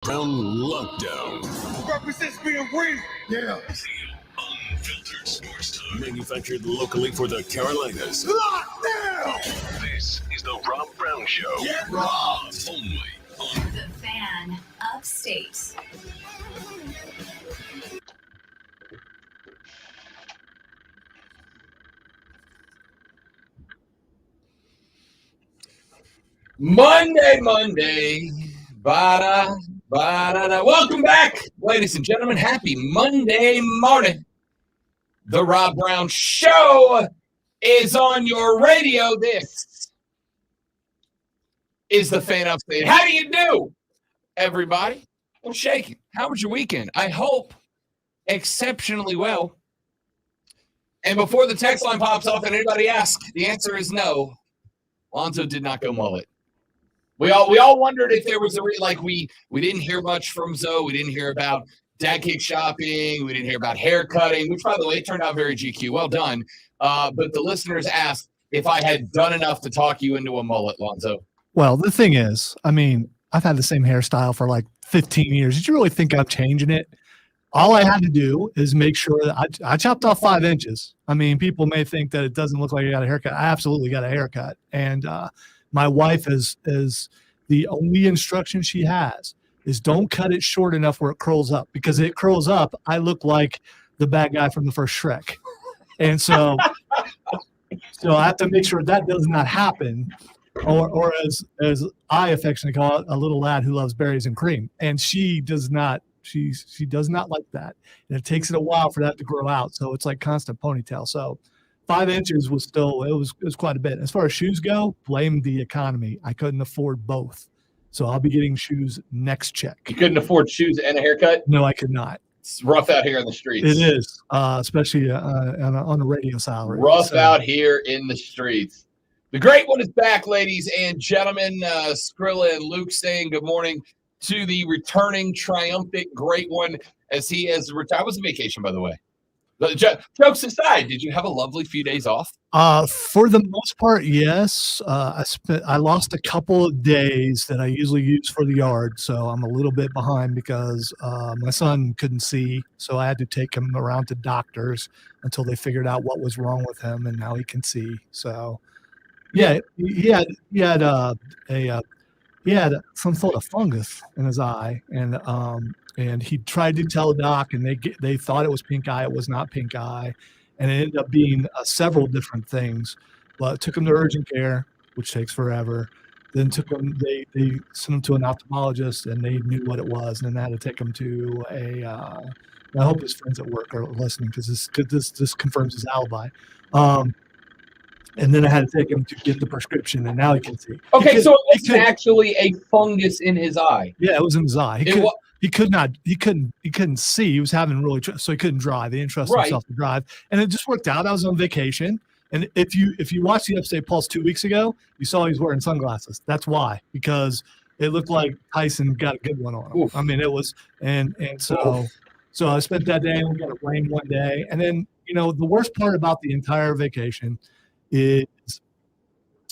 Brown Lockdown. Represents being real. Yeah. Unfiltered sports talk. Manufactured locally for the Carolinas. Lockdown! This is the Rob Brown Show. Get robbed! Only on The Fan Upstate. Monday. Ba-da, ba-da-da. Welcome back, ladies and gentlemen. Happy Monday morning. The Rob Brown Show is on your radio. This is the Fan Upstate. How do you do, everybody? I'm shaking. How was your weekend? I hope exceptionally well. And before the text line pops off and anybody asks, the answer is no. Lonzo did not go mullet. We all wondered if there was we didn't hear much from Zoe. We didn't hear about dad cake shopping. We didn't hear about hair cutting, which, by the way, turned out very GQ. Well done. But the listeners asked if I had done enough to talk you into a mullet, Lonzo. Well, the thing is, I mean, I've had the same hairstyle for like 15 years. Did you really think I'm changing it? All I had to do is make sure that I chopped off 5 inches. I mean, people may think that it doesn't look like I got a haircut. I absolutely got a haircut. And my wife is the only instruction she has is don't cut it short enough where it curls up, because it curls up, I look like the bad guy from the first Shrek. And so I have to make sure that does not happen, or as I affectionately call it, a little lad who loves berries and cream. And she does not. She does not like that, and it takes it a while for that to grow out. So it's like constant ponytail. So 5 inches was still it was quite a bit. As far as shoes go, blame the economy. I couldn't afford both, so I'll be getting shoes next check. You couldn't afford shoes and a haircut? No, I could not. It's rough out here in the streets. It is, especially on a radio salary. Rough out here in the streets. The great one is back, ladies and gentlemen. Skrilla and Luke saying good morning to the returning triumphant great one as he has retired. I was on vacation, by the way. Jokes aside, did you have a lovely few days off? For the most part, yes. I lost a couple of days that I usually use for the yard, so I'm a little bit behind because my son couldn't see, so I had to take him around to doctors until they figured out what was wrong with him, and now he can see. So, yeah, he had some sort of fungus in his eye, and he tried to tell the doc, and they thought it was pink eye. It was not pink eye, and it ended up being several different things. But it took him to urgent care, which takes forever. Then they sent him to an ophthalmologist, and they knew what it was, and then they had to take him to I hope his friends at work are listening, because this confirms his alibi. And then I had to take him to get the prescription, and now he can see. Okay, so it was actually a fungus in his eye. Yeah, it was in his eye. He couldn't see. He was having so he couldn't drive. He didn't trust himself to drive, and it just worked out. I was on vacation, and if you watched the Upstate Pulse 2 weeks ago, you saw he was wearing sunglasses. That's why, because it looked like Tyson got a good one on him. Oof. I mean, it was, and so I spent that day, and we got it rain one day, and then the worst part about the entire vacation is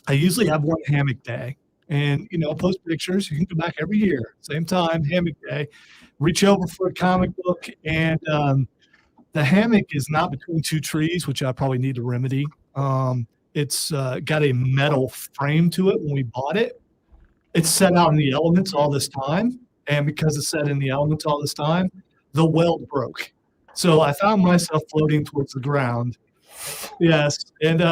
I usually have one hammock day, and post pictures. You can go back every year, same time, hammock day. Reach over for a comic book, and the hammock is not between 2 trees, which I probably need to remedy. It's got a metal frame to it when we bought it. It's set out in the elements all this time, and because it's set in the elements all this time, the weld broke. So I found myself floating towards the ground. Yes, and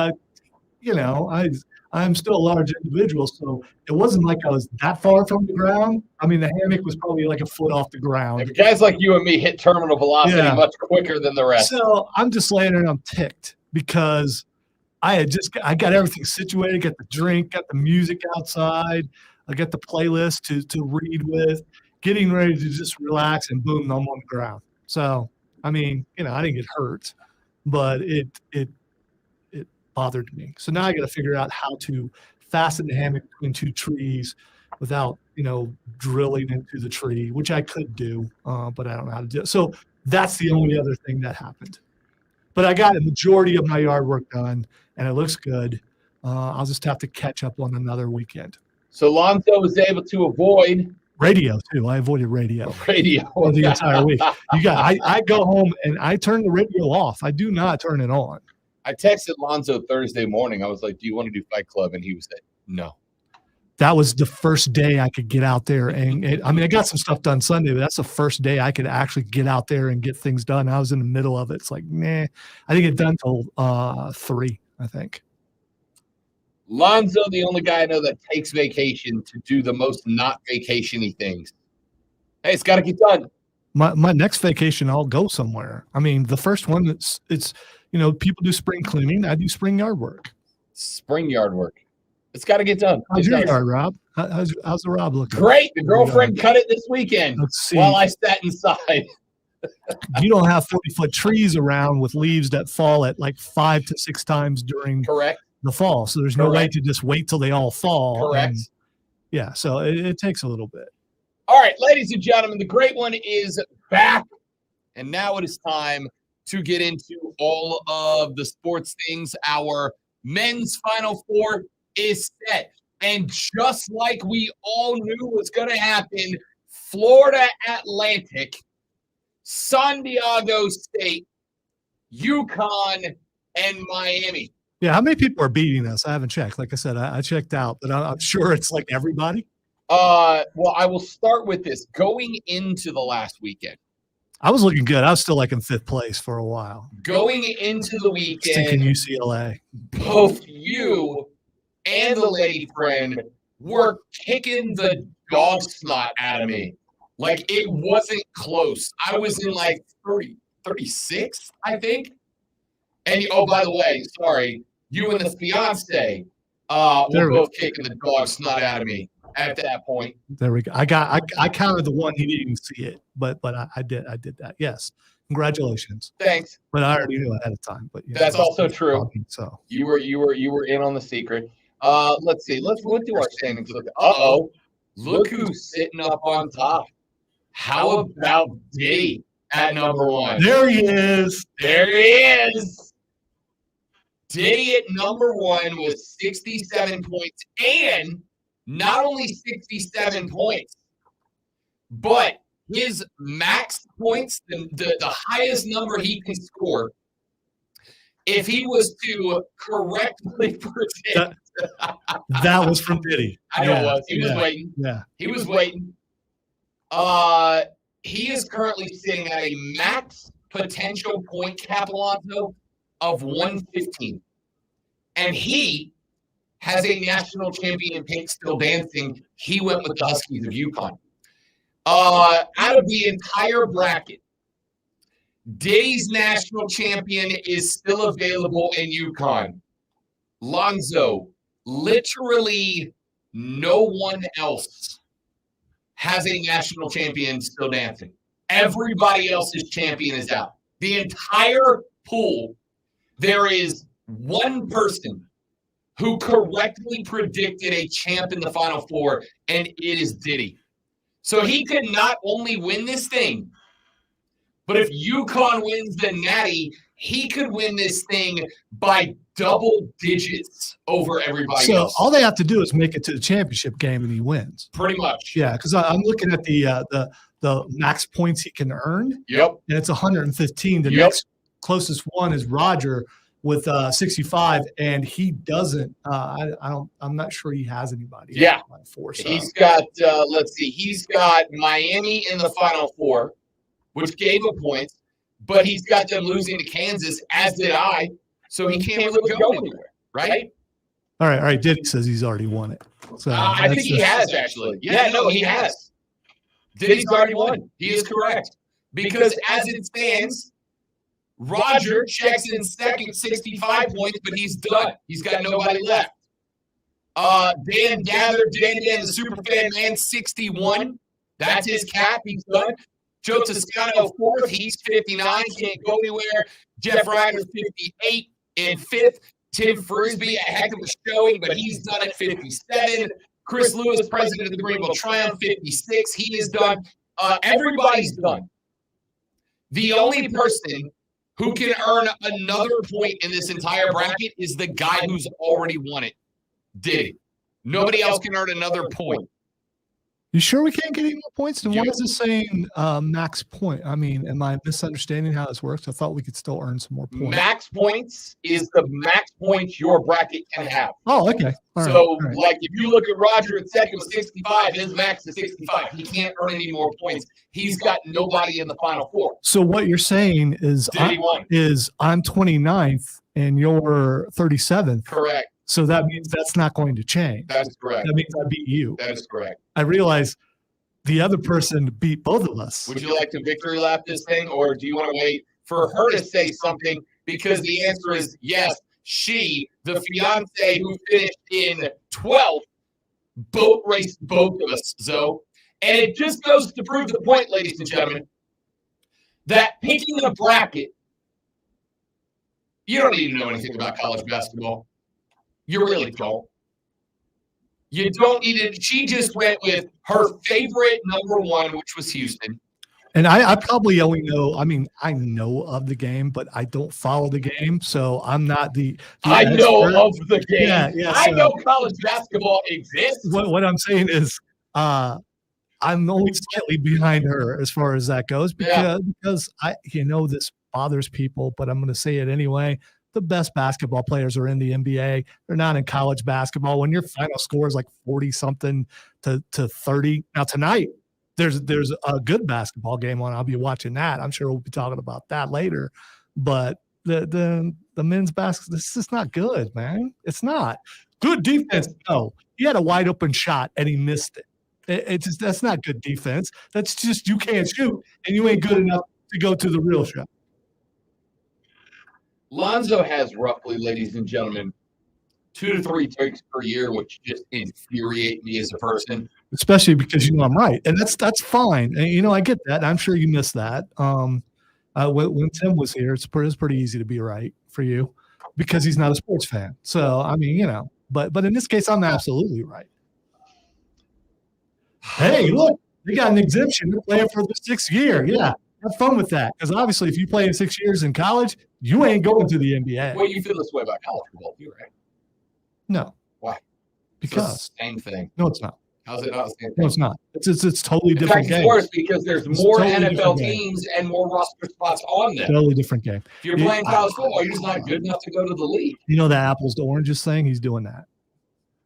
I'm still a large individual, so it wasn't like I was that far from the ground. I mean, the hammock was probably like a foot off the ground. If guys like you and me hit terminal velocity much quicker than the rest. So I'm just laying there and I'm ticked because I got everything situated, got the drink, got the music outside, I got the playlist to read with, getting ready to just relax, and boom, I'm on the ground. So, I mean, I didn't get hurt, but it bothered me. So now I got to figure out how to fasten the hammock between 2 trees without, drilling into the tree, which I could do, but I don't know how to do it. So that's the only other thing that happened. But I got a majority of my yard work done, and it looks good. I'll just have to catch up on another weekend. So Lonzo was able to avoid Radio too. I avoided radio Radio for the entire week. I go home and I turn the radio off. I do not turn it on. I texted Lonzo Thursday morning. I was like, "Do you want to do Fight Club?" And he was like, "No." That was the first day I could get out there, and I got some stuff done Sunday, but that's the first day I could actually get out there and get things done. I was in the middle of it. It's like, nah, I didn't get done till 3, I think. Lonzo, the only guy I know that takes vacation to do the most not vacation-y things. Hey, it's got to get done. My next vacation, I'll go somewhere. I mean, the first one, it's people do spring cleaning. I do spring yard work. Spring yard work. It's got to get done. How's your yard, Rob? How's the Rob looking? Great. The girlfriend cut it this weekend while I sat inside. You don't have 40-foot trees around with leaves that fall at like 5 to 6 times during the fall. So there's no way to just wait till they all fall. Correct. Yeah, so it takes a little bit. All right, ladies and gentlemen, the great one is back. And now it is time to get into all of the sports things. Our men's Final Four is set. And just like we all knew was going to happen, Florida Atlantic, San Diego State, UConn, and Miami. Yeah, how many people are beating us? I haven't checked. Like I said, I checked out, but I'm sure it's like everybody. Well, I will start with this. Going into the last weekend, I was looking good. I was still like in 5th place for a while. Going into the weekend, stinking UCLA. Both you and the lady friend were kicking the dog snot out of me. Like, it wasn't close. I was in like 36, I think. And, oh, by the way, sorry, you and the fiance were both kicking the dog snot out of me at that point. There we go. I counted the one. He didn't even see it, but I did that. Yes. Congratulations. Thanks. But I already knew ahead of time. But that's also true. Talking, so you were in on the secret. Let's see. Let's do our standings. Uh-oh. Look who's sitting up on top. How about Diddy at number 1? There he is. There he is. Diddy at number 1 with 67 points. And not only 67 points, but his max points, the highest number he can score, if he was to correctly predict. That was from Diddy. I know it was. He was waiting. Yeah. He was waiting. He is currently sitting at a max potential point cap, Alonzo, of 115. And he has a national champion pick still dancing. He went with the Huskies of UConn. Out of the entire bracket, Diddy's national champion is still available in UConn. Lonzo, literally no one else has a national champion still dancing. Everybody else's champion is out. The entire pool, there is one person who correctly predicted a champ in the Final Four, and it is Diddy. So he could not only win this thing, but if UConn wins the Natty, he could win this thing by double digits over everybody else. So all they have to do is make it to the championship game, and he wins. Pretty much. Yeah, because I'm looking at the max points he can earn. Yep. And it's 115. The next closest one is Roger with 65, and he doesn't. I'm not sure he has anybody. Yeah. So. He's got. Let's see. He's got Miami in the Final Four, which gave him points, but he's got them losing to Kansas, as did I. So he can't really go anywhere, right? All right. Diddy says he's already won it. So I think he has, actually. Yeah, no, he has. Diddy's already won. He is correct. Because as it stands, Roger checks in second, 65 points, but he's done. He's got nobody left. Dan Gather, Dan the Superfan Man, 61. That's his cap. He's done. Joe Toscano, 4th. He's 59. Can't go anywhere. Jeff Reiner, 58 in 5th. Tim Frisbee, a heck of a showing, but he's done at 57. Chris Lewis, president of the Greenville Triumph, 56. He is done. Everybody's done. The only person who can earn another point in this entire bracket is the guy who's already won it, Diddy. Nobody else can earn another point. You sure we can't get any more points? And why You- is this saying max point? I mean, am I misunderstanding how this works? I thought we could still earn some more points. Max points is the max points your bracket can have. Oh, okay. All right, So, all right. like, if you look at Roger at second with 65, his max is 65. He can't earn any more points. He's got nobody in the final four. So what you're saying is Diddy won. I'm 29th and you're 37th. Correct. So that means that's not going to change. That is correct. That means I beat you. That is correct. I realize the other person beat both of us. Would you like to victory lap this thing, or do you want to wait for her to say something? Because the answer is yes. She, the fiance who finished in 12th, boat raced both of us, Zoe. And it just goes to prove the point, ladies and gentlemen, that picking a bracket, you don't need to know anything about college basketball. You really don't. You don't need it. She just went with her favorite number one, which was Houston. And I probably only know, I mean, I know of the game, but I don't follow the game. So I'm not the I know of the game. Yeah, I so know college basketball exists. what I'm saying is I'm only slightly behind her as far as that goes because this bothers people, but I'm going to say it anyway. The best basketball players are in the NBA. They're not in college basketball. When your final score is like 40 something to 30. Now tonight, there's a good basketball game on. I'll be watching that. I'm sure we'll be talking about that later. But the men's basketball, this is not good, man. It's not. Good defense. No. He had a wide open shot and he missed it. That's not good defense. That's just you can't shoot and you ain't good enough to go to the real shot. Lonzo has roughly, ladies and gentlemen, 2 to 3 takes per year, which just infuriate me as a person. Especially because I'm right, and that's fine. And I get that. I'm sure you missed that. When Tim was here, it's pretty easy to be right for you because he's not a sports fan. So I mean, but in this case, I'm absolutely right. Hey, look, they got an exemption. They're playing for the 6th year. Yeah, have fun with that. Because obviously, if you play in 6 years in college, you ain't going to the NBA. Well, you feel this way about college football, too, right? No. Why? Because it's the same thing. No, it's not. How's it not the same thing? No, it's not. It's totally In different fact, game. it's worse because there's more totally NFL different game. teams and more roster spots on them. Totally different game. If you're playing college football, you're just not good enough to go to the league. You know the apples to oranges thing? He's doing that.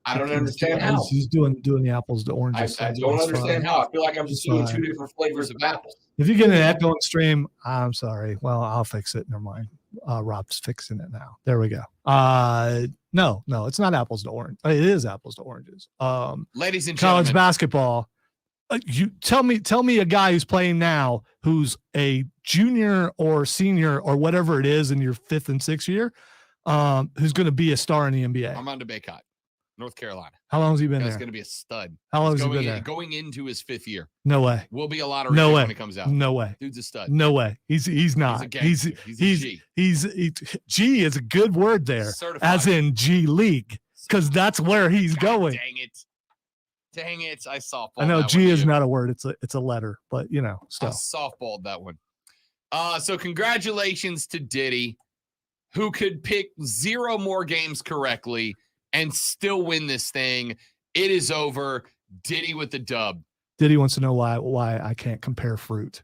I don't understand how. He's doing the apples to I oranges. don't understand how. I feel like I'm just doing 2 different flavors of apples. If you get an echoing stream, I'm sorry. Well, I'll fix it. Never mind. Rob's fixing it now. There we go. No, it's not apples to orange. It is apples to oranges. Ladies and college gentlemen, basketball. You tell me a guy who's playing now who's a junior or senior or whatever it is in your 5th and 6th year, who's going to be a star in the NBA. Armando Bacot, North Carolina. How long has he been That's there? going to be a stud. How long has he been there? Going into his 5th year. No way. Will be a lottery No pick way. when it comes out. No way. Dude's a stud. No way. He's not. He's a gangster. He's a G. G is a good word there, Certified. as in G League, because that's where he's going. Dang it! I softballed. I know that G one, is dude. not a word; it's a letter. But I still. softballed that one. So congratulations to Diddy, who could pick 0 more games correctly and still win this thing. It is over. Diddy with the dub. Diddy wants to know why I can't compare fruit.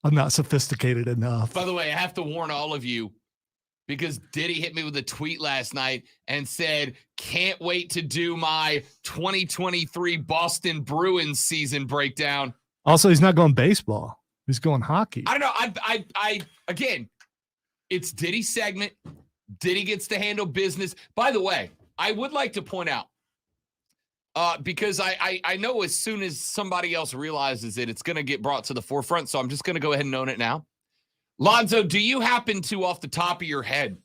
I'm not sophisticated enough. By the way, I have to warn all of you because Diddy hit me with a tweet last night and said, can't wait to do my 2023 Boston Bruins season breakdown. Also, he's not going baseball. He's going hockey. I don't know. I again, it's Diddy's segment. Diddy gets to handle business. By the way, I would like to point out, because I know as soon as somebody else realizes it, it's going to get brought to the forefront. So I'm just going to go ahead and own it now. Lonzo, do you happen to, off the top of your head,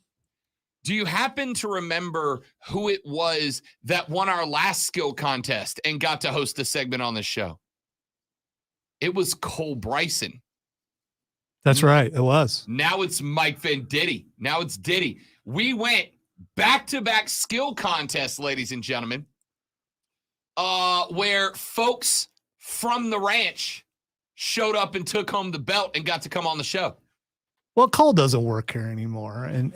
do you happen to remember who it was that won our last skill contest and got to host the segment on this show? It was Cole Bryson. That's right. It was. Now it's Mike Venditti. Now it's Diddy. We went back-to-back skill contests, ladies and gentlemen, where folks from the ranch showed up and took home the belt and got to come on the show. Well, Cole doesn't work here anymore, and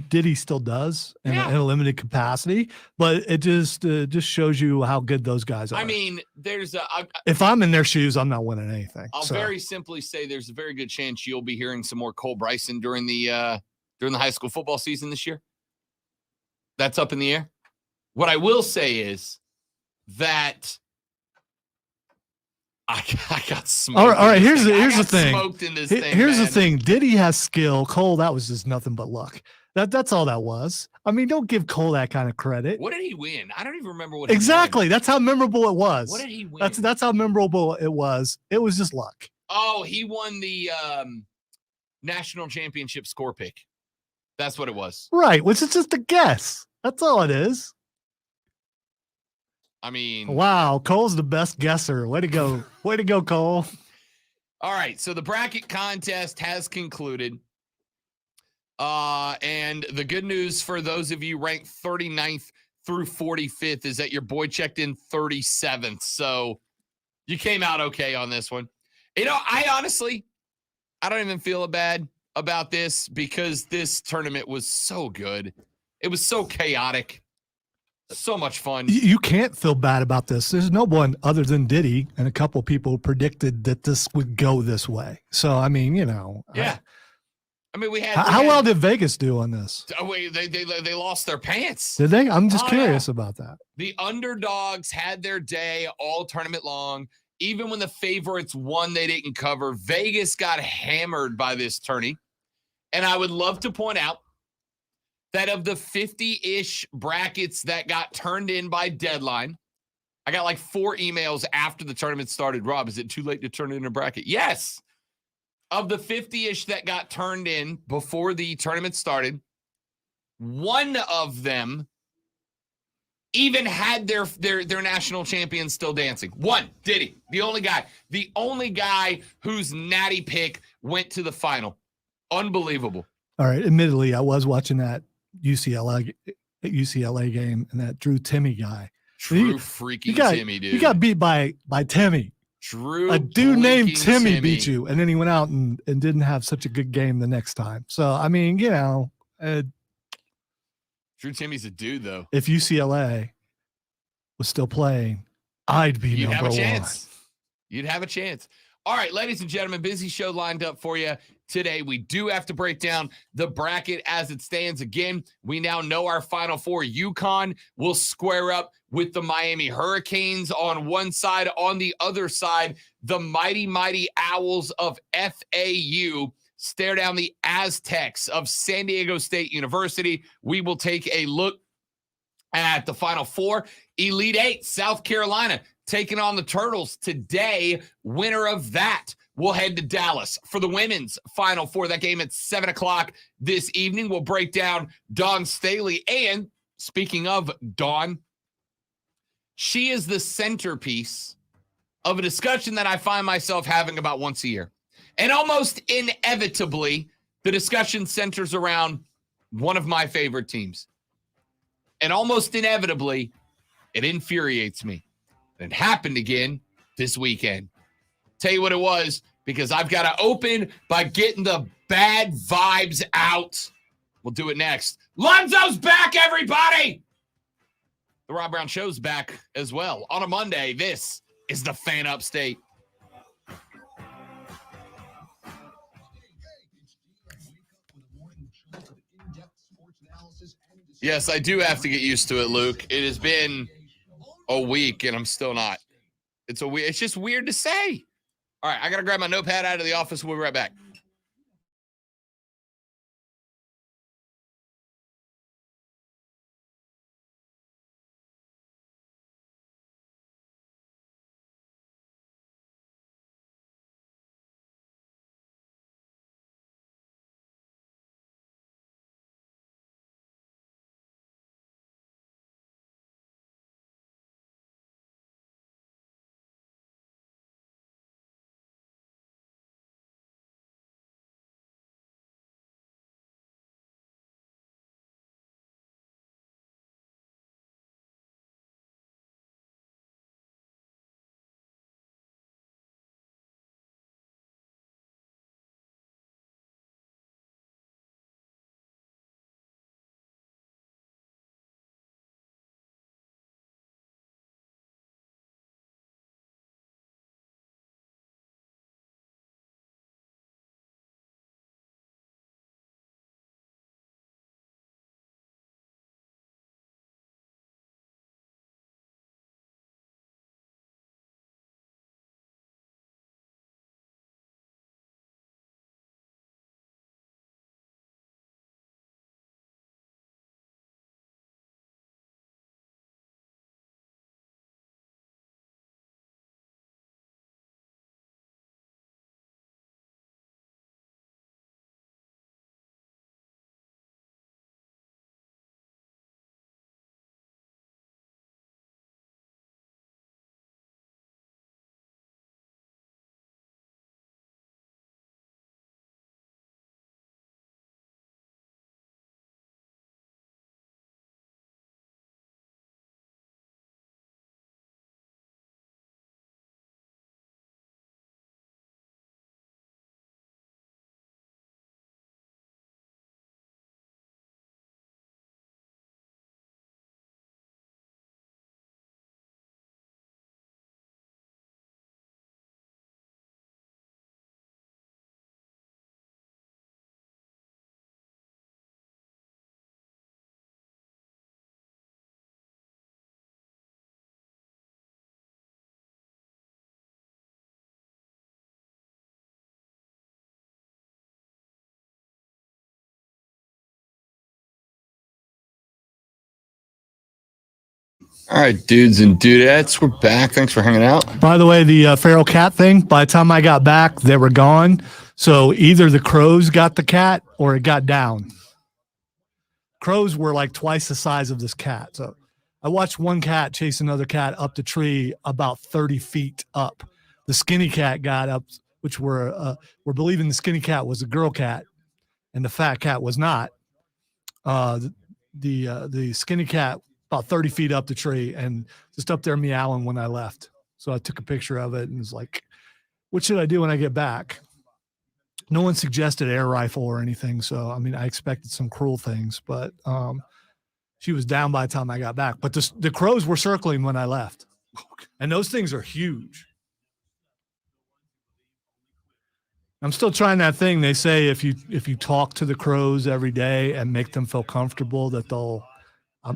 Diddy still does in a limited capacity. But it just shows you how good those guys are. I mean, if I'm in their shoes, I'm not winning anything. I'll very simply say there's a very good chance you'll be hearing some more Cole Bryson during the high school football season this year. That's up in the air. What I will say is that I got smoked. All right. Here's the thing. Smoked in this Here's the thing. Diddy has skill. Cole, that was just nothing but luck. That's all that was. I mean, don't give Cole that kind of credit. What did he win? I don't even remember what. Exactly. That's how memorable it was. What did he win? That's how memorable it was. It was just luck. Oh, he won the national championship score pick. That's what it was. Right. Which is just a guess. That's all it is. I mean, wow, Cole's the best guesser. Way to go. Way to go, Cole. All right, so the bracket contest has concluded. And the good news for those of you ranked 39th through 45th is that your boy checked in 37th. So you came out okay on this one. You know, I don't even feel bad about this because this tournament was so good. It was so chaotic. So much fun. You can't feel bad about this. There's no one other than Diddy and a couple of people predicted that this would go this way. So, I mean, you know. Yeah. I mean, how well did Vegas do on this? They lost their pants. Did they? I'm just curious about that. The underdogs had their day all tournament long. Even when the favorites won, they didn't cover. Vegas got hammered by this tourney. And I would love to point out that of the 50-ish brackets that got turned in by deadline, I got like 4 emails after the tournament started. Rob, is it too late to turn in a bracket? Yes. Of the 50-ish that got turned in before the tournament started, one of them even had their national champion still dancing. One, Diddy, the only guy whose natty pick went to the final. Unbelievable. All right. Admittedly, I was watching that UCLA game and that Drew Timmy guy. Freaking Timmy, dude. You got beat by Timmy. A dude named Timmy beat you, and then he went out and didn't have such a good game the next time. So, I mean, you know. Drew Timmy's a dude, though. If UCLA was still playing, I'd be number one. You'd have a chance. All right, ladies and gentlemen, busy show lined up for you today. We do have to break down the bracket as it stands. Again, we now know our Final Four. UConn will square up with the Miami Hurricanes on one side. On the other side, the mighty, mighty Owls of FAU stare down the Aztecs of San Diego State University. We will take a look at the Final Four. Elite Eight, South Carolina taking on the Turtles today. Winner of that will head to Dallas for the women's Final Four. That game at 7 o'clock this evening. We'll break down Dawn Staley. And speaking of Dawn, she is the centerpiece of a discussion that I find myself having about once a year. And almost inevitably, the discussion centers around one of my favorite teams. And almost inevitably, it infuriates me. It happened again this weekend. Tell you what it was, because I've got to open by getting the bad vibes out. We'll do it next. Lonzo's back, everybody! The Rob Brown Show's back as well. On a Monday, this is the Fan Upstate. Yes, I do have to get used to it, Luke. It has been a week, and I'm still not. It's just weird to say. All right, I got to grab my notepad out of the office. We'll be right back. All right, dudes and dudettes, we're back. Thanks for hanging out. By the way, the feral cat thing, by the time I got back, they were gone. So either the crows got the cat or it got down. Crows were like twice the size of this cat. So I watched one cat chase another cat up the tree about 30 feet up. The skinny cat got up, which we're believing the skinny cat was a girl cat and the fat cat was not. The skinny cat about 30 feet up the tree and just up there meowing when I left. So I took a picture of it and was like, what should I do when I get back? No one suggested air rifle or anything. So, I mean, I expected some cruel things, but she was down by the time I got back. But the crows were circling when I left. And those things are huge. I'm still trying that thing. They say if you talk to the crows every day and make them feel comfortable, that they'll.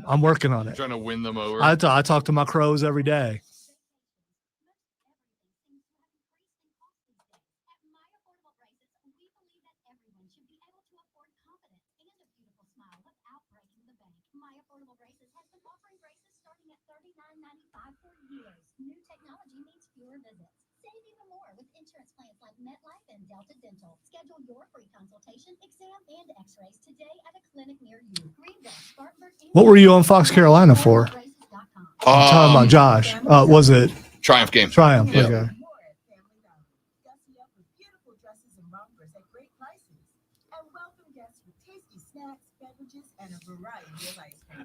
I'm working on it. Trying to win them over. I talk to my crows every day. New technology means fewer visits. Save even more with insurance plans like MetLife and Delta Dental. Schedule your free consultation, exam, and x-rays today at a clinic near you. Greenville, Spartanburg, What were you on Fox Carolina for? I'm talking about Josh. Was it Triumph game? Triumph? Yeah. Okay.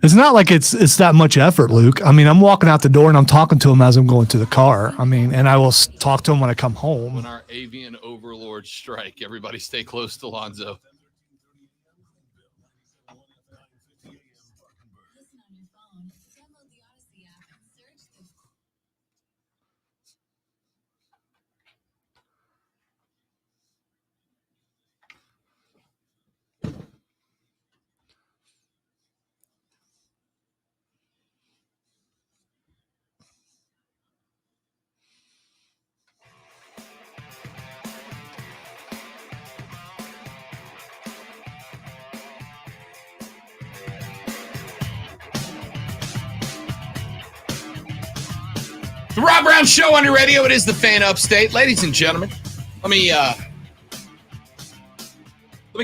It's not like it's that much effort, Luke. I mean, I'm walking out the door and I'm talking to him as I'm going to the car. I mean, and I will talk to him when I come home. When our avian overlords strike, everybody stay close to Lonzo. The Rob Brown Show on your radio. It is the Fan Upstate. Ladies and gentlemen, let me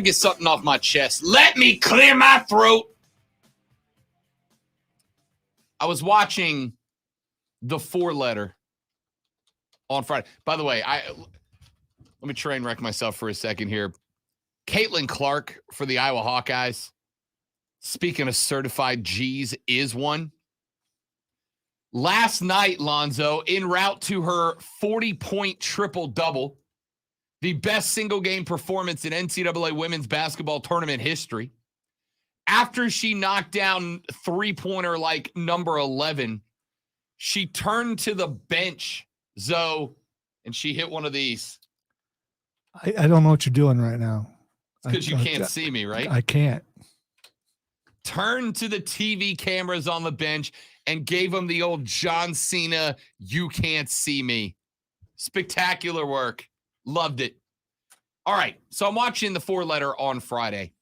get something off my chest. Let me clear my throat. I was watching the 4-letter on Friday. By the way, let me train wreck myself for a second here. Caitlin Clark for the Iowa Hawkeyes. Speaking of certified G's, is one. Last night, Lonzo, en route to her 40-point triple-double, the best single-game performance in NCAA women's basketball tournament history. After she knocked down three-pointer like number 11, she turned to the bench, Zoe, and she hit one of these. I don't know what you're doing right now. Because you can't see me, right? I can't. Turned to the TV cameras on the bench and gave them the old John Cena, you can't see me. Spectacular work. Loved it. All right, so I'm watching the 4-letter on Friday.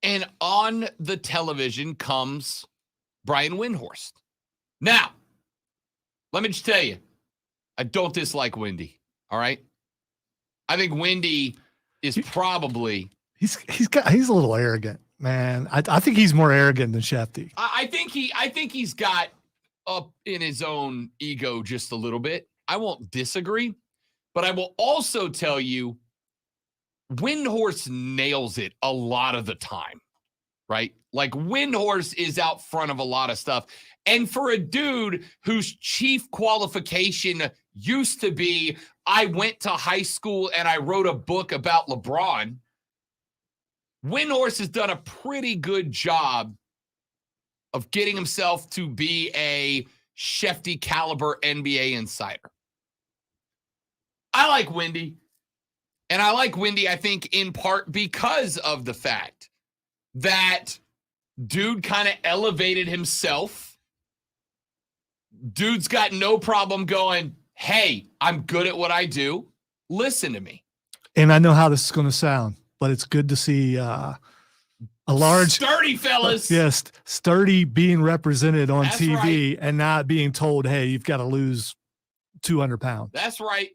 And on the television comes Brian Windhorst. Now, let me just tell you, I don't dislike Windy, all right? I think Windy is probably... He's a little arrogant, man. I think he's more arrogant than Shefty. I think he's got up in his own ego just a little bit. I won't disagree, but I will also tell you, Windhorst nails it a lot of the time, right? Like Windhorst is out front of a lot of stuff. And for a dude whose chief qualification used to be, I went to high school and I wrote a book about LeBron, Windhorst has done a pretty good job of getting himself to be a Shefty caliber NBA insider. I like Windy. And I like Windy, I think, in part because of the fact that dude kind of elevated himself. Dude's got no problem going, hey, I'm good at what I do. Listen to me. And I know how this is going to sound, but it's good to see a a large sturdy fellas. Yes, sturdy being represented on That's TV and not being told, hey, you've got to lose 200 pounds. That's right.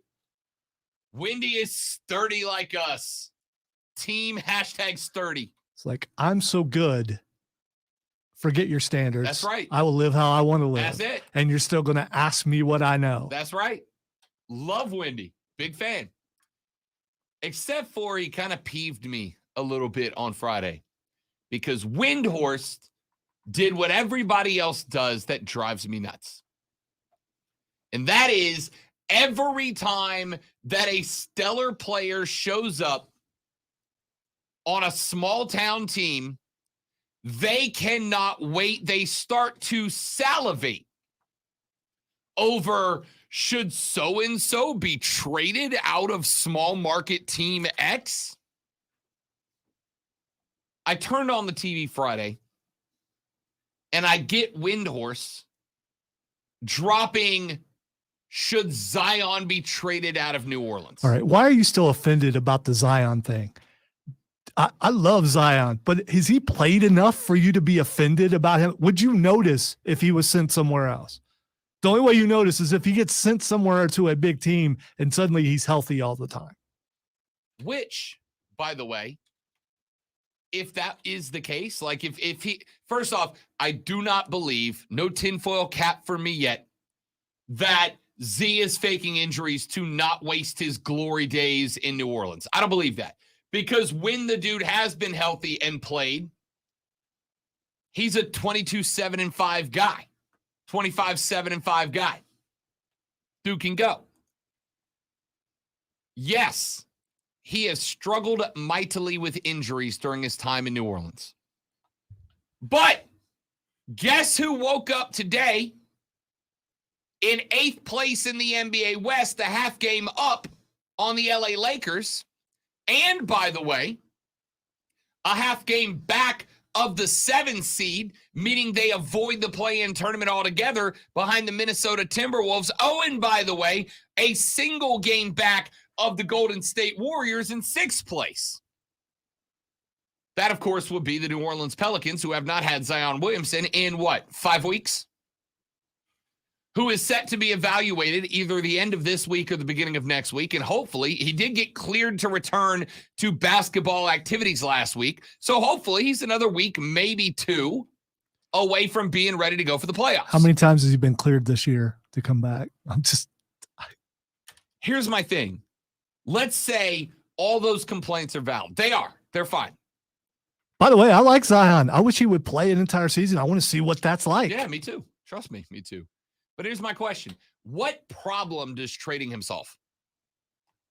Wendy is sturdy like us. Team #sturdy. It's like, I'm so good. Forget your standards. That's right. I will live how I want to live. That's it. And you're still going to ask me what I know. That's right. Love Wendy. Big fan. Except for he kind of peeved me a little bit on Friday because Windhorst did what everybody else does that drives me nuts. And that is every time that a stellar player shows up on a small town team, they cannot wait. They start to salivate over should so-and-so be traded out of small market team X? I turned on the TV Friday and I get Windhorse dropping should Zion be traded out of New Orleans. All right. Why are you still offended about the Zion thing? I love Zion, but has he played enough for you to be offended about him? Would you notice if he was sent somewhere else? The only way you notice is if he gets sent somewhere to a big team and suddenly he's healthy all the time. Which, by the way, if that is the case, like if he, first off, I do not believe, no tinfoil cap for me yet, that Z is faking injuries to not waste his glory days in New Orleans. I don't believe that. Because when the dude has been healthy and played, he's a 22-7-5 guy. 25-7-5 guy. Dude can go. Yes, he has struggled mightily with injuries during his time in New Orleans. But guess who woke up today in 8th place in the NBA West, a half game up on the LA Lakers? And, by the way, a half game back of the 7th seed, meaning they avoid the play-in tournament altogether behind the Minnesota Timberwolves. Oh, and by the way, a single game back of the Golden State Warriors in 6th place. That, of course, would be the New Orleans Pelicans, who have not had Zion Williamson in, 5 weeks? Who is set to be evaluated either the end of this week or the beginning of next week. And hopefully he did get cleared to return to basketball activities last week. So hopefully he's another week, maybe 2, away from being ready to go for the playoffs. How many times has he been cleared this year to come back? Here's my thing. Let's say all those complaints are valid. They are. They're fine. By the way, I like Zion. I wish he would play an entire season. I want to see what that's like. Yeah, me too. Trust me. Me too. But here's my question. What problem does trading him solve?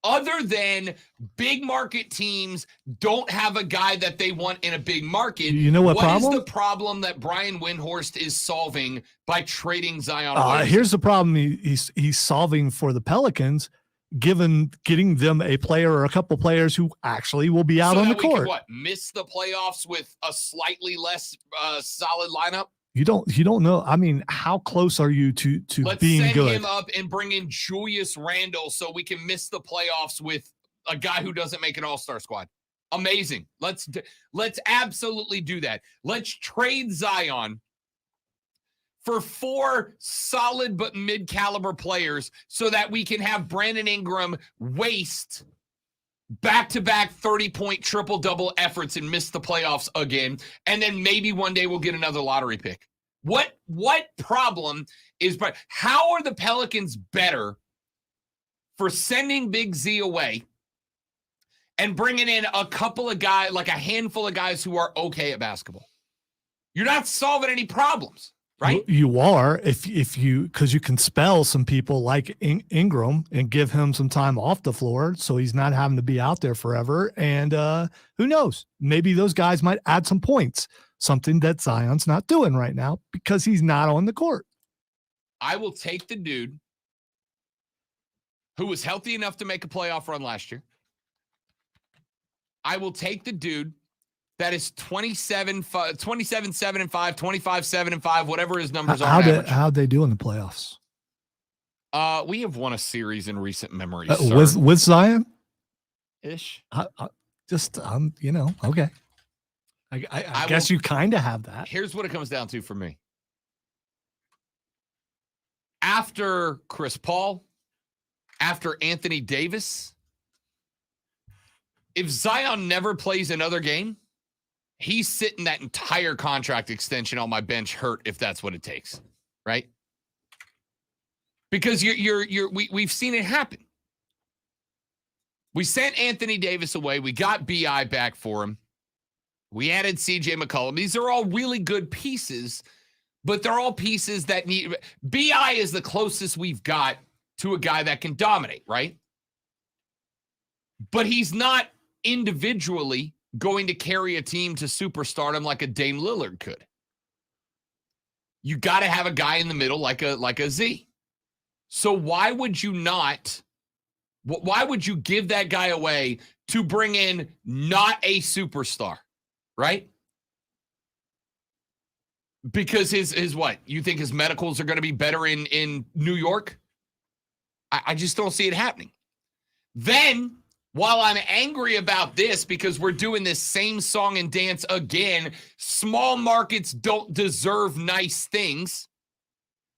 Other than big market teams don't have a guy that they want in a big market. You know what problem? What is the problem that Brian Windhorst is solving by trading Zion Williamson? Here's the problem he's solving for the Pelicans, getting them a player or a couple players who actually will be out on the court. Miss the playoffs with a slightly less solid lineup? You don't know. I mean, how close are you to being good? Let's send him up and bring in Julius Randle so we can miss the playoffs with a guy who doesn't make an all-star squad. Amazing. Let's absolutely do that. Let's trade Zion for 4 solid but mid-caliber players so that we can have Brandon Ingram waste back-to-back 30-point triple-double efforts and miss the playoffs again, and then maybe one day we'll get another lottery pick. What problem is – how are the Pelicans better for sending Big Z away and bringing in a couple of guys, like a handful of guys who are okay at basketball? You're not solving any problems. Right? You are if you because you can spell some people like Ingram and give him some time off the floor so he's not having to be out there forever. And who knows? Maybe those guys might add some points, something that Zion's not doing right now because he's not on the court. I will take the dude who was healthy enough to make a playoff run last year. I will take the dude that is 27-7-5, 25-7-5, whatever his numbers are. How'd they do in the playoffs? We have won a series in recent memory. With Zion? Ish. Okay. I guess you kind of have that. Here's what it comes down to for me. After Chris Paul, after Anthony Davis, if Zion never plays another game, he's sitting that entire contract extension on my bench hurt if that's what it takes, right? Because we've seen it happen. We sent Anthony Davis away. We got BI back for him. We added CJ McCollum. These are all really good pieces, but they're all pieces that need. BI is the closest we've got to a guy that can dominate, right? But he's not individually going to carry a team to superstardom like a Dame Lillard could. You got to have a guy in the middle like a Z. So why would you give that guy away to bring in not a superstar, right? Because his what? You think his medicals are going to be better in New York? I just don't see it happening. Then, while I'm angry about this because we're doing this same song and dance again, small markets don't deserve nice things,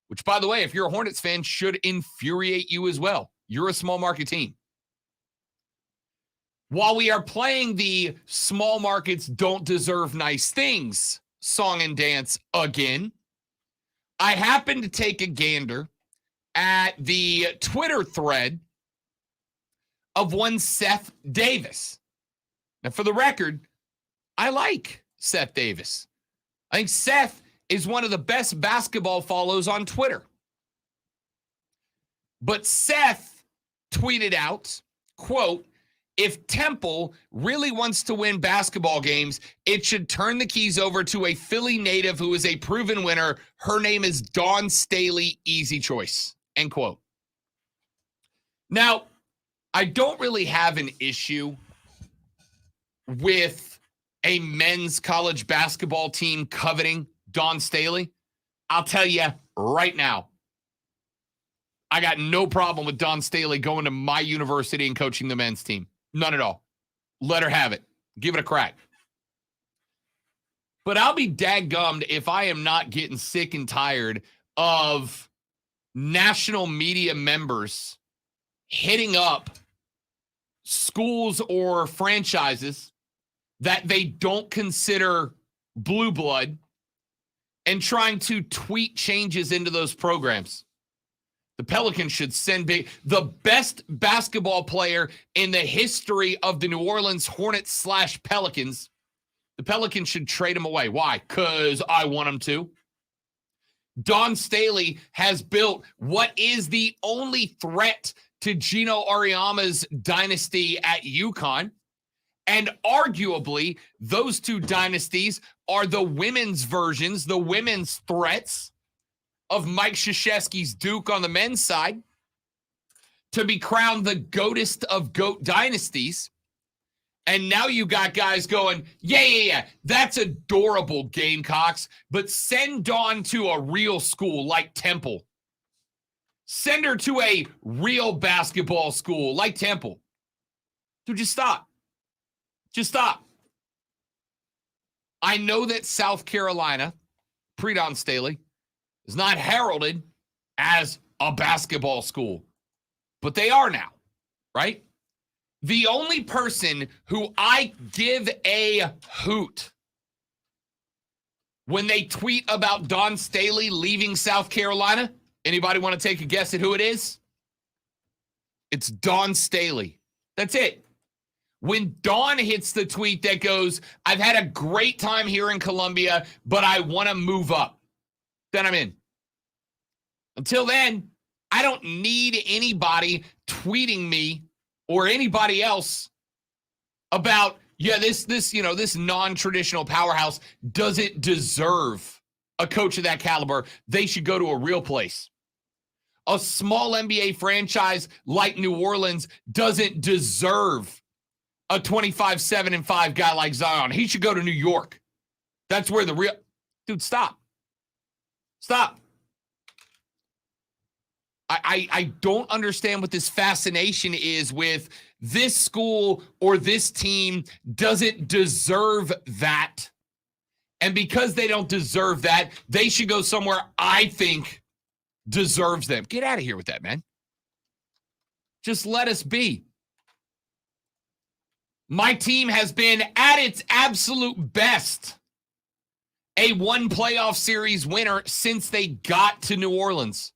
which, by the way, if you're a Hornets fan, should infuriate you as well. You're a small market team. While we are playing the small markets don't deserve nice things song and dance again, I happened to take a gander at the Twitter thread of one Seth Davis. Now, for the record, I like Seth Davis. I think Seth is one of the best basketball follows on Twitter. But Seth tweeted out, quote, "If Temple really wants to win basketball games, it should turn the keys over to a Philly native who is a proven winner. Her name is Dawn Staley, easy choice," end quote. Now, I don't really have an issue with a men's college basketball team coveting Dawn Staley. I'll tell you right now, I got no problem with Dawn Staley going to my university and coaching the men's team. None at all. Let her have it. Give it a crack. But I'll be daggummed if I am not getting sick and tired of national media members hitting up schools or franchises that they don't consider blue blood and trying to tweet changes into those programs. The Pelicans should send the best basketball player in the history of the New Orleans Hornets / Pelicans. The Pelicans should trade him away. Why? Because I want him to. Dawn Staley has built what is the only threat to Gino Auriemma's dynasty at UConn. And arguably, those two dynasties are the women's versions, the women's threats of Mike Krzyzewski's Duke on the men's side to be crowned the GOATest of GOAT dynasties. And now you got guys going, yeah, that's adorable, Gamecocks, but send Dawn to a real school like Temple. Send her to a real basketball school like Temple. Dude, just stop. Just stop. I know that South Carolina, pre-Dawn Staley, is not heralded as a basketball school, but they are now, right? The only person who I give a hoot when they tweet about Dawn Staley leaving South Carolina, anybody want to take a guess at who it is? It's Dawn Staley. That's it. When Dawn hits the tweet that goes, "I've had a great time here in Columbia, but I want to move up," then I'm in. Until then, I don't need anybody tweeting me or anybody else about, this non-traditional powerhouse doesn't deserve a coach of that caliber. They should go to a real place. A small NBA franchise like New Orleans doesn't deserve a 25-7-5 guy like Zion. He should go to New York. That's where the real... Dude, stop. Stop. I don't understand what this fascination is with this school or this team doesn't deserve that And because they don't deserve that, they should go somewhere I think deserves them. Get out of here with that, man. Just let us be. My team has been at its absolute best a one playoff series winner since they got to New Orleans.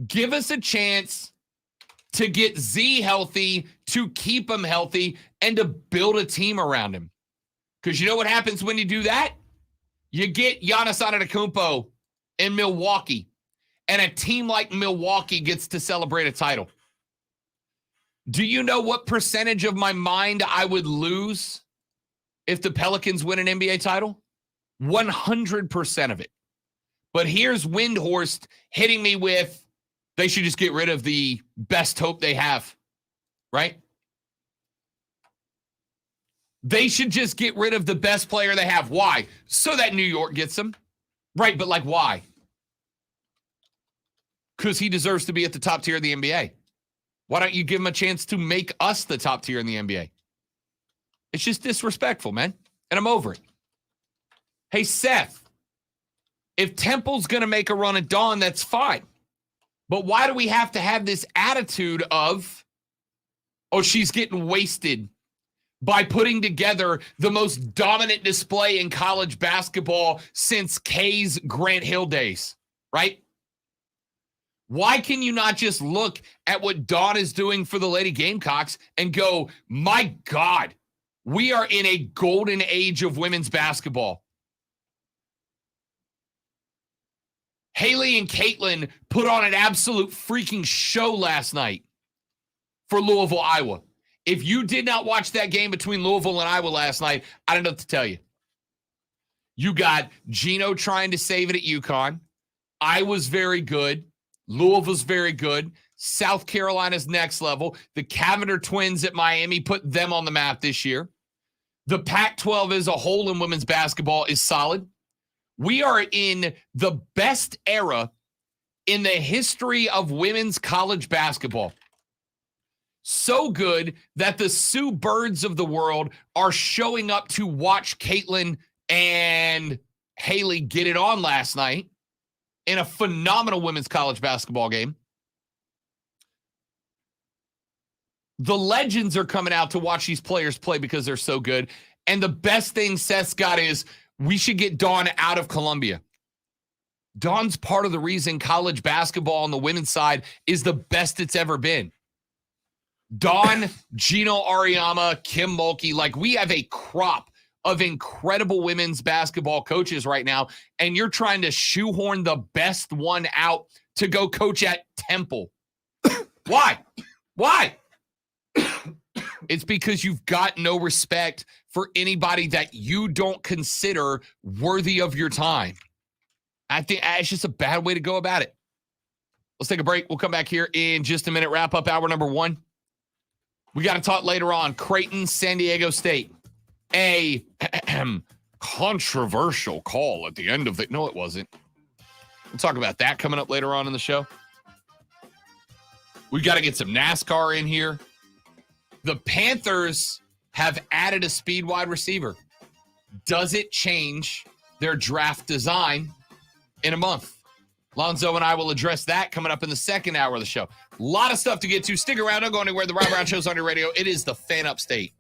Give us a chance to get Z healthy, to keep him healthy, and to build a team around him. Because you know what happens when you do that? You get Giannis Antetokounmpo in Milwaukee, and a team like Milwaukee gets to celebrate a title. Do you know what percentage of my mind I would lose if the Pelicans win an NBA title? 100% of it. But here's Windhorst hitting me with, they should just get rid of the best hope they have, right? They should just get rid of the best player they have. Why? So that New York gets him. Right, but like why? Because he deserves to be at the top tier of the NBA. Why don't you give him a chance to make us the top tier in the NBA? It's just disrespectful, man. And I'm over it. Hey, Seth, if Temple's going to make a run at Dawn, that's fine. But why do we have to have this attitude of, oh, she's getting wasted by putting together the most dominant display in college basketball since Kay's Grant Hill days, right? Why can you not just look at what Dawn is doing for the Lady Gamecocks and go, my God, we are in a golden age of women's basketball. Haley and Caitlin put on an absolute freaking show last night for Louisville, Iowa. If you did not watch that game between Louisville and Iowa last night, I don't know what to tell you. You got Gino trying to save it at UConn. Iowa's very good. Louisville's very good. South Carolina's next level. The Cavender twins at Miami put them on the map this year. The Pac-12 as a whole in women's basketball is solid. We are in the best era in the history of women's college basketball. So good that the Sue Birds of the world are showing up to watch Caitlin and Haley get it on last night in a phenomenal women's college basketball game. The legends are coming out to watch these players play because they're so good. And the best thing Seth's got is we should get Dawn out of Columbia. Dawn's part of the reason college basketball on the women's side is the best it's ever been. Dawn, Gino Auriemma, Kim Mulkey, like we have a crop of incredible women's basketball coaches right now, and you're trying to shoehorn the best one out to go coach at Temple. Why? Why? It's because you've got no respect for anybody that you don't consider worthy of your time. I think it's just a bad way to go about it. Let's take a break. We'll come back here in just a minute. Wrap up hour number 1. We got to talk later on. Creighton, San Diego State. A controversial call at the end of it. No, it wasn't. We'll talk about that coming up later on in the show. We got to get some NASCAR in here. The Panthers have added a speed wide receiver. Does it change their draft design in a month? Lonzo and I will address that coming up in the second hour of the show. A lot of stuff to get to. Stick around. Don't go anywhere. The Rob Brown Show's on your radio. It is the Fan Upstate.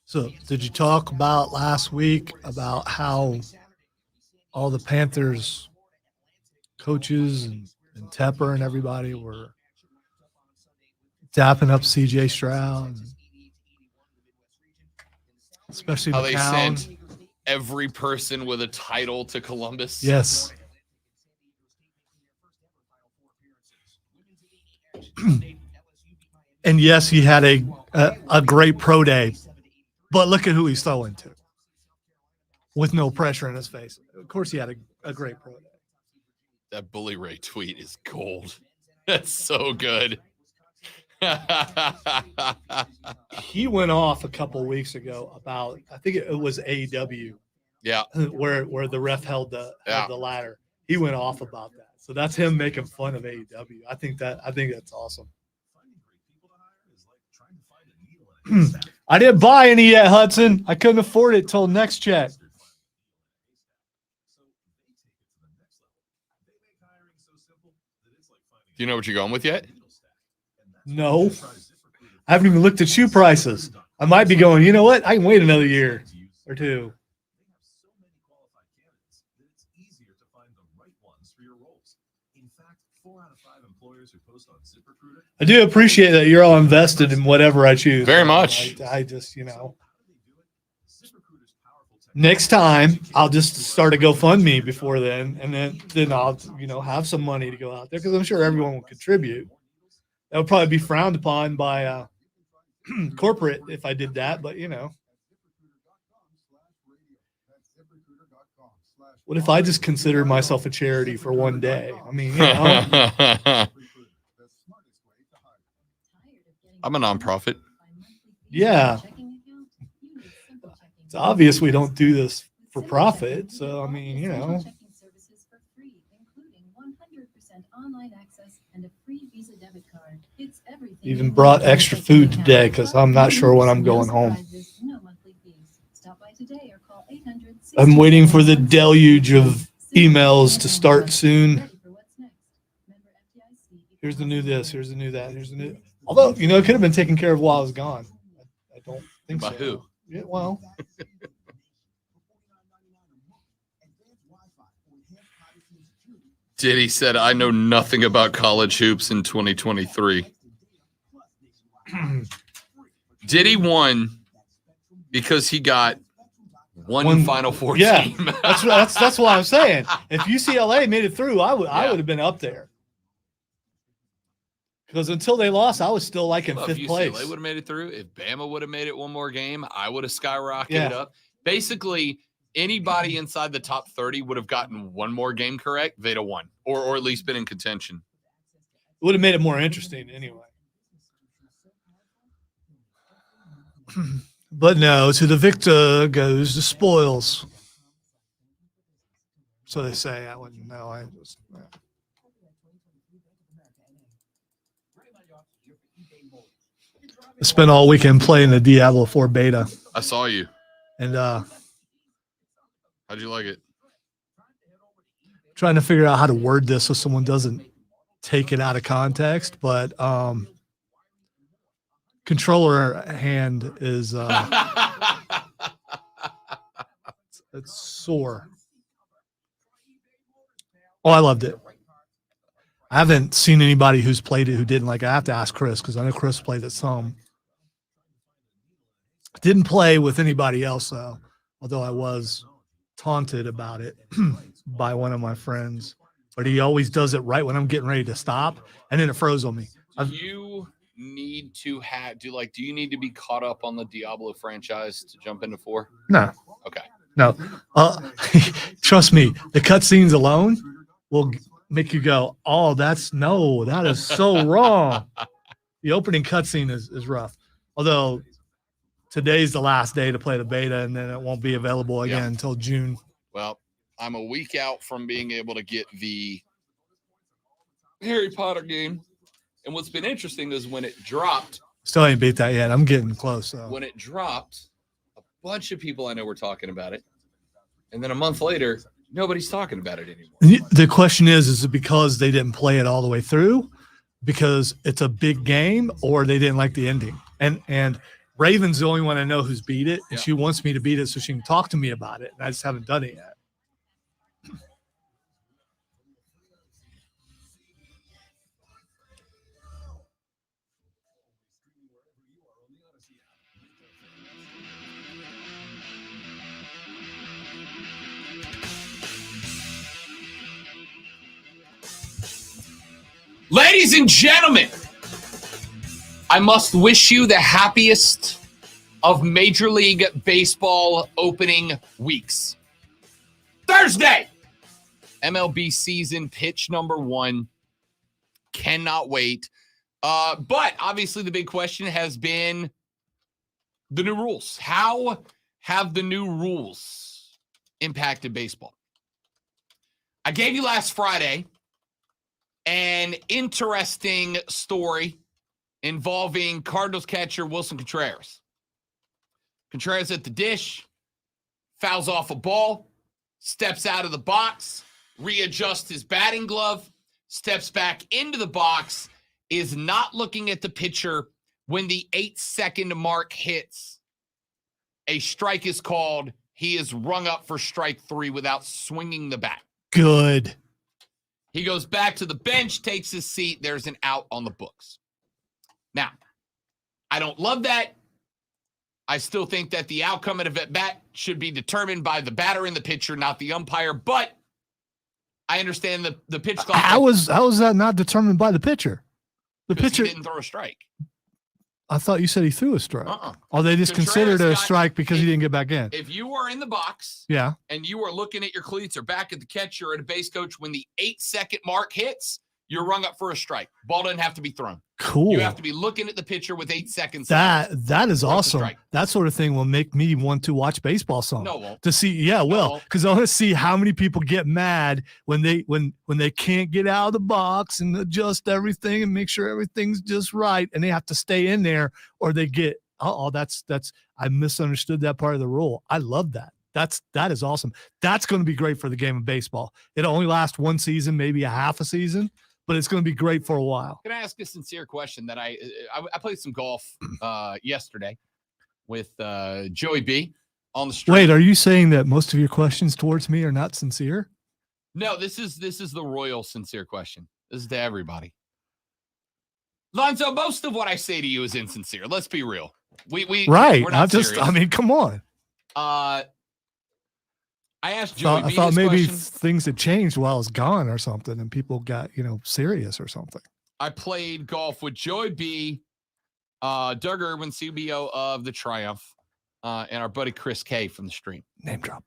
So did you talk about last week about how all the Panthers coaches and Tepper and everybody were dapping up CJ Stroud, especially how they McCown. sent every person with a title to Columbus? Yes. And yes, he had a great pro day, but look at who he's throwing to with no pressure in his face. Of course, he had a great pro day. That Bully Ray tweet is gold. That's so good. He went off a couple weeks ago about, I think it was AEW, Yeah. where the ref held the ladder. He went off about that. So that's him making fun of AEW. I think that's awesome. I didn't buy any yet, Hudson. I couldn't afford it till next check. Do you know what you're going with yet? No. I haven't even looked at shoe prices. I might be going, you know what? I can wait another year or two. I do appreciate that you're all invested in whatever I choose. Very much. I just, next time I'll just start a GoFundMe before then, and then I'll, have some money to go out there because I'm sure everyone will contribute. That would probably be frowned upon by corporate if I did that, but what if I just consider myself a charity for one day? I mean, I'm a nonprofit. Yeah. It's obvious we don't do this for profit. So, I mean, even brought extra food today because I'm not sure when I'm going home. I'm waiting for the deluge of emails to start soon. Here's the new this. Here's the new that. Here's the new. Although, it could have been taken care of while I was gone. I don't think so. By who? Yeah, well. Diddy said, I know nothing about college hoops in 2023. Diddy won because he got one Final Four team. that's what I'm saying. If UCLA made it through, I would have been up there. Because until they lost, I was still like in fifth place. UCLA would have made it through. If Bama would have made it one more game, I would have skyrocketed up. Basically, anybody inside the top 30 would have gotten one more game correct. They'd have won, or at least been in contention. It would have made it more interesting anyway. But no, to the victor goes the spoils. So they say. I wouldn't know. I spent all weekend playing the Diablo 4 beta. I saw you. And how'd you like it? Trying to figure out how to word this so someone doesn't take it out of context, but controller hand is it's sore. Oh, I loved it. I haven't seen anybody who's played it who didn't like it. I have to ask Chris because I know Chris played it some. Didn't play with anybody else though, although I was taunted about it by one of my friends. But he always does it right when I'm getting ready to stop, and then it froze on me. Do you need to do you need to be caught up on the Diablo franchise to jump into 4? No. Okay. No. Trust me, the cutscenes alone will make you go, oh, that is so wrong. The opening cutscene is rough. Although today's the last day to play the beta, and then it won't be available again until June. Well, I'm a week out from being able to get the Harry Potter game. And what's been interesting is when it dropped. Still ain't beat that yet. I'm getting close. Though. When it dropped, a bunch of people I know were talking about it. And then a month later, nobody's talking about it anymore. The question is it because they didn't play it all the way through? Because it's a big game, or they didn't like the ending? And Raven's the only one I know who's beat it, and she wants me to beat it so she can talk to me about it. And I just haven't done it yet. Ladies and gentlemen, I must wish you the happiest of Major League Baseball opening weeks. Thursday, MLB season pitch number 1. Cannot wait. But obviously the big question has been the new rules. How have the new rules impacted baseball. I gave you last Friday an interesting story involving Cardinals catcher Wilson Contreras. Contreras at the dish, fouls off a ball, steps out of the box, readjusts his batting glove, steps back into the box, is not looking at the pitcher when the 8-second mark hits. A strike is called. He is rung up for strike 3 without swinging the bat. Good. He goes back to the bench, takes his seat. There's an out on the books. Now, I don't love that. I still think that the outcome of a at-bat should be determined by the batter and the pitcher, not the umpire. But I understand the pitch clock. How is that not determined by the pitcher? The pitcher didn't throw a strike. I thought you said he threw a strike. Or they just considered it a strike because he didn't get back in. If you were in the box, yeah, and you were looking at your cleats or back at the catcher or at a base coach when the 8-second mark hits, you're rung up for a strike. Ball doesn't have to be thrown. Cool. You have to be looking at the pitcher with 8 seconds. That is awesome. That sort of thing will make me want to watch baseball some. No, it won't. To see, yeah, well, because I want to see how many people get mad when they can't get out of the box and adjust everything and make sure everything's just right, and they have to stay in there, or they get that's I misunderstood that part of the rule. I love that. That is awesome. That's going to be great for the game of baseball. It'll only last one season, maybe a half a season, but it's going to be great for a while. Can I ask a sincere question that I played some golf yesterday with Joey B on the street. Wait, are you saying that most of your questions towards me are not sincere? No, this is the royal sincere question. This is to everybody. Lonzo, most of what I say to you is insincere. Let's be real. Right. We're not serious. I mean, come on. I asked Joey B I thought maybe question. Things had changed while I was gone or something, and people got, serious or something. I played golf with Joey B, Doug Irwin, CBO of the Triumph, and our buddy Chris K from the stream. Name drop.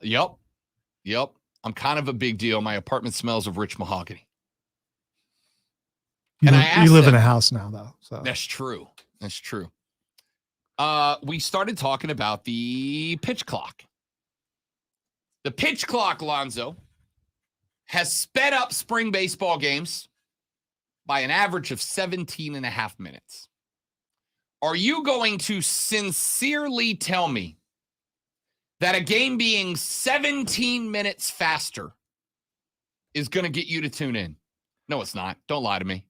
Yep. I'm kind of a big deal. My apartment smells of rich mahogany. You live in a house now, though. So That's true. We started talking about the pitch clock. The pitch clock, Lonzo, has sped up spring baseball games by an average of 17 and a half minutes. Are you going to sincerely tell me that a game being 17 minutes faster is going to get you to tune in? No, it's not. Don't lie to me.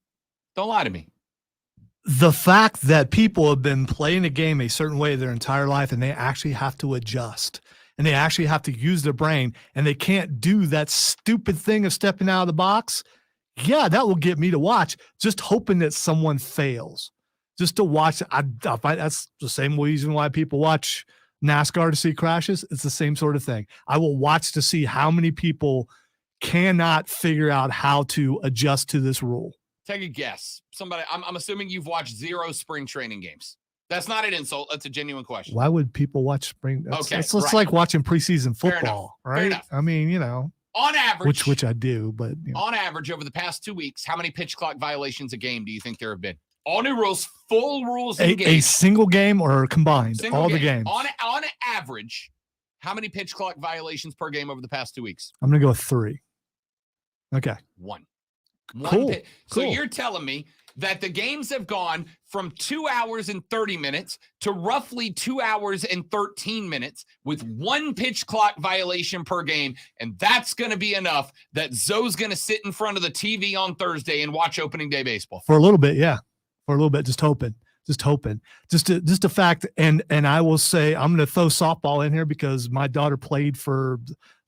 The fact that people have been playing a game a certain way their entire life, and they actually have to adjust, and they actually have to use their brain, and they can't do that stupid thing of stepping out of the box, yeah, that will get me to watch, just hoping that someone fails. Just to watch. That's the same reason why people watch NASCAR to see crashes. It's the same sort of thing. I will watch to see how many people cannot figure out how to adjust to this rule. Take a guess. Somebody, I'm assuming you've watched 0 spring training games. That's not an insult. That's a genuine question. Why would people watch spring? It's right. like watching preseason football, right? I mean, on average, which I do, but on average, over the past 2 weeks, how many pitch clock violations a game do you think there have been? All new rules, full rules engaged. A single game or combined? All the games. On average, how many pitch clock violations per game over the past 2 weeks? I'm going to go with 3. Okay. One. Cool. So you're telling me that the games have gone from 2 hours and 30 minutes to roughly 2 hours and 13 minutes with one pitch clock violation per game. And that's going to be enough that Zoe's going to sit in front of the TV on Thursday and watch opening day baseball. For a little bit, yeah. For a little bit, just hoping. Just a fact. And I will say, I'm going to throw softball in here because my daughter played for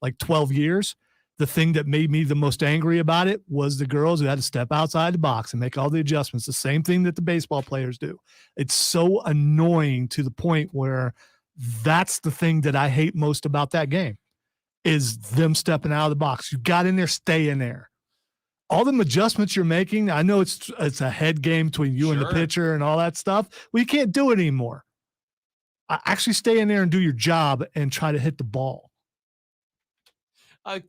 like 12 years. The thing that made me the most angry about it was the girls who had to step outside the box and make all the adjustments, the same thing that the baseball players do. It's so annoying to the point where that's the thing that I hate most about that game is them stepping out of the box. You got in there, stay in there. All them adjustments you're making, I know it's a head game between you and the pitcher and all that stuff. Well, you can't do it anymore. Actually stay in there and do your job and try to hit the ball.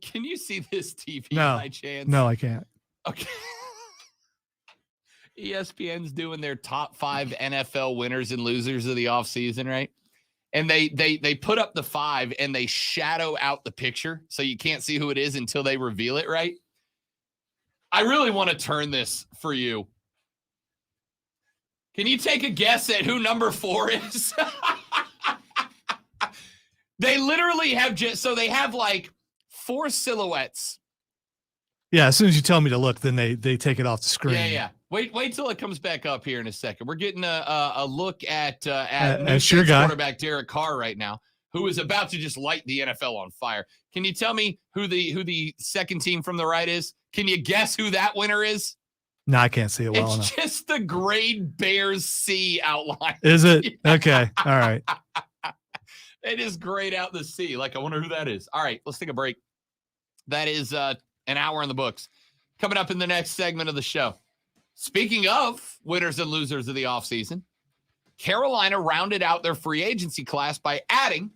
Can you see this TV by chance? No, I can't. Okay. ESPN's doing their top 5 NFL winners and losers of the offseason, right? and they put up the 5 and they shadow out the picture so you can't see who it is until they reveal it, right? I really want to turn this for you. Can you take a guess at who number 4 is? They literally have so they have like 4 silhouettes. Yeah, as soon as you tell me to look, then they take it off the screen. Yeah. Wait till it comes back up here in a second. We're getting a look at sure guy quarterback Derek Carr right now, who is about to just light the NFL on fire. Can you tell me who the second team from the right is? Can you guess who that winner is? No, I can't see it well enough. It's just the grade Bears C outline. Is it? Okay. All right. It is grayed out the C. Like, I wonder who that is. All right, let's take a break. That is an hour in the books. Coming up in the next segment of the show. Speaking of winners and losers of the offseason, Carolina rounded out their free agency class by adding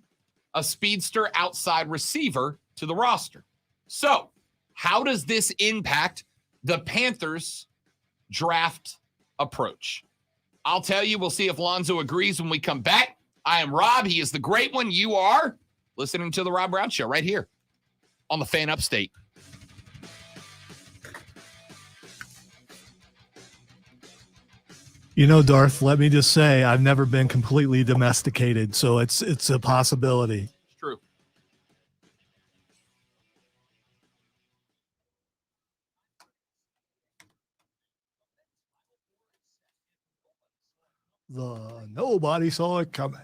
a speedster outside receiver to the roster. So, how does this impact the Panthers' draft approach? I'll tell you. We'll see if Lonzo agrees when we come back. I am Rob. He is the great one. You are listening to the Rob Brown Show right here on the Fan Upstate. You know, Darth, let me just say I've never been completely domesticated, so it's a possibility. It's true. Nobody saw it coming.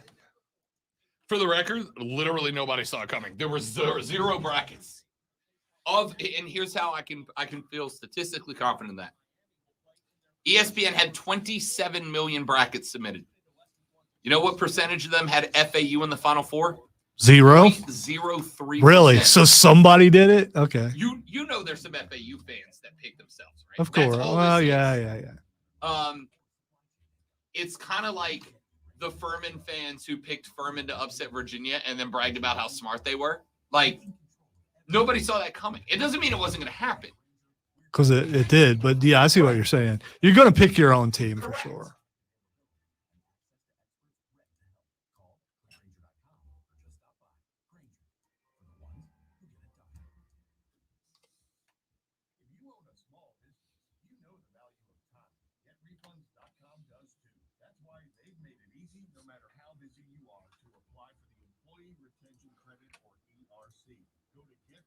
For the record, literally nobody saw it coming. There were zero brackets and here's how I can feel statistically confident in that. ESPN had 27 million brackets submitted. You know what percentage of them had FAU in the Final Four? 0.03%. Really? So somebody did it? Okay. You know there's some FAU fans that pick themselves, right? Of course. Well, yeah. It's kind of like the Furman fans who picked Furman to upset Virginia and then bragged about how smart they were. Like, nobody saw that coming. It doesn't mean it wasn't going to happen. Because it did. But, yeah, I see what you're saying. You're going to pick your own team for sure.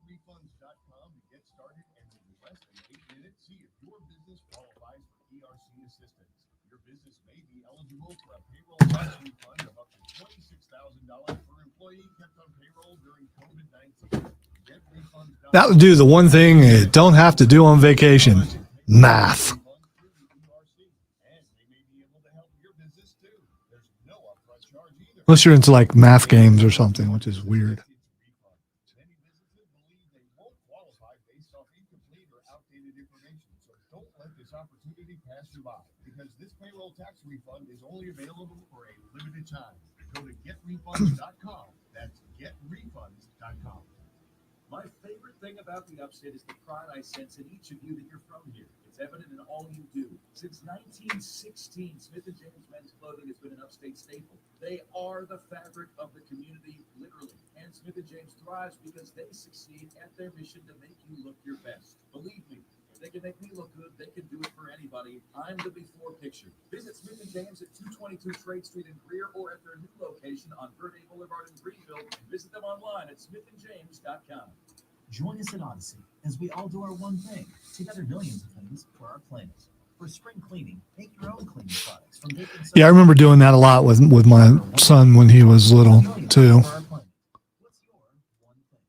Refunds.com to get started, and in less than 8 minutes, see if your business qualifies for ERC assistance. Your business may be eligible for a payroll tax refund of up to $26,000 per employee kept on payroll during COVID-19. That would do the one thing you don't have to do on vacation: math. Unless you're into like math games or something, which is weird. Because this payroll tax refund is only available for a limited time. Go to getrefunds.com. That's getrefunds.com. My favorite thing about the Upstate is the pride I sense in each of you that you're from here. It's evident in all you do. Since 1916, Smith & James Men's Clothing has been an Upstate staple. They are the fabric of the community, literally. And Smith & James thrives because they succeed at their mission to make you look your best. Believe me, if they can make me look good, they can do it for anybody. I'm the before picture. Visit Smith & James at 222 Trade Street in Greer or at their new location on Verde Boulevard in Greenville. Visit them online at smithandjames.com. Join us at Odyssey as we all do our one thing. Together, millions of things for our planet. For spring cleaning, make your own cleaning products. Yeah, I remember doing that a lot with my son when he was little too. What's your one thing?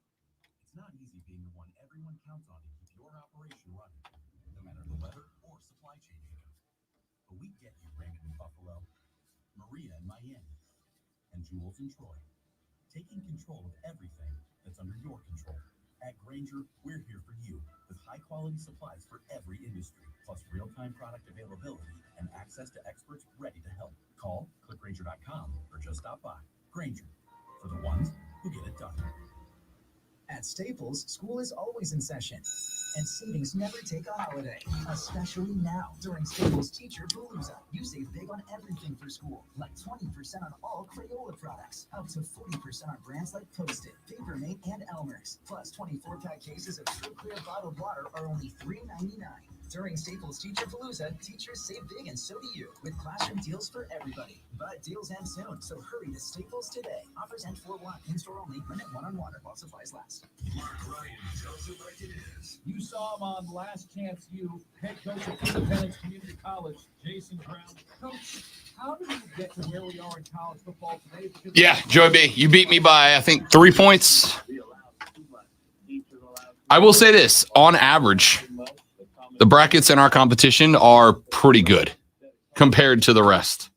It's not easy being the one everyone counts on to keep your operation running, no matter the weather or supply chain hiccups. But we get you, Raymond in Buffalo, Maria in Miami, and Jules in Troy. Taking control of everything that's under your control. At Grainger, we're here for you with high-quality supplies for every industry, plus real-time product availability and access to experts ready to help. Call, click Grainger.com, or just stop by. Grainger, for the ones who get it done. At Staples, school is always in session. And savings never take a holiday, especially now during Staples Teacher Palooza. You save big on everything for school, like 20% on all Crayola products, up to 40% on brands like Post-it, Papermate, and Elmer's. Plus, 24-pack cases of True Clear bottled water are only $3.99. During Staples Teacher Palooza, teachers save big and so do you, with classroom deals for everybody. But deals end soon, so hurry to Staples today. Offers end 4/1, in-store only, limit 1 on water while supplies last. Mark Ryan tells it like it is. You saw him on Last Chance U, head coach of Independence Community College, Jason Brown. Coach, how did we get to where we are in college football today? Because Yeah, Joey B, you beat me by, I think, 3 points. I will say this, on average, the brackets in our competition are pretty good compared to the rest.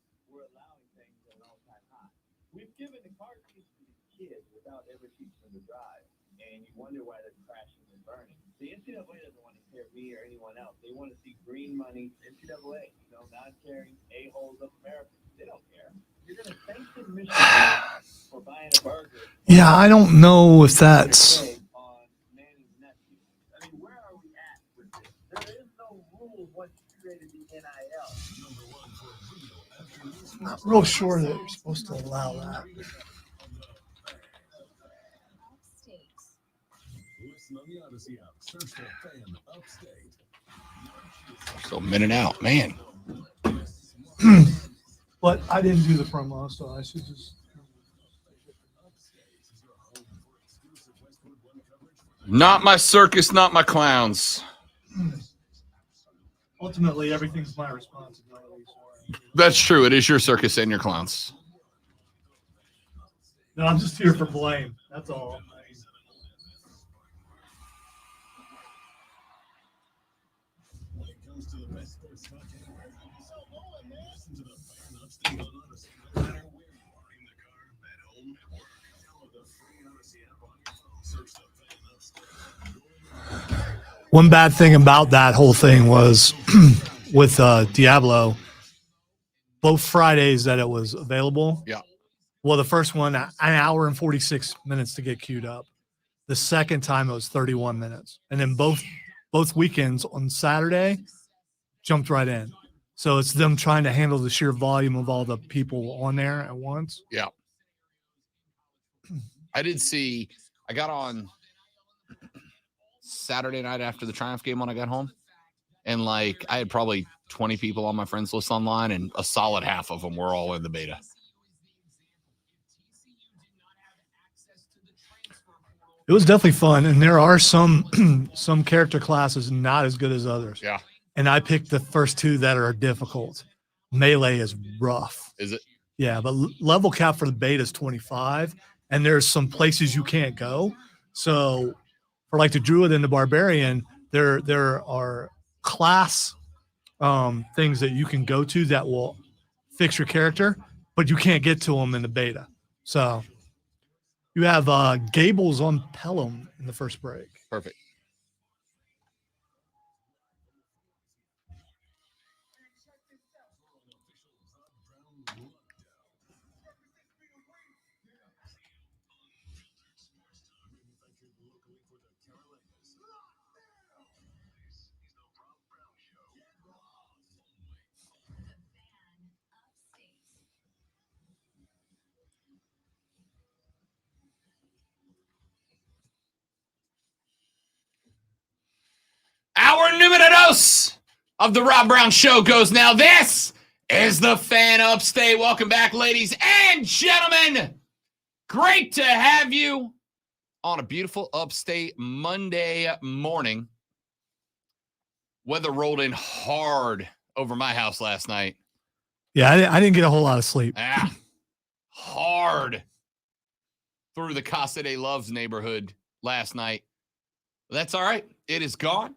we've given the car keys to these kids without ever teaching them to drive, and you wonder why they're crashing and burning. The NCAA doesn't want to hear me or anyone else. They want to see green money, NCAA, not caring a-holes of America. They don't care. You're going to sanction Michigan for buying a burger. Yeah, I don't know if that's. On Manning's nephew. I mean, where are we at with this? There is no rule once you created the NIL. I'm not real sure that you're supposed to allow that. Upstate. Listen on the Odyssey app. Search for Fan Upstate. So minute out, man. But I didn't do the promo, so I should just. Not my circus, not my clowns. Ultimately, everything's my responsibility. So. That's true. It is your circus and your clowns. No, I'm just here for blame. That's all. When it comes to the best sports talk anywhere, so rolling, man. Listen to the Fan Upstate on Odyssey. No matter where you are, in the car, at home, at work. Download the free Odyssey app on your phone. Search the Fan Upstate. One bad thing about that whole thing was with Diablo, both Fridays that it was available. Yeah. Well, the first one, an hour and 46 minutes to get queued up. The second time it was 31 minutes. And then both weekends on Saturday jumped right in. So it's them trying to handle the sheer volume of all the people on there at once. Yeah. I got on Saturday night after the Triumph game when I got home. And I had probably 20 people on my friends list online, and a solid half of them were all in the beta. It was definitely fun. And there are some character classes not as good as others. Yeah. And I picked the first two that are difficult. Melee is rough. Is it? Yeah, but level cap for the beta is 25, and there's some places you can't go. So for the Druid and the Barbarian, there are class things that you can go to that will fix your character, but you can't get to them in the beta. So you have Gables on Pelham in the first break. Perfect. Our numero dos of the Rob Brown Show goes now. This is the Fan Upstate. Welcome back, ladies and gentlemen. Great to have you on a beautiful upstate Monday morning. Weather rolled in hard over my house last night. Yeah, I didn't get a whole lot of sleep. Hard through the Casa de Loves neighborhood last night. That's all right. It is gone.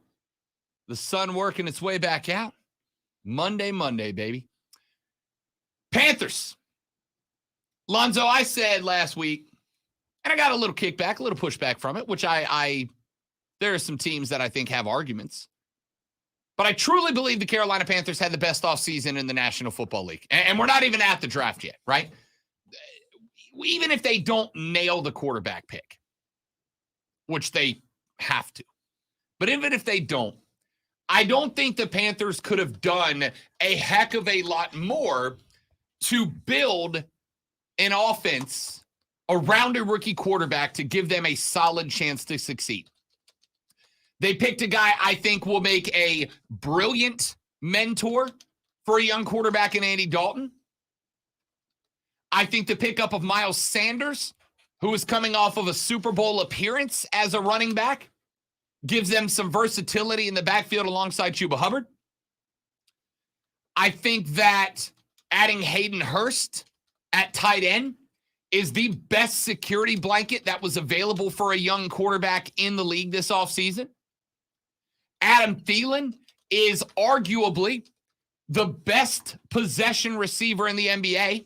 The sun working its way back out. Monday, baby. Panthers. Lonzo, I said last week, and I got a little kickback, a little pushback from it, which there are some teams that I think have arguments. But I truly believe the Carolina Panthers had the best offseason in the National Football League. And we're not even at the draft yet, right? Even if they don't nail the quarterback pick, which they have to. But even if they don't, I don't think the Panthers could have done a heck of a lot more to build an offense around a rookie quarterback to give them a solid chance to succeed. They picked a guy I think will make a brilliant mentor for a young quarterback in Andy Dalton. I think the pickup of Miles Sanders, who is coming off of a Super Bowl appearance as a running back, gives them some versatility in the backfield alongside Chuba Hubbard. I think that adding Hayden Hurst at tight end is the best security blanket that was available for a young quarterback in the league this offseason. Adam Thielen is arguably the best possession receiver in the NBA.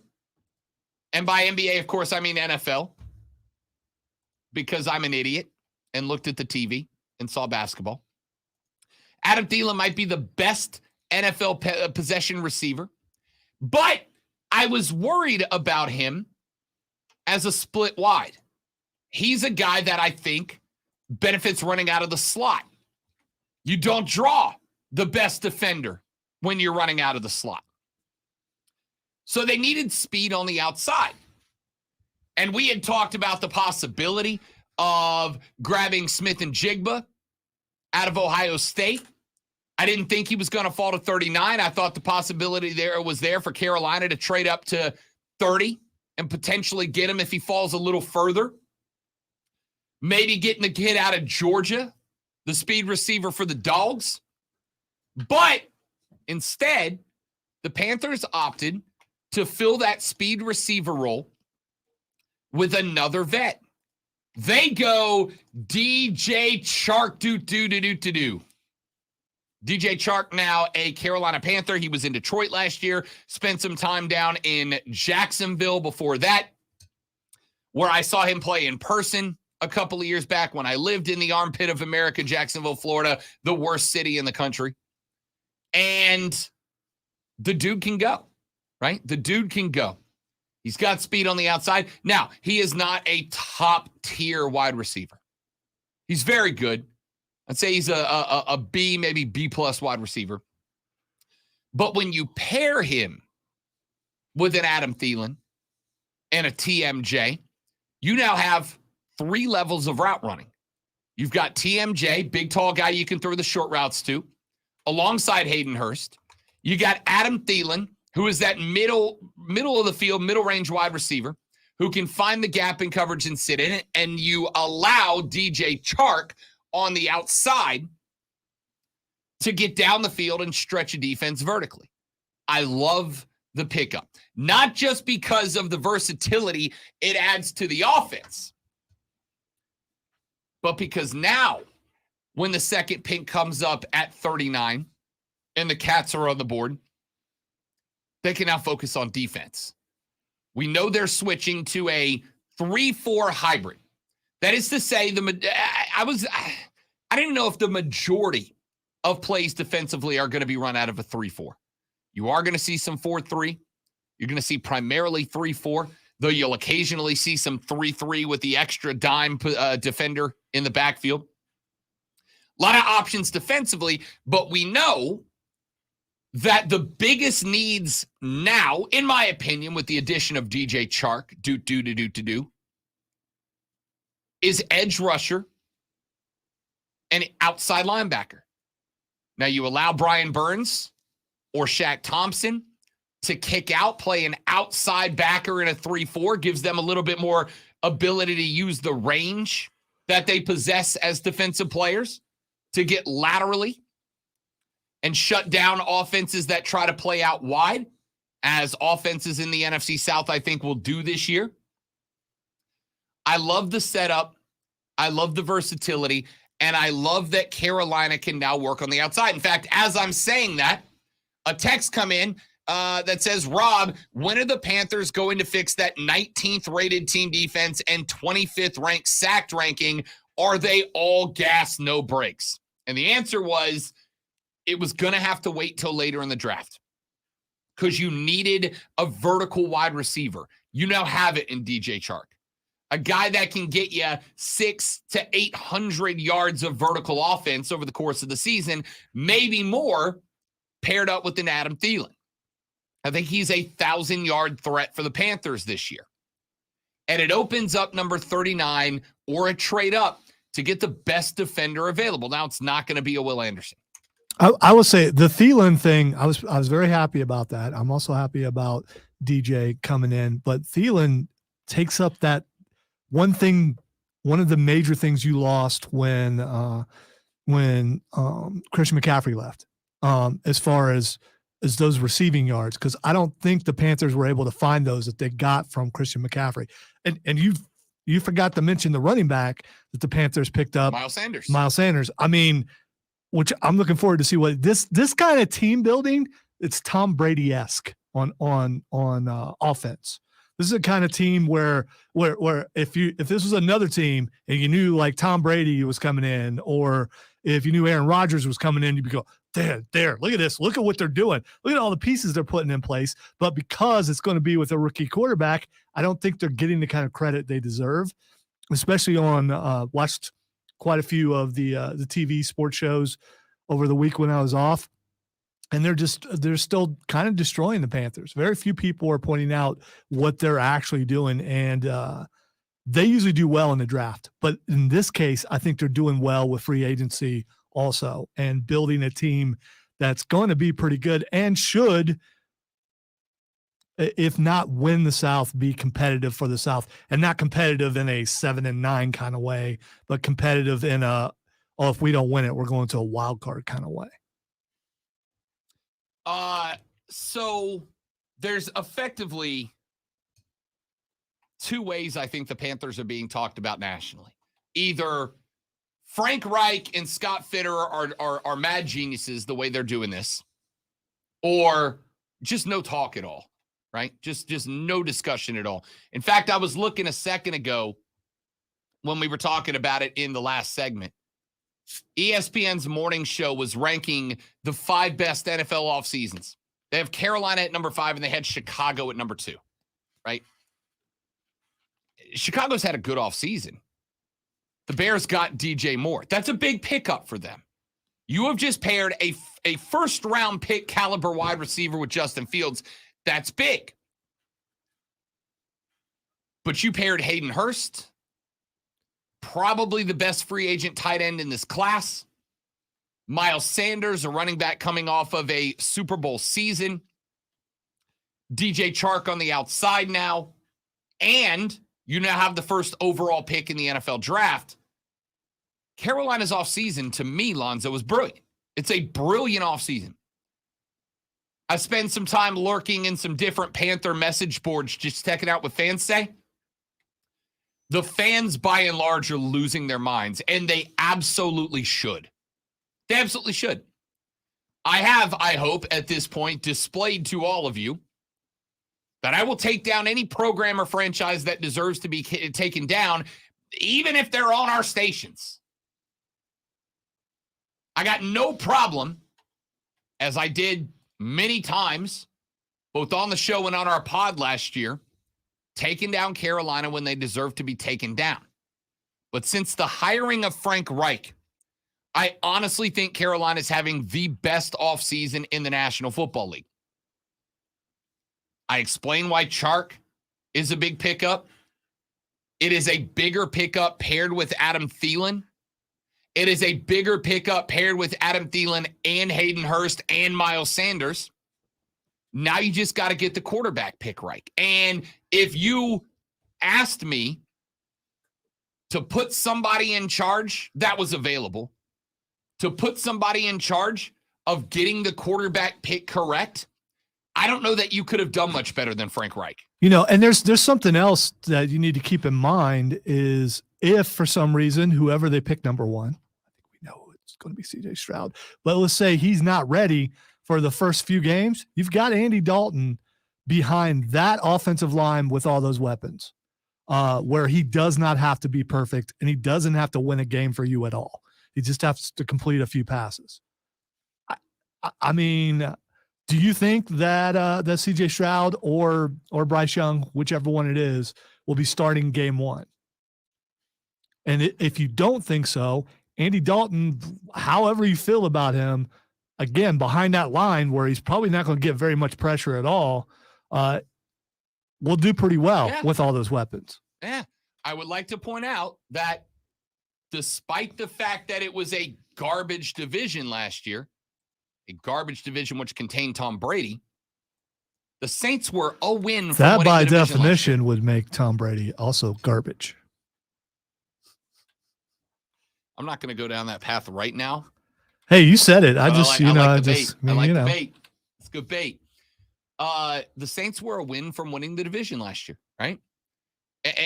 And by NBA, of course, I mean NFL, because I'm an idiot and looked at the TV and saw basketball. Adam Thielen might be the best NFL possession receiver, but I was worried about him as a split wide. He's a guy that I think benefits running out of the slot. You don't draw the best defender when you're running out of the slot. So they needed speed on the outside. And we had talked about the possibility of grabbing Smith and Jigba out of Ohio State. I didn't think he was going to fall to 39. I thought the possibility was there for Carolina to trade up to 30 and potentially get him if he falls a little further. Maybe getting the kid out of Georgia, the speed receiver for the Dogs. But instead, the Panthers opted to fill that speed receiver role with another vet. They go DJ Chark, do. DJ Chark, now a Carolina Panther. He was in Detroit last year, spent some time down in Jacksonville before that, where I saw him play in person a couple of years back when I lived in the armpit of America, Jacksonville, Florida, the worst city in the country. And the dude can go, right? The dude can go. He's got speed on the outside. Now, he is not a top-tier wide receiver. He's very good. I'd say he's a B, maybe B-plus wide receiver. But when you pair him with an Adam Thielen and a TMJ, you now have 3 levels of route running. You've got TMJ, big, tall guy you can throw the short routes to, alongside Hayden Hurst. You got Adam Thielen, who is that middle of the field, middle range wide receiver, who can find the gap in coverage and sit in it, and you allow DJ Chark on the outside to get down the field and stretch a defense vertically. I love the pickup, not just because of the versatility it adds to the offense, but because now when the second pick comes up at 39 and the Cats are on the board, they can now focus on defense. We know they're switching to a 3-4 hybrid. That is to say, I didn't know if the majority of plays defensively are going to be run out of a 3-4. You are going to see some 4-3. You're going to see primarily 3-4, though you'll occasionally see some 3-3 with the extra dime defender in the backfield. A lot of options defensively, but we know that the biggest needs now, in my opinion, with the addition of DJ Chark, is edge rusher and outside linebacker. Now, you allow Brian Burns or Shaq Thompson to kick out, play an outside backer in a 3-4, gives them a little bit more ability to use the range that they possess as defensive players to get laterally and shut down offenses that try to play out wide, as offenses in the NFC South, I think, will do this year. I love the setup. I love the versatility. And I love that Carolina can now work on the outside. In fact, as I'm saying that, a text come in that says, Rob, when are the Panthers going to fix that 19th rated team defense and 25th ranked sacked ranking? Are they all gas, no brakes? And the answer was, it was going to have to wait till later in the draft because you needed a vertical wide receiver. You now have it in DJ Chark. a guy that can get you 600 to 800 yards of vertical offense over the course of the season, maybe more, paired up with an Adam Thielen. I think he's a 1,000-yard threat for the Panthers this year. And it opens up number 39 or a trade up to get the best defender available. Now, it's not going to be a Will Anderson. I will say the Thielen thing, I was very happy about that. I'm also happy about DJ coming in, but Thielen takes up that one thing, one of the major things you lost when Christian McCaffrey left, as far as those receiving yards, because I don't think the Panthers were able to find those that they got from Christian McCaffrey. And you forgot to mention the running back that the Panthers picked up, Miles Sanders. I mean, which I'm looking forward to see what this kind of team building. It's Tom Brady-esque on offense. This is a kind of team where if this was another team and you knew like Tom Brady was coming in, or if you knew Aaron Rodgers was coming in, you'd go, there, look at this. Look at what they're doing. Look at all the pieces they're putting in place. But because it's going to be with a rookie quarterback, I don't think they're getting the kind of credit they deserve, especially on watched quite a few of the TV sports shows over the week when I was off. And they're still kind of destroying the Panthers. Very few people are pointing out what they're actually doing. And they usually do well in the draft. But in this case, I think they're doing well with free agency also and building a team that's going to be pretty good and should, if not win the South, be competitive for the South. And not competitive in a 7-9 kind of way, but competitive in if we don't win it, we're going to a wild card kind of way. So there's effectively two ways I think the Panthers are being talked about nationally. Either Frank Reich and Scott Fitterer are mad geniuses the way they're doing this, or just no talk at all, right? Just no discussion at all. In fact, I was looking a second ago when we were talking about it in the last segment. ESPN's morning show was ranking the 5 best NFL off seasons. They have Carolina at number 5, and they had Chicago at number 2, right? Chicago's had a good off season. The Bears got DJ Moore. That's a big pickup for them. You have just paired a first-round pick caliber wide receiver with Justin Fields. That's big. But you paired Hayden Hurst, probably the best free agent tight end in this class. Miles Sanders, a running back coming off of a Super Bowl season. DJ Chark on the outside now. And you now have the first overall pick in the NFL draft. Carolina's offseason, to me, Lonzo, was brilliant. It's a brilliant offseason. I spent some time lurking in some different Panther message boards, just checking out what fans say. The fans, by and large, are losing their minds, and they absolutely should. They absolutely should. I have, I hope, at this point, displayed to all of you that I will take down any program or franchise that deserves to be taken down, even if they're on our stations. I got no problem, as I did many times, both on the show and on our pod last year, taking down Carolina when they deserve to be taken down. But since the hiring of Frank Reich, I honestly think Carolina is having the best offseason in the National Football League. I explain why Chark is a big pickup. It is a bigger pickup paired with Adam Thielen. It is a bigger pickup paired with Adam Thielen and Hayden Hurst and Miles Sanders. Now you just got to get the quarterback pick right. And if you asked me to put somebody in charge, that was available. To put somebody in charge of getting the quarterback pick correct, I don't know that you could have done much better than Frank Reich. You know, and there's something else that you need to keep in mind is if for some reason, whoever they pick number 1, I think we know it's going to be CJ Stroud, but let's say he's not ready for the first few games, you've got Andy Dalton behind that offensive line with all those weapons, where he does not have to be perfect and he doesn't have to win a game for you at all. He just has to complete a few passes. I mean, do you think that that CJ Stroud or Bryce Young, whichever one it is, will be starting game 1? And if you don't think so, Andy Dalton, however you feel about him, again, behind that line where he's probably not going to get very much pressure at all, will do pretty well with all those weapons. Yeah. I would like to point out that despite the fact that it was a garbage division last year, a garbage division which contained Tom Brady, the Saints were a win from That, winning by the division definition, would make Tom Brady also garbage. I'm not going to go down that path right now. Hey, you said it. I But just, I like the just, bait. I like you the know. bait. It's good bait. The Saints were a win from winning the division last year, right?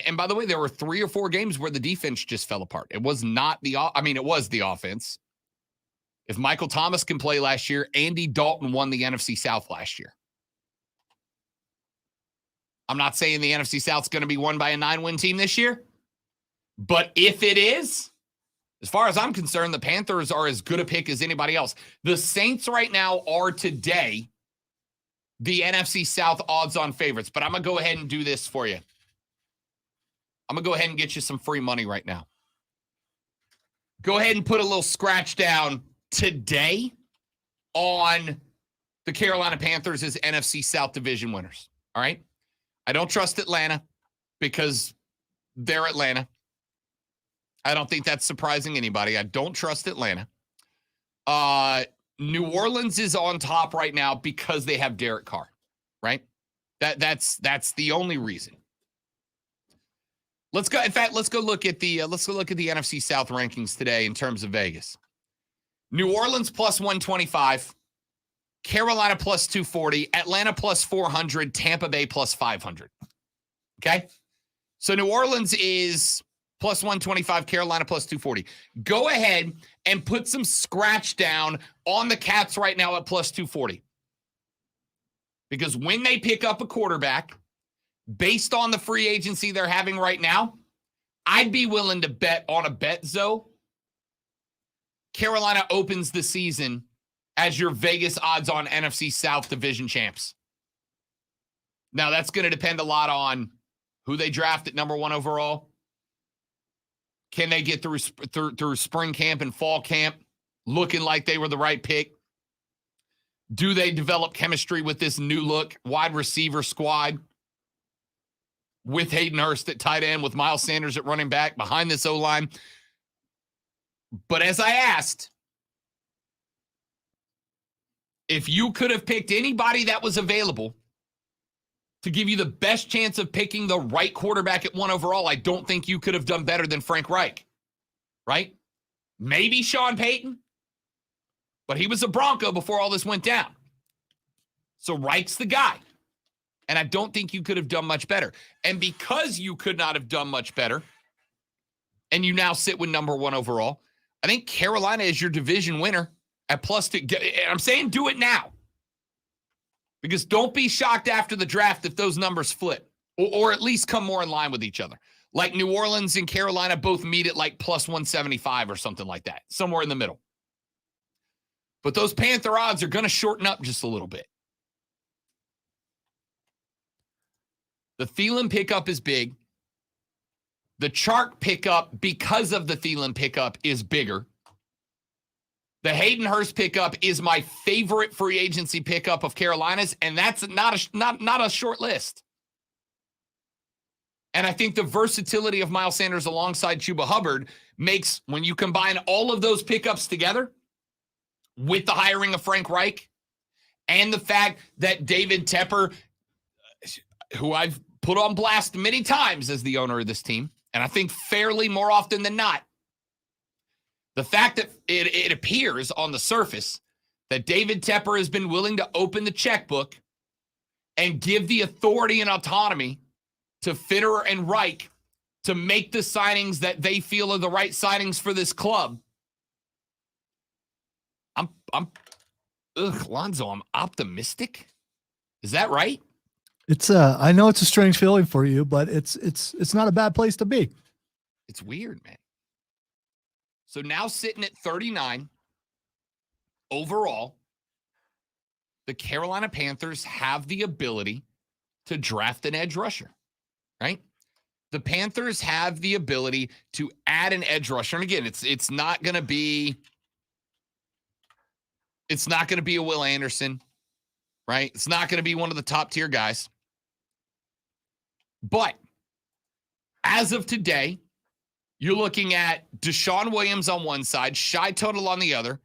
And by the way, there were 3 or 4 games where the defense just fell apart. It was not it was the offense. If Michael Thomas can play last year, Andy Dalton won the NFC South last year. I'm not saying the NFC South's going to be won by a 9-win team this year, but if it is, as far as I'm concerned, the Panthers are as good a pick as anybody else. The Saints right now are today the NFC South odds-on favorites, but I'm going to go ahead and do this for you. I'm going to go ahead and get you some free money right now. Go ahead and put a little scratch down today on the Carolina Panthers as NFC South division winners. All right? I don't trust Atlanta because they're Atlanta. I don't think that's surprising anybody. I don't trust Atlanta. New Orleans is on top right now because they have Derek Carr, right? That's the only reason. Let's go. In fact, let's go look at the NFC South rankings today in terms of Vegas. New Orleans plus 125, Carolina plus 240, Atlanta plus 400, Tampa Bay plus 500. Okay, so New Orleans is plus 125, Carolina plus 240. Go ahead and put some scratch down on the Cats right now at plus 240, because when they pick up a quarterback, based on the free agency they're having right now, I'd be willing to bet on a bet, Zoe. Carolina opens the season as your Vegas odds on NFC South division champs. Now, that's going to depend a lot on who they draft at number 1 overall. Can they get through spring camp and fall camp looking like they were the right pick? Do they develop chemistry with this new look wide receiver squad? With Hayden Hurst at tight end, with Miles Sanders at running back, behind this O-line. But as I asked, if you could have picked anybody that was available to give you the best chance of picking the right quarterback at 1 overall, I don't think you could have done better than Frank Reich, right? Maybe Sean Payton, but he was a Bronco before all this went down. So Reich's the guy. And I don't think you could have done much better. And because you could not have done much better, and you now sit with number 1 overall, I think Carolina is your division winner at plus 2. I'm saying do it now. Because don't be shocked after the draft if those numbers flip. Or at least come more in line with each other. Like New Orleans and Carolina both meet at like plus 175 or something like that. Somewhere in the middle. But those Panther odds are going to shorten up just a little bit. The Thielen pickup is big. The Chark pickup, because of the Thielen pickup, is bigger. The Hayden Hurst pickup is my favorite free agency pickup of Carolina's, and that's not a short list. And I think the versatility of Miles Sanders alongside Chuba Hubbard makes, when you combine all of those pickups together with the hiring of Frank Reich and the fact that David Tepper, who I've put on blast many times as the owner of this team, and I think fairly more often than not, the fact that it appears on the surface that David Tepper has been willing to open the checkbook and give the authority and autonomy to Fitterer and Reich to make the signings that they feel are the right signings for this club. Lonzo, I'm optimistic. Is that right? It's I know it's a strange feeling for you, but it's not a bad place to be. It's weird, man. So now sitting at 39 overall, the Carolina Panthers have the ability to draft an edge rusher, right? the Panthers have the ability to add an edge rusher. And again, it's not going to be a Will Anderson, right? It's not going to be one of the top tier guys. But as of today, you're looking at Deshaun Williams on one side, Shy Tuttle on the other.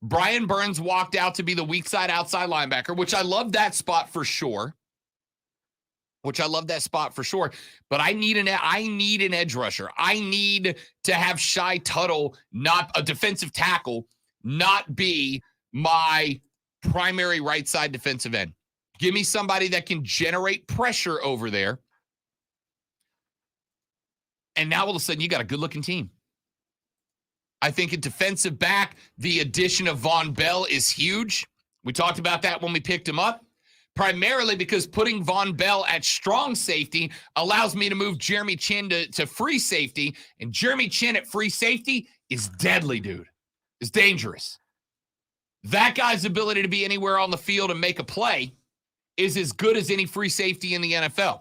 Brian Burns walked out to be the weak side outside linebacker, which I love that spot for sure. But I need an edge rusher. I need to have Shy Tuttle, not a defensive tackle, not be my primary right side defensive end. Give me somebody that can generate pressure over there. And now all of a sudden you got a good looking team. I think a defensive back, the addition of Von Bell is huge. We talked about that when we picked him up. Primarily because putting Von Bell at strong safety allows me to move Jeremy Chin to free safety. And Jeremy Chin at free safety is deadly, dude. It's dangerous. That guy's ability to be anywhere on the field and make a play is as good as any free safety in the NFL.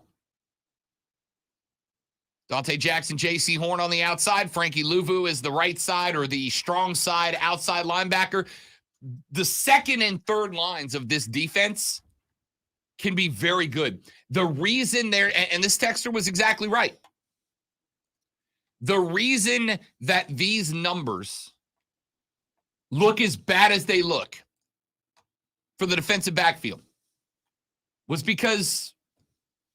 Dante Jackson, J.C. Horn on the outside. Frankie Louvu is the right side or the strong side outside linebacker. The second and third lines of this defense can be very good. The reason and this texter was exactly right. The reason that these numbers look as bad as they look for the defensive backfield was because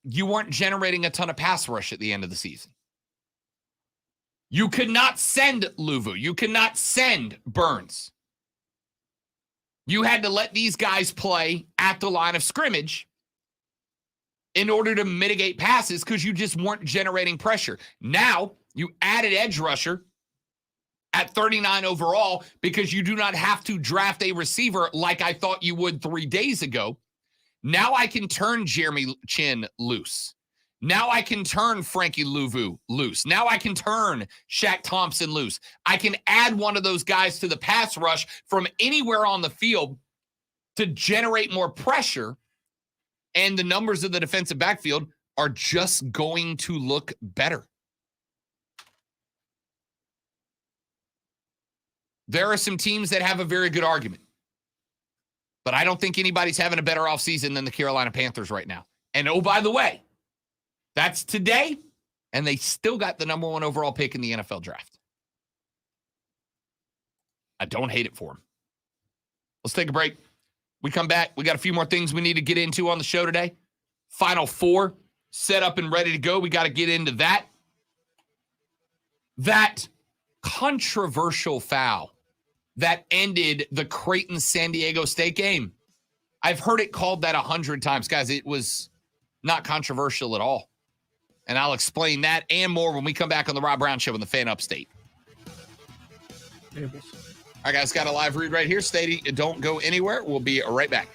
you weren't generating a ton of pass rush at the end of the season. You could not send Louvu. You could not send Burns. You had to let these guys play at the line of scrimmage in order to mitigate passes because you just weren't generating pressure. Now, you added edge rusher at 39 overall because you do not have to draft a receiver like I thought you would 3 days ago. Now I can turn Jeremy Chin loose. Now I can turn Frankie Louvu loose. Now I can turn Shaq Thompson loose. I can add one of those guys to the pass rush from anywhere on the field to generate more pressure. And the numbers of the defensive backfield are just going to look better. There are some teams that have a very good argument. But I don't think anybody's having a better offseason than the Carolina Panthers right now. And oh, by the way, that's today, and they still got the number 1 overall pick in the NFL draft. I don't hate it for them. Let's take a break. We come back. We got a few more things we need to get into on the show today. Final 4 set up and ready to go. We got to get into that. That controversial foul that ended the Creighton-San Diego State game. I've heard it called that 100 times. Guys, it was not controversial at all. And I'll explain that and more when we come back on the Rob Brown Show in the Fan Upstate. All right, guys, got a live read right here. Don't go anywhere. We'll be right back.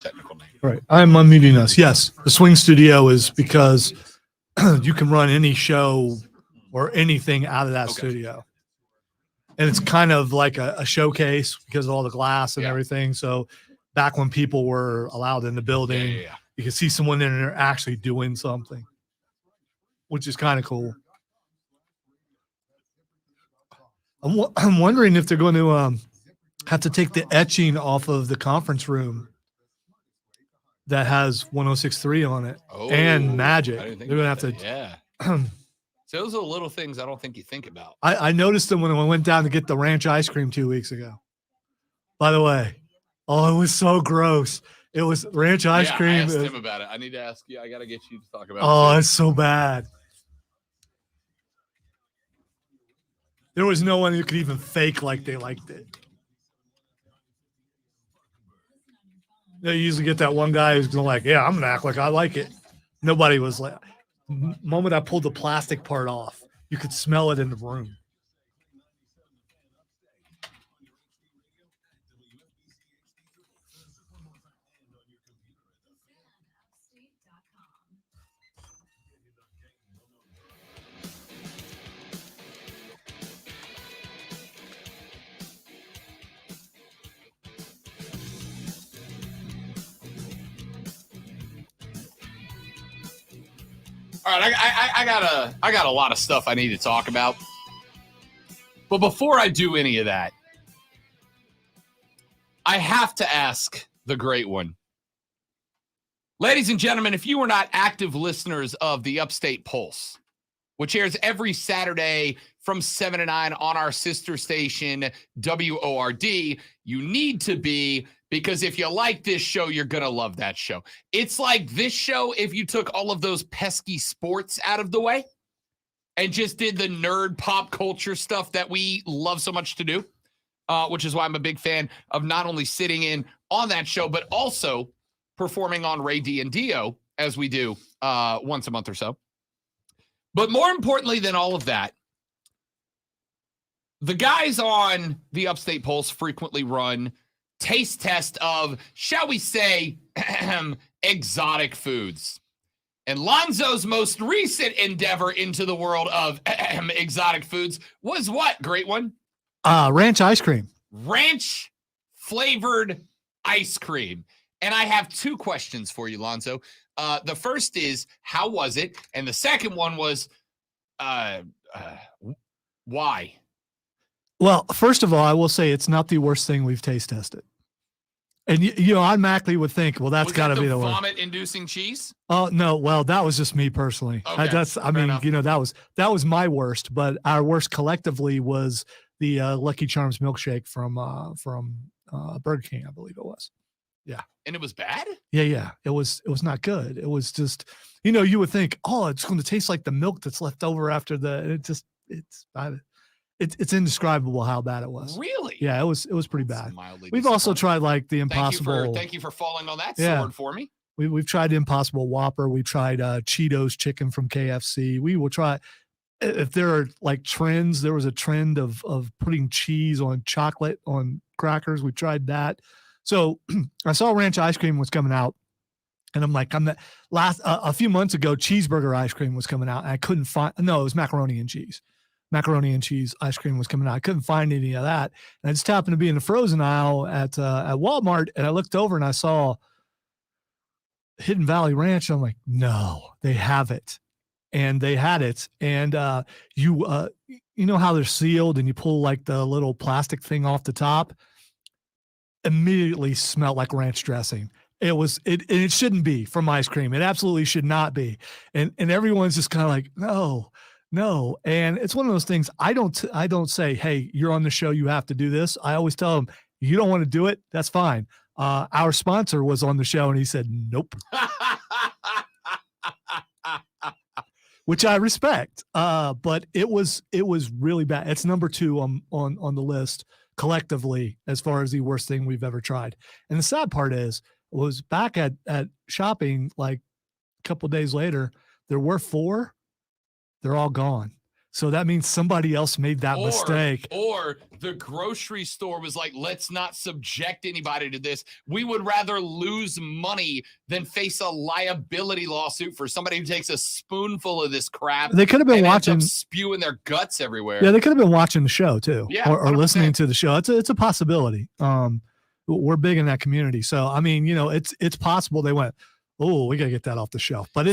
technical name. Right. I'm unmuting us. Yes. The Swing Studio is because you can run any show or anything out of that Okay. studio. And it's kind of like a showcase because of all the glass and Yeah. everything. So back when people were allowed in the building, Yeah. you can see someone in there actually doing something, which is kind of cool. I'm wondering if they're going to have to take the etching off of the conference room that has 106.3 on it and Magic. I didn't think They're going to about have that. to. Yeah. So those are little things I don't think you think about. I noticed them when I went down to get the ranch ice cream 2 weeks ago. By the way, it was so gross. It was ranch ice cream. I asked him about it. I need to ask you. I got to get you to talk about it. Oh, it's so bad. There was no one who could even fake like they liked it. You usually get that one guy who's going to like, yeah, I'm going to act like I like it. Nobody was like, the moment I pulled the plastic part off, you could smell it in the room. All right, I got a lot of stuff I need to talk about. But before I do any of that, I have to ask the great one. Ladies and gentlemen, if you are not active listeners of the Upstate Pulse, which airs every Saturday from 7 to 9 on our sister station, WORD, you need to be, because if you like this show, you're going to love that show. It's like this show if you took all of those pesky sports out of the way and just did the nerd pop culture stuff that we love so much to do, which is why I'm a big fan of not only sitting in on that show, but also performing on Ray D and Dio, as we do once a month or so. But more importantly than all of that, the guys on the Upstate Pulse frequently run taste test of, shall we say, exotic foods. And Lonzo's most recent endeavor into the world of exotic foods was what, great one? Ranch ice cream. Ranch flavored ice cream. And I have two questions for you, Lonzo. The first is, how was it? And the second one was, why? Well, first of all, I will say it's not the worst thing we've taste tested. And you automatically would think, well, that's got to be the worst. Vomit-inducing cheese? Oh no, well, that was just me personally. Okay, that was my worst. But our worst collectively was the Lucky Charms milkshake from Burger King, I believe it was. Yeah, and it was bad. Yeah, it was not good. It was just, you would think, oh, it's going to taste like the milk that's left over after it's indescribable how bad it was. Really? Yeah, it was pretty bad. We've also tried like the Impossible. Thank you for falling on that sword for me. We've tried the Impossible Whopper. We tried Cheetos chicken from KFC. We will try, if there are like trends, there was a trend of putting cheese on chocolate on crackers. We tried that. So I saw ranch ice cream was coming out. And I'm like, a few months ago, cheeseburger ice cream was coming out. And I couldn't find, no, it was macaroni and cheese. Macaroni and cheese ice cream was coming out. I couldn't find any of that. And I just happened to be in the frozen aisle at Walmart, and I looked over and I saw Hidden Valley Ranch. I'm like, no, they have it. And they had it. And you know how they're sealed and you pull like the little plastic thing off the top? Immediately smelled like ranch dressing. It shouldn't be from ice cream. It absolutely should not be. And everyone's just kind of like, no. And it's one of those things. I don't say, hey, you're on the show, you have to do this. I always tell them, you don't want to do it, that's fine. Our sponsor was on the show and he said, nope. Which I respect. But it was really bad. It's number 2 on the list collectively as far as the worst thing we've ever tried. And the sad part was back at shopping like a couple of days later, there were 4. They're all gone. So that means somebody else made that mistake. Or the grocery store was like, let's not subject anybody to this. We would rather lose money than face a liability lawsuit for somebody who takes a spoonful of this crap. They could have been and ends watching, up spewing their guts everywhere. Yeah, they could have been watching the show too, Yeah, or listening 100%. to the show. It's a possibility. We're big in that community, so I mean, it's possible they went, oh, we gotta get that off the shelf. But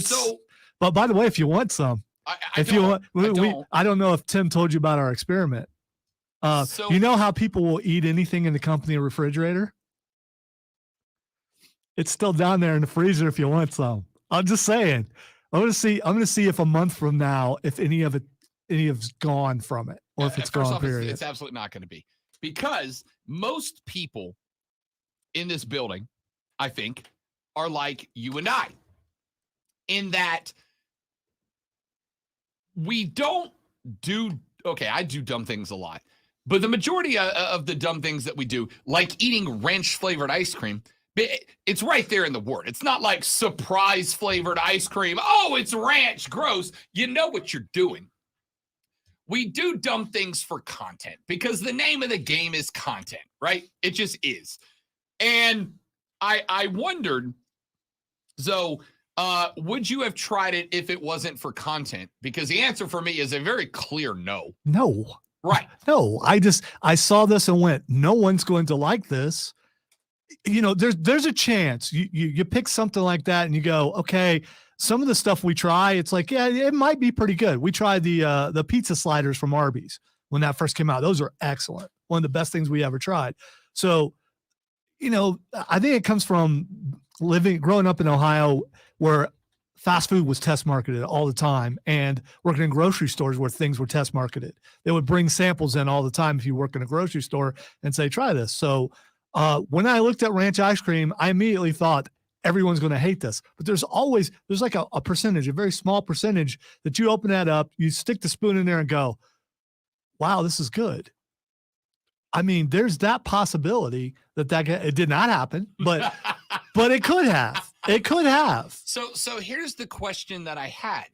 but by the way, if you want some. I don't know if Tim told you about our experiment. You know how people will eat anything in the company refrigerator? It's still down there in the freezer if you want some. I'm just saying. I'm gonna see if a month from now, if any of it's gone from it, or if it's First gone. off, Period. it's absolutely not going to be, because most people in this building, I think, are like you and I, in that we don't do, okay, I do dumb things a lot, but the majority of the dumb things that we do, like eating ranch flavored ice cream, it's right there in the word. It's not like surprise flavored ice cream. Oh, it's ranch, gross. You know what you're doing. We do dumb things for content because the name of the game is content, right? It just is. And I wondered, so would you have tried it if it wasn't for content? Because the answer for me is a very clear no. No. Right. No. I saw this and went, no one's going to like this. There's a chance you pick something like that and you go, okay, some of the stuff we try, it's like, yeah, it might be pretty good. We tried the pizza sliders from Arby's when that first came out. Those are excellent. One of the best things we ever tried. So, I think it comes from growing up in Ohio, where fast food was test marketed all the time, and working in grocery stores where things were test marketed. They would bring samples in all the time if you work in a grocery store and say, try this. So when I looked at ranch ice cream, I immediately thought everyone's going to hate this. But there's like a percentage, a very small percentage, that you open that up, you stick the spoon in there and go, wow, this is good. I mean, there's that possibility that it did not happen, but but it could have. It could have. So here's the question that I had.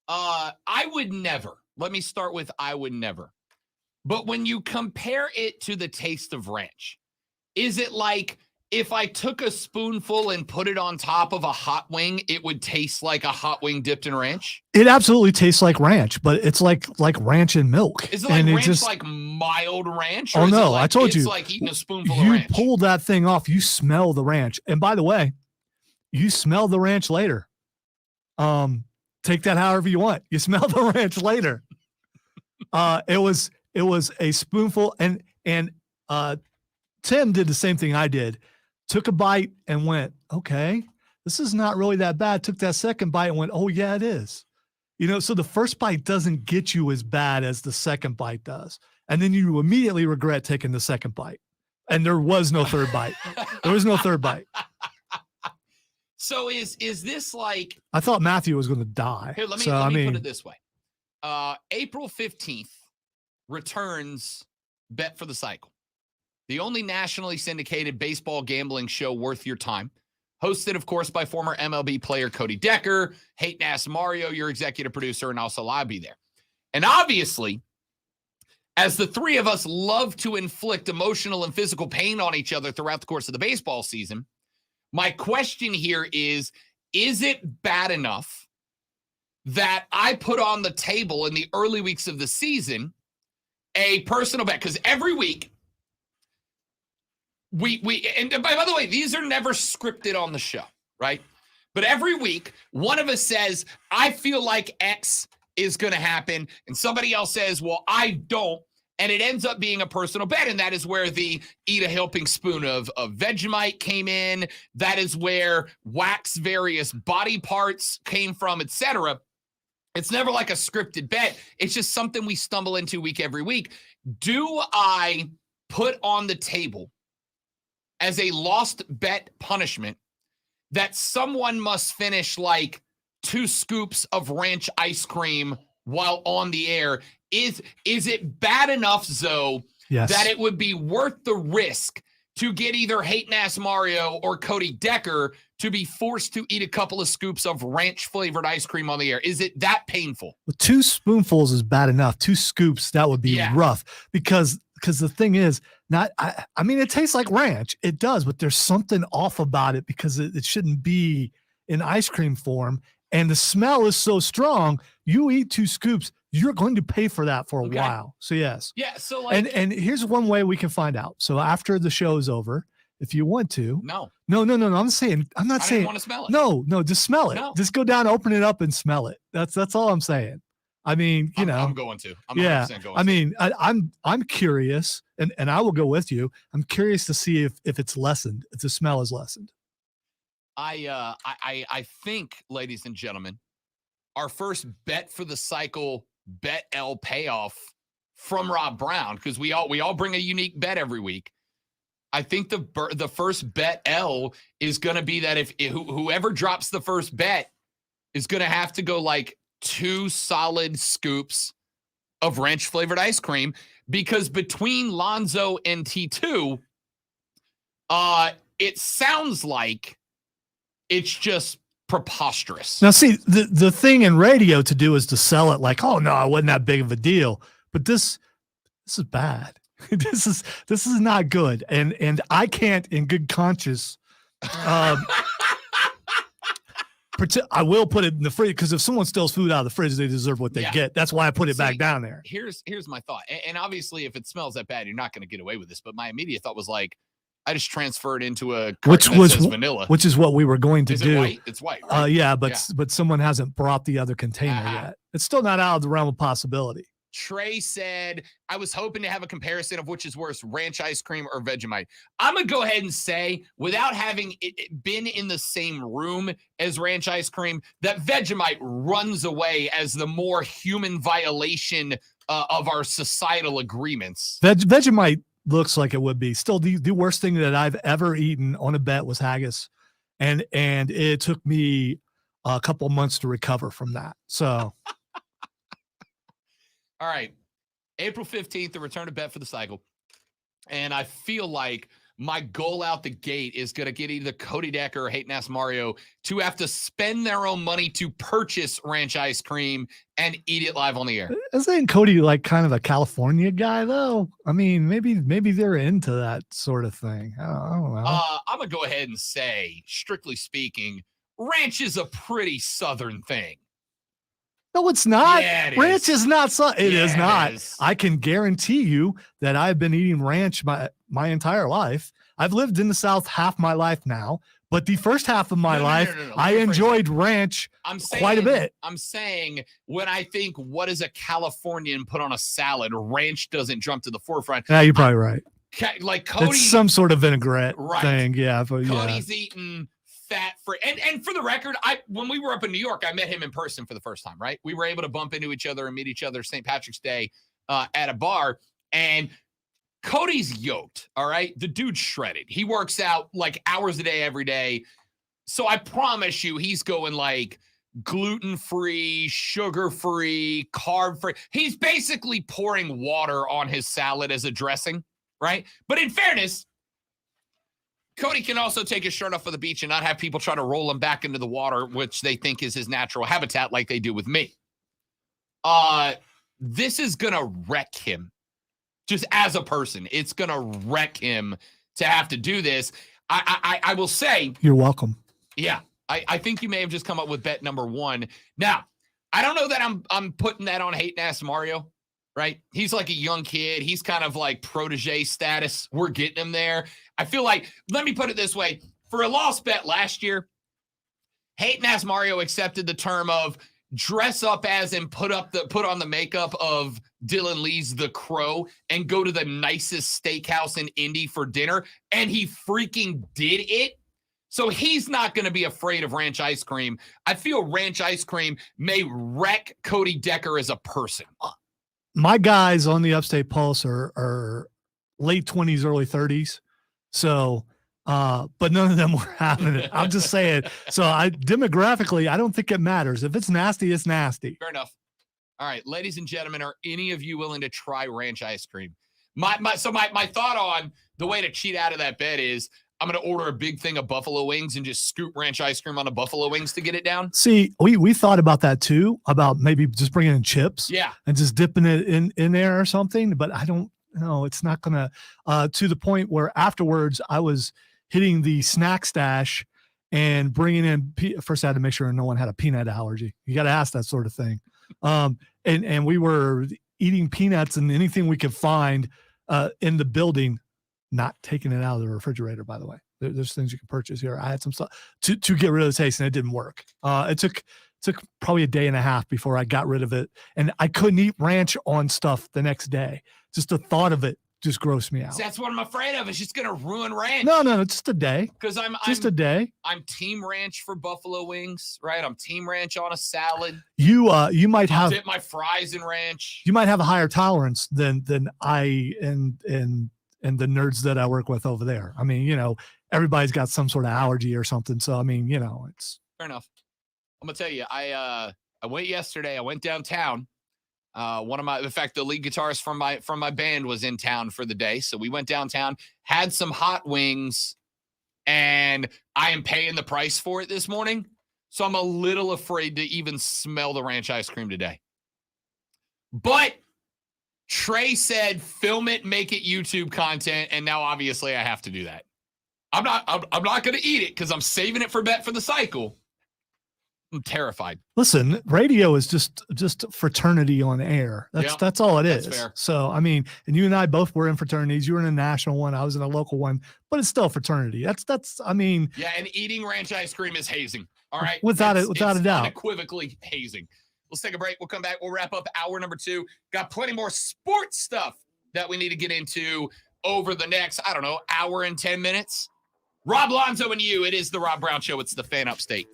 I would never. Let me start with I would never. But when you compare it to the taste of ranch, is it like if I took a spoonful and put it on top of a hot wing, it would taste like a hot wing dipped in ranch? It absolutely tastes like ranch, but it's like ranch and milk. Is it like ranch, like mild ranch? Or oh, is no, it like, I told you. It's like eating a spoonful of ranch. You pull that thing off, you smell the ranch. And by the way, you smell the ranch later. Take that however you want. You smell the ranch later. It was a spoonful, and Tim did the same thing I did. Took a bite and went, okay, this is not really that bad. Took that second bite and went, oh yeah, it is. So the first bite doesn't get you as bad as the second bite does. And then you immediately regret taking the second bite. And there was no third bite. There was no third bite. So is this like, I thought Matthew was going to die. Here, let me put it this way. April 15th returns Bet for the Cycle, the only nationally syndicated baseball gambling show worth your time. Hosted, of course, by former MLB player Cody Decker, Hate Nass Mario, your executive producer, and also I'll be there. And obviously, as the three of us love to inflict emotional and physical pain on each other throughout the course of the baseball season, my question here is it bad enough that I put on the table in the early weeks of the season a personal bet? Because every week, and by the way, these are never scripted on the show, right? But every week, one of us says, I feel like X is going to happen. And somebody else says, well, I don't. And it ends up being a personal bet. And that is where the eat a helping spoon of Vegemite came in. That is where wax various body parts came from, etc. It's never like a scripted bet. It's just something we stumble into every week. Do I put on the table as a lost bet punishment that someone must finish like 2 scoops of ranch ice cream while on the air? Is it bad enough, Zoe, yes, that it would be worth the risk to get either Hating-Ass Mario or Cody Decker to be forced to eat a couple of scoops of ranch-flavored ice cream on the air? Is it that painful? Well, 2 spoonfuls is bad enough. 2 scoops, that would be rough because the thing is, I mean, it tastes like ranch. It does, but there's something off about it because it shouldn't be in ice cream form. And the smell is so strong. You eat 2 scoops, you're going to pay for that for a while. So yes. Yeah. So like, and here's one way we can find out. So after the show is over, if you want to, no. I'm not saying, I didn't want to smell it. No, just smell it. No. Just go down, open it up and smell it. That's all I'm saying. I mean, you know, I'm going to. I'm 100% yeah. going I to. mean, I'm curious, and I will go with you. I'm curious to see if it's lessened, if the smell is lessened. I think, ladies and gentlemen, our first bet for the cycle bet L payoff from Rob Brown, because we all bring a unique bet every week. I think the first bet L is going to be that if whoever drops the first bet is going to have to go like 2 solid scoops of ranch flavored ice cream, because between Lonzo and T2, it sounds like it's just preposterous. Now, see, the thing in radio to do is to sell it like, oh no, it wasn't that big of a deal. But this is bad. This is not good. And I can't in good conscience I will put it in the fridge, because if someone steals food out of the fridge, they deserve what they get. That's why I put it back down there. Here's my thought. And obviously, if it smells that bad, you're not going to get away with this. But my immediate thought was like, I just transferred into a carton that says vanilla. Which is what we were going to do. It white? It's white, right? Yeah, but someone hasn't brought the other container yet. It's still not out of the realm of possibility. Trey said, I was hoping to have a comparison of which is worse, ranch ice cream or Vegemite. I'm going to go ahead and say, without having it been in the same room as ranch ice cream, that Vegemite runs away as the more human violation of our societal agreements. Vegemite looks like it would be. Still, the worst thing that I've ever eaten on a bet was haggis. And it took me a couple of months to recover from that. So... All right, April 15th, the return of Bet for the Cycle. And I feel like my goal out the gate is going to get either Cody Decker or Hating-Ass Mario to have to spend their own money to purchase ranch ice cream and eat it live on the air. Isn't Cody like kind of a California guy, though? I mean, maybe they're into that sort of thing. I don't know. I'm going to go ahead and say, strictly speaking, ranch is a pretty Southern thing. No, it's not. Yeah, it ranch is not. It is not. It is. I can guarantee you that I've been eating ranch my entire life. I've lived in the South half my life now, but the first half of my life, I enjoyed ranch quite a bit. I'm saying when I think, what does a Californian put on a salad? Ranch doesn't jump to the forefront. Yeah, you're probably right. Like Cody, it's some sort of vinaigrette thing. Yeah, but Cody's eating fat free. And for the record, when we were up in New York, I met him in person for the first time, right? We were able to bump into each other and meet each other St. Patrick's Day at a bar. And Cody's yoked, all right? The dude's shredded. He works out like hours a day, every day. So I promise you, he's going like gluten-free, sugar-free, carb-free. He's basically pouring water on his salad as a dressing, right? But in fairness, Cody can also take his shirt off of the beach and not have people try to roll him back into the water, which they think is his natural habitat, like they do with me. This is going to wreck him. Just as a person, it's going to wreck him to have to do this. I will say... You're welcome. Yeah. I think you may have just come up with bet number 1. Now, I don't know that I'm putting that on Hating-Ass Mario. Right? He's like a young kid. He's kind of like protege status. We're getting him there. I feel like, let me put it this way. For a lost bet last year, Hating-Ass Mario accepted the term of dress up as and put on the makeup of Dylan Lee's The Crow and go to the nicest steakhouse in Indy for dinner. And he freaking did it. So he's not going to be afraid of ranch ice cream. I feel ranch ice cream may wreck Cody Decker as a person. My guys on the Upstate Pulse are late 20s, early 30s. So, but none of them were having it. I'm just saying. So demographically, I don't think it matters. If it's nasty, it's nasty. Fair enough. All right, ladies and gentlemen, are any of you willing to try ranch ice cream? My thought on the way to cheat out of that bet is I'm going to order a big thing of buffalo wings and just scoop ranch ice cream on the buffalo wings to get it down. See, we thought about that too, about maybe just bringing in chips, Yeah, and just dipping it in there or something. But I don't know. It's not gonna to the point where afterwards I was hitting the snack stash and bringing in. First, I had to make sure no one had a peanut allergy. You got to ask that sort of thing. And we were eating peanuts and anything we could find in the building. Not taking it out of the refrigerator, by the way. There's things you can purchase here. I had some stuff to get rid of the taste, and it didn't work. It took probably a day and a half before I got rid of it, and I couldn't eat ranch on stuff the next day. Just the thought of it just grossed me out. So that's what I'm afraid of. It's just going to ruin ranch. No, just a day. Because I'm a day. I'm team ranch for buffalo wings, right? I'm team ranch on a salad. You might I'll have dip my fries in ranch. You might have a higher tolerance than I and the nerds that I work with over there. I mean, everybody's got some sort of allergy or something. So, I mean, it's fair enough. I'm going to tell you, I went yesterday. I went downtown. In fact, the lead guitarist from my band was in town for the day. So we went downtown, had some hot wings, and I am paying the price for it this morning. So I'm a little afraid to even smell the ranch ice cream today. But Trey said, film it, make it YouTube content, and now obviously I have to do that. I'm not going to eat it because I'm saving it for bet for the cycle. I'm terrified. Listen, radio is just fraternity on air. That's all it is. That's fair. So, I mean, and you and I both were in fraternities. You were in a national one. I was in a local one, but it's still fraternity. I mean. Yeah, and eating ranch ice cream is hazing. All right. Without a doubt. Unequivocally hazing. Let's take a break. We'll come back. We'll wrap up hour number 2. Got plenty more sports stuff that we need to get into over the next, hour and 10 minutes. Rob Lonzo and you. It is the Rob Brown Show. It's the Fan Upstate.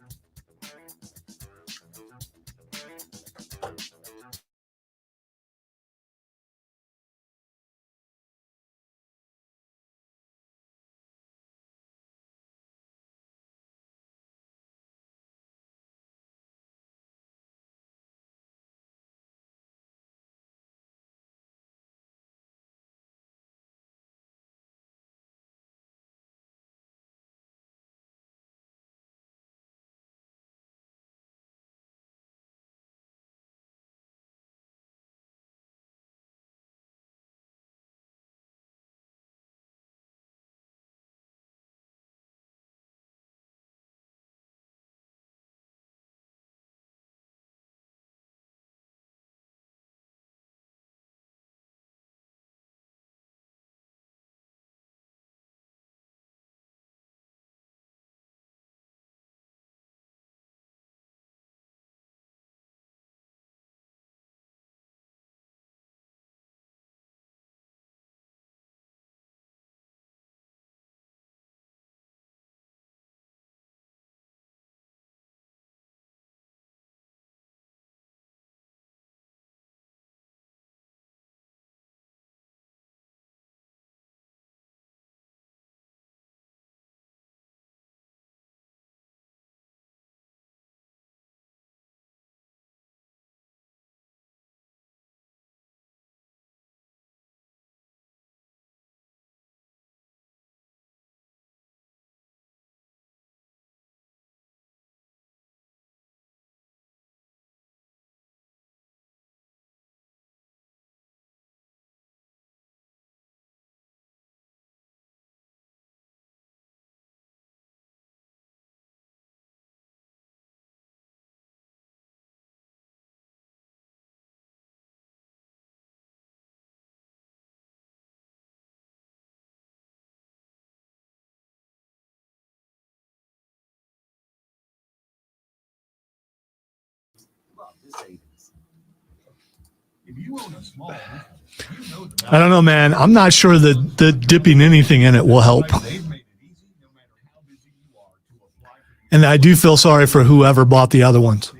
If you own a small business, you know the I don't know, man. I'm not sure that the dipping anything in it will help. they've made it easy, no matter how busy you are, to apply for the And I do feel sorry for whoever bought the other ones.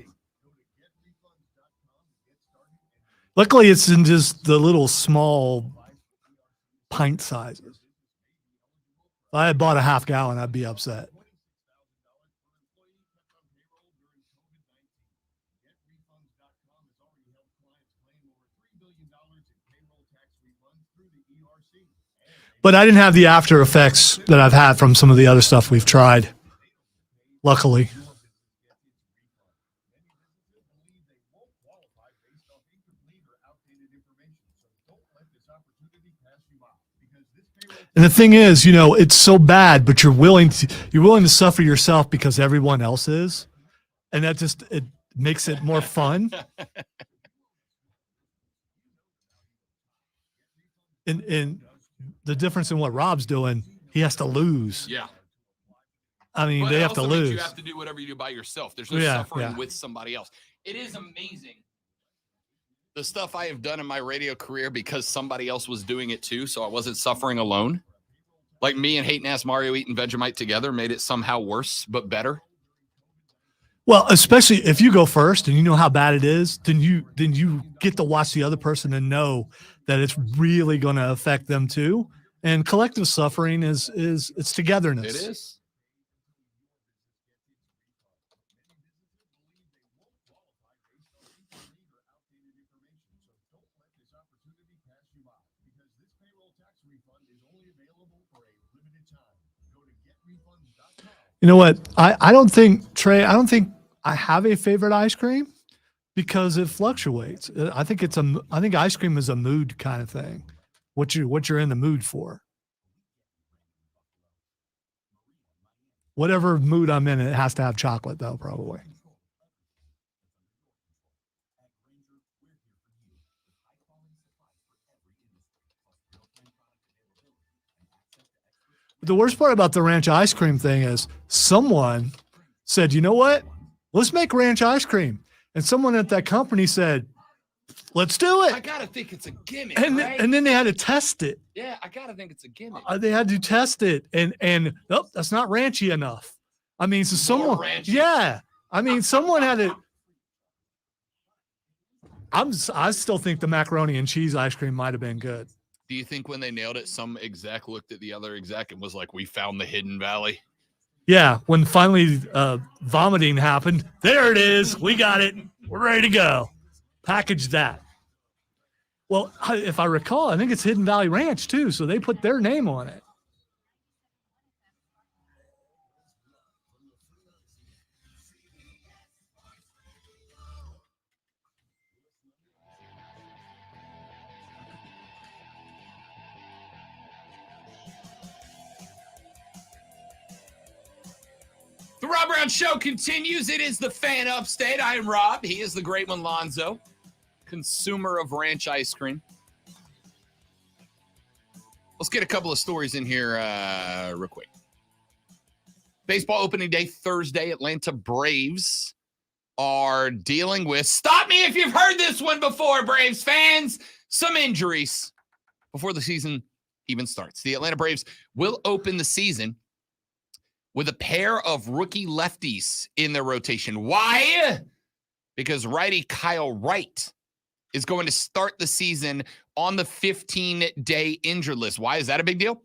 Luckily, it's in just the little small pint sizes. If I had bought a half gallon, I'd be upset. But I didn't have the after effects that I've had from some of the other stuff we've tried. Luckily. And the thing is, you know, it's so bad, but you're willing to suffer yourself because everyone else is. And that just, it makes it more fun. And the difference in what Rob's doing, he has to lose. Yeah. I mean, But they it have to also means lose. You have to do whatever you do by yourself. There's no Yeah, suffering yeah. with somebody else. It is amazing the stuff I have done in my radio career because somebody else was doing it too, so I wasn't suffering alone. Like me and Hating Ass Mario eating Vegemite together made it somehow worse, but better. Well, especially if you go first and you know how bad it is, then you get to watch the other person and know that it's really going to affect them too. And collective suffering is it's togetherness. It is. You know what? I don't think, Trey, I don't think I have a favorite ice cream because it fluctuates. I think ice cream is a mood kind of thing. What you're in the mood for. Whatever mood I'm in, it has to have chocolate though, probably. The worst part about the ranch ice cream thing is someone said, you know what? Let's make ranch ice cream. And someone at that company said, let's do it. I got to think it's a gimmick, And, right? and then they had to test it. Yeah, I got to think it's a gimmick. They had to test it. And nope, that's not ranchy enough. I mean, so someone, ranchy. yeah. I mean, someone had to. I still think the macaroni and cheese ice cream might have been good. Do you think when they nailed it, some exec looked at the other exec and was like, we found the hidden valley? Yeah, when finally vomiting happened, there it is. We got it. We're ready to go. Package that. Well, if I recall, I think it's Hidden Valley Ranch too, so they put their name on it. The Rob Brown Show continues. It is the Fan Upstate. I am Rob. He is the great one, Lonzo, consumer of ranch ice cream. Let's get a couple of stories in here real quick. Baseball opening day Thursday. Atlanta Braves are dealing with, stop me if you've heard this one before, Braves fans, some injuries before the season even starts. The Atlanta Braves will open the season with a pair of rookie lefties in their rotation. Why? Because righty Kyle Wright is going to start the season on the 15-day injured list. Why is that a big deal?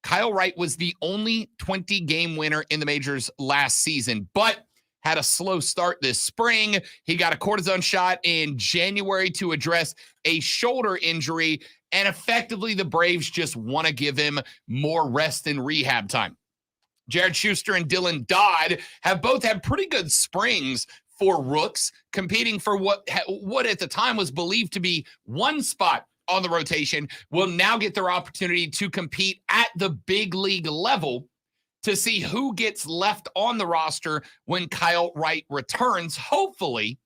Kyle Wright was the only 20-game winner in the majors last season, but had a slow start this spring. He got a cortisone shot in January to address a shoulder injury, and effectively the Braves just want to give him more rest and rehab time. Jared Schuster and Dylan Dodd have both had pretty good springs for rooks, competing for what at the time was believed to be one spot on the rotation, will now get their opportunity to compete at the big league level to see who gets left on the roster when Kyle Wright returns, hopefully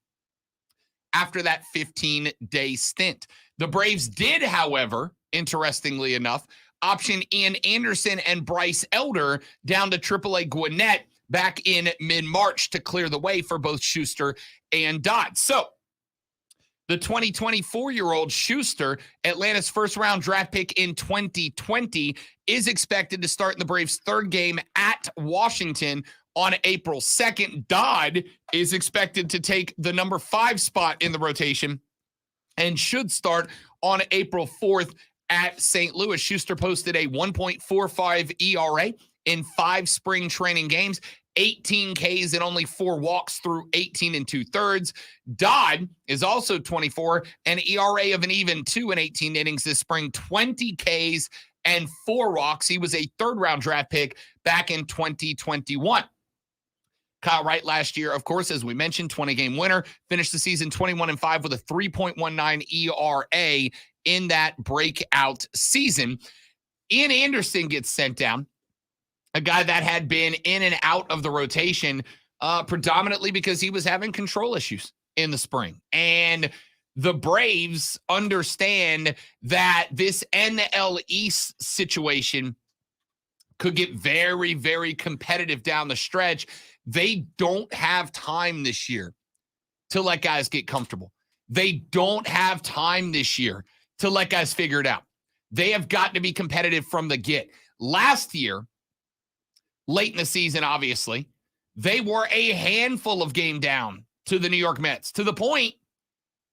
after that 15-day stint. The Braves did, however, interestingly enough, option Ian Anderson and Bryce Elder down to AAA Gwinnett back in mid-March to clear the way for both Schuster and Dodd. So the 24-year-old Schuster, Atlanta's first-round draft pick in 2020, is expected to start in the Braves' third game at Washington on April 2nd. Dodd is expected to take the number 5 spot in the rotation and should start on April 4th at St. Louis. Schuster posted a 1.45 ERA in 5 spring training games, 18 Ks and only 4 walks through 18 and 2/3. Dodd is also 24, an ERA of an even 2 in 18 innings this spring, 20 Ks and 4 walks. He was a 3rd-round draft pick back in 2021. Kyle Wright last year, of course, as we mentioned, 20-game winner, finished the season 21-5 with a 3.19 ERA in that breakout season. Ian Anderson gets sent down, a guy that had been in and out of the rotation predominantly because he was having control issues in the spring. And the Braves understand that this NL East situation could get very, very competitive down the stretch. They don't have time this year to let guys get comfortable. They don't have time this year to let guys figure it out. They have got to be competitive from the get. Last year, late in the season, obviously, they were a handful of game down to the New York Mets, to the point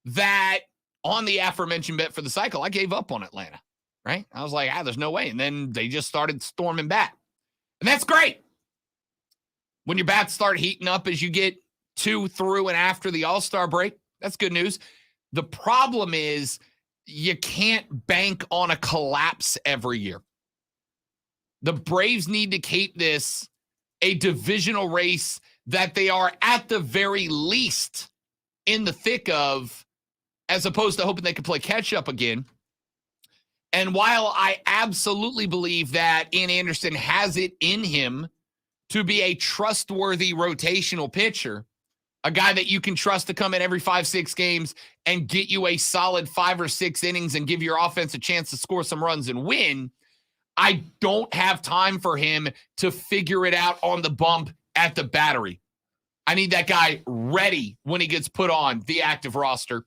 that on the aforementioned bet for the cycle, I gave up on Atlanta, right? I was like, there's no way. And then they just started storming back. And that's great. When your bats start heating up as you get to, through, and after the All-Star break, that's good news. The problem is you can't bank on a collapse every year. The Braves need to keep this a divisional race that they are at the very least in the thick of, as opposed to hoping they can play catch up again. And while I absolutely believe that Ian Anderson has it in him to be a trustworthy rotational pitcher, a guy that you can trust to come in every 5-6 games and get you a solid 5 or 6 innings and give your offense a chance to score some runs and win, I don't have time for him to figure it out on the bump at the Battery. I need that guy ready when he gets put on the active roster.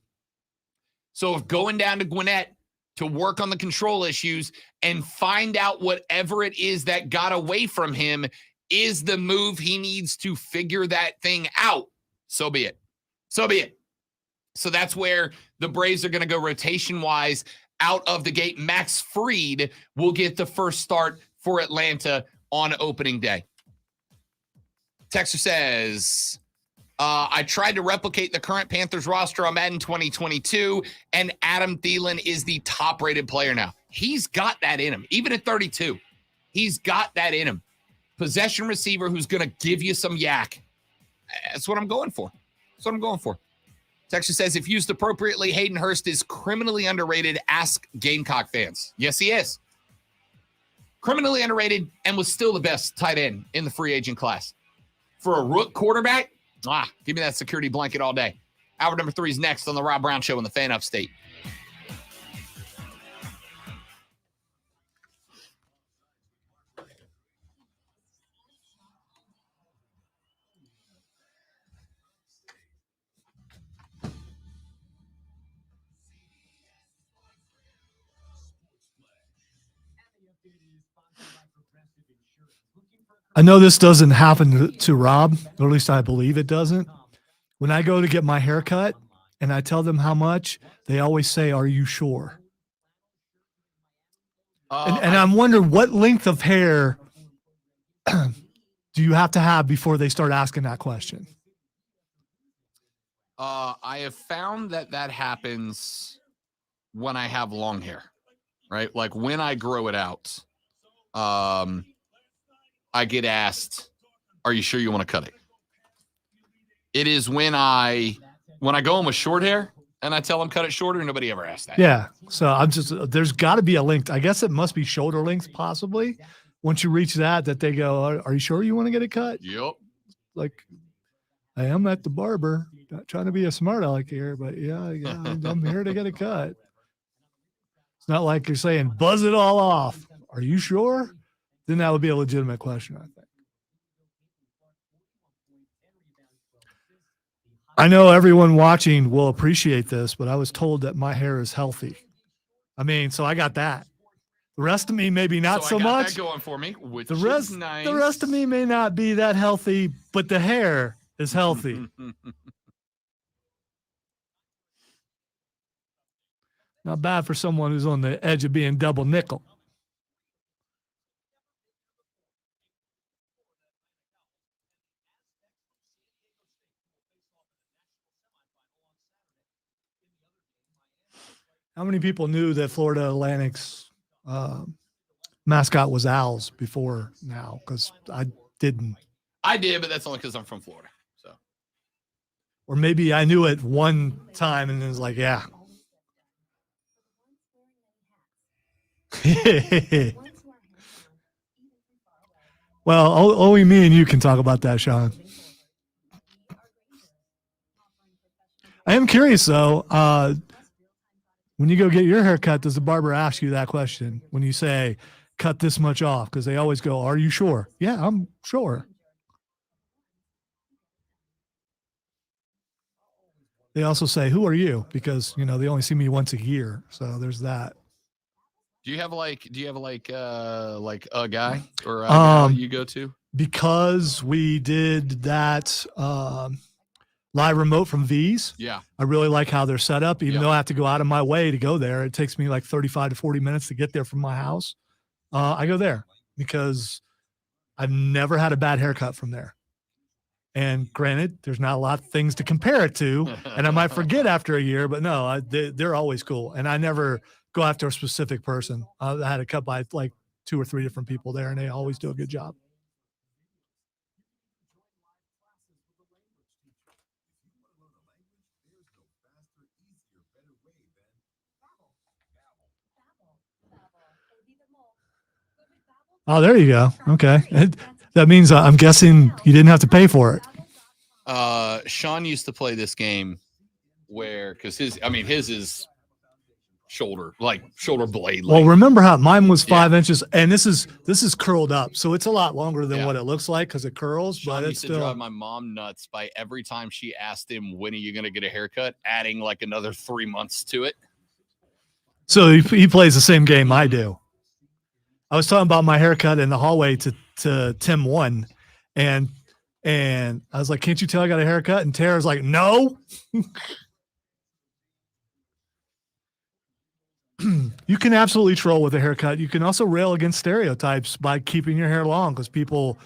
So if going down to Gwinnett to work on the control issues and find out whatever it is that got away from him is the move he needs to figure that thing out, so be it. So be it. So that's where the Braves are going to go rotation-wise out of the gate. Max Fried will get the first start for Atlanta on opening day. Texter says, I tried to replicate the current Panthers roster on Madden 2022, and Adam Thielen is the top-rated player now. He's got that in him. Even at 32, he's got that in him. Possession receiver who's going to give you some yak. That's what I'm going for. That's what I'm going for. Texas says, if used appropriately, Hayden Hurst is criminally underrated. Ask Gamecock fans. Yes, he is. Criminally underrated and was still the best tight end in the free agent class. For a rook quarterback, give me that security blanket all day. Hour number 3 is next on the Rob Brown Show in the Fan Upstate. I know this doesn't happen to Rob, or at least I believe it doesn't. When I go to get my hair cut and I tell them how much, they always say, "Are you sure?" And I'm wondering what length of hair do you have to have before they start asking that question? I have found that happens when I have long hair, right? Like when I grow it out, I get asked, "Are you sure you want to cut it?" It is when I go in with short hair and I tell them cut it shorter, nobody ever asks that. Yeah. So I'm just, there's got to be a length. I guess it must be shoulder length, possibly. Once you reach that they go, "Are you sure you want to get it cut?" Yep. Like, I am at the barber, not trying to be a smart aleck here, but yeah, I'm here to get a cut. It's not like you're saying, "Buzz it all off. Are you sure?" Then that would be a legitimate question, I think. I know everyone watching will appreciate this, but I was told that my hair is healthy. I mean, so I got that. The rest of me, maybe not so I got much. that going for me, which The rest, is nice. the rest of me may not be that healthy, but the hair is healthy. Not bad for someone who's on the edge of being double nickel. How many people knew that Florida Atlantic's mascot was owls before now? Because I didn't. I did, but that's only because I'm from Florida. So, Or maybe I knew it one time and it was like, yeah. Well, only me and you can talk about that, Sean. I am curious, though. When you go get your haircut, does the barber ask you that question when you say, cut this much off? Because they always go, are you sure? Yeah, I'm sure. They also say, who are you? Because, they only see me once a year. So there's that. do you have like a guy or a gal you go to? Because we did that live remote from V's. Yeah. I really like how they're set up, even Yeah. though I have to go out of my way to go there. It takes me like 35 to 40 minutes to get there from my house. I go there because I've never had a bad haircut from there. And granted, there's not a lot of things to compare it to, and I might forget after a year, but no, they're always cool. And I never go after a specific person. I had it cut by like 2 or 3 different people there, and they always do a good job. Oh, there you go. Okay. That means I'm guessing you didn't have to pay for it. Sean used to play this game because his is shoulder blade. Well, remember how mine was 5 inches, and this is curled up, so it's a lot longer than what it looks like because it curls. Sean but used to drive my mom nuts by every time she asked him, when are you going to get a haircut, adding like another 3 months to it. So he plays the same game I do. I was talking about my haircut in the hallway to Tim 1, and I was like, "Can't you tell I got a haircut?" And Tara's like, "No." You can absolutely troll with a haircut. You can also rail against stereotypes by keeping your hair long because people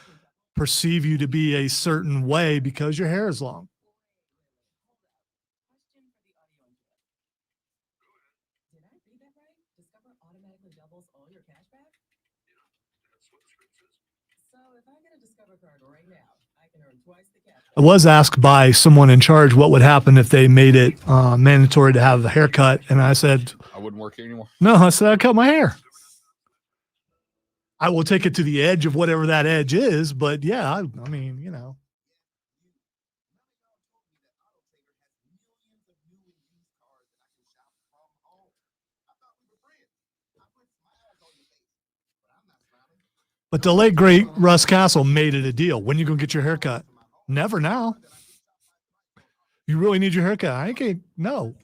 perceive you to be a certain way because your hair is long. I was asked by someone in charge what would happen if they made it mandatory to have a haircut, and I said, I wouldn't work here anymore. No, I said I cut my hair. I will take it to the edge of whatever that edge is, but yeah, I mean, But the late great Russ Castle made it a deal. When you gonna get your haircut? Never now. You really need your haircut? I can't. No.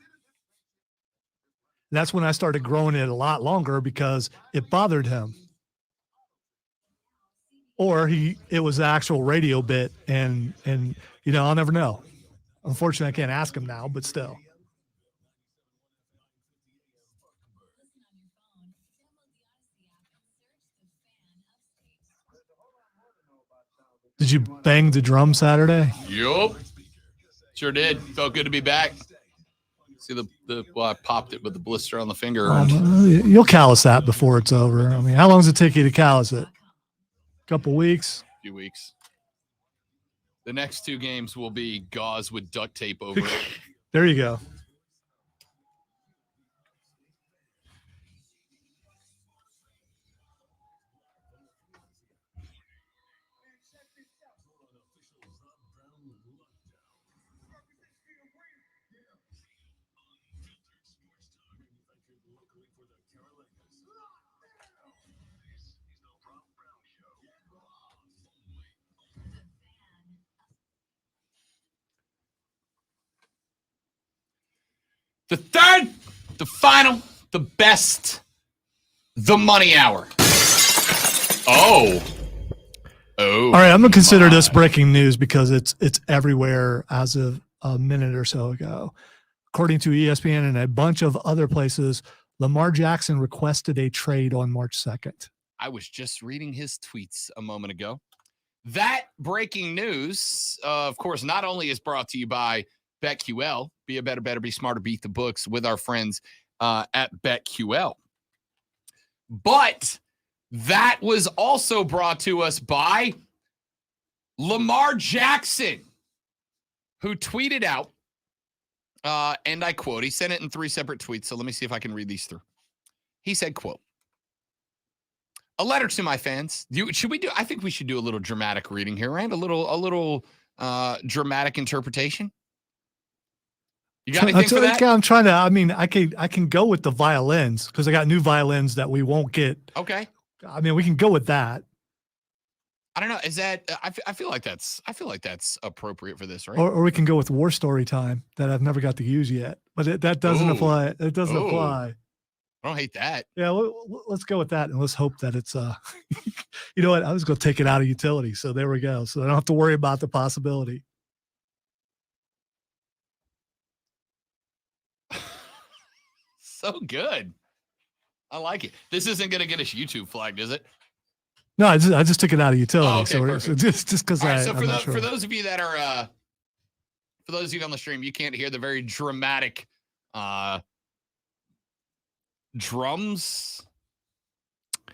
That's when I started growing it a lot longer because it bothered him. Or it was the actual radio bit, and I'll never know. Unfortunately, I can't ask him now, but still. Did you bang the drum Saturday? Yup. Sure did. Felt good to be back. See I popped it with the blister on the finger. You'll callus that before it's over. I mean, how long does it take you to callus it? A couple weeks? A few weeks. The next 2 games will be gauze with duct tape over it. There you go. The third, the final, the best, the money hour. Oh. All right, I'm gonna consider this breaking news because it's everywhere as of a minute or so ago. According to ESPN and a bunch of other places, Lamar Jackson requested a trade on March 2nd. I was just reading his tweets a moment ago. That breaking news, of course, not only is brought to you by BetQL, be a better, be smarter, beat the books with our friends at BetQL. But that was also brought to us by Lamar Jackson, who tweeted out, and I quote, he sent it in 3 separate tweets, so let me see if I can read these through. He said, quote, "A letter to my fans." I think we should do a little dramatic reading here, right? A little dramatic interpretation. You got anything for that? I'm trying to. I mean, I can go with the violins because I got new violins that we won't get. Okay. I mean, we can go with that. I don't know. Is that? I feel like that's appropriate for this, right? Or we can go with War Story Time that I've never got to use yet, but that doesn't apply. It doesn't apply. I don't hate that. Yeah, let's go with that, and let's hope that it's you know what? I was going to take it out of utility, so there we go. So I don't have to worry about the possibility. So good. I like it. This isn't going to get us YouTube flagged, is it? No, I just took it out of utility. Oh, okay, so just because so for those of you that are for those of you on the stream, you can't hear the very dramatic drums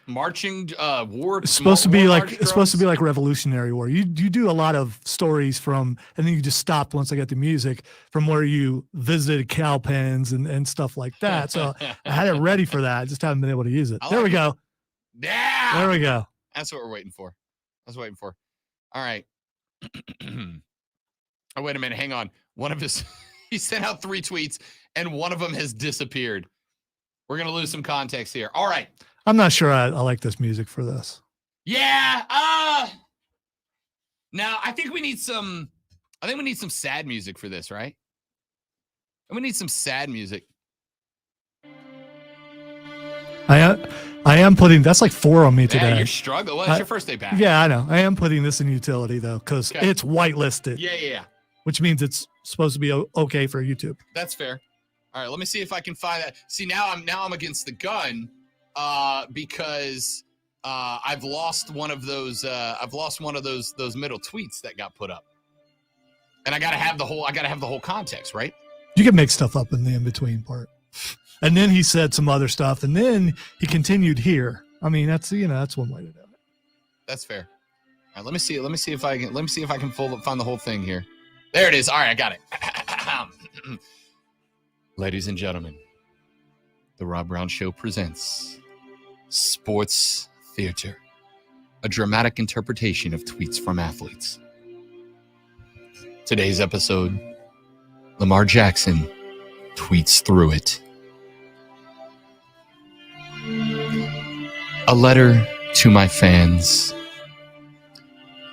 marching war. It's supposed to be like Revolutionary War. You do a lot of stories from, and then you just stopped once I got the music from where you visited cow pens and stuff like that. So I had it ready for that. I just haven't been able to use it. There we go. Yeah. There we go. That's what we're waiting for. All right. Oh, wait a minute. Hang on. One of his, he sent out 3 tweets and one of them has disappeared. We're going to lose some context here. All right. I'm not sure I like this music for this. Yeah. Now I think we need some sad music for this, right? And we need some sad music. I am putting, that's like 4 on me today. Yeah, you're struggling. Well, it's your first day back. Yeah, I know. I am putting this in utility though, because it's whitelisted. Yeah. Which means it's supposed to be okay for YouTube. That's fair. All right, let me see if I can find that. See, now I'm against the gun because I've lost one of those those middle tweets that got put up. And I gotta have the whole context, right? You can make stuff up in the in-between part. And then he said some other stuff, and then he continued here. I mean, that's one way to do it. That's fair. All right, let me see if I can find the whole thing here. There it is. All right, I got it. Ladies and gentlemen, the Rob Brown Show presents Sports Theater, a dramatic interpretation of tweets from athletes. Today's episode, Lamar Jackson tweets through it. A letter to my fans.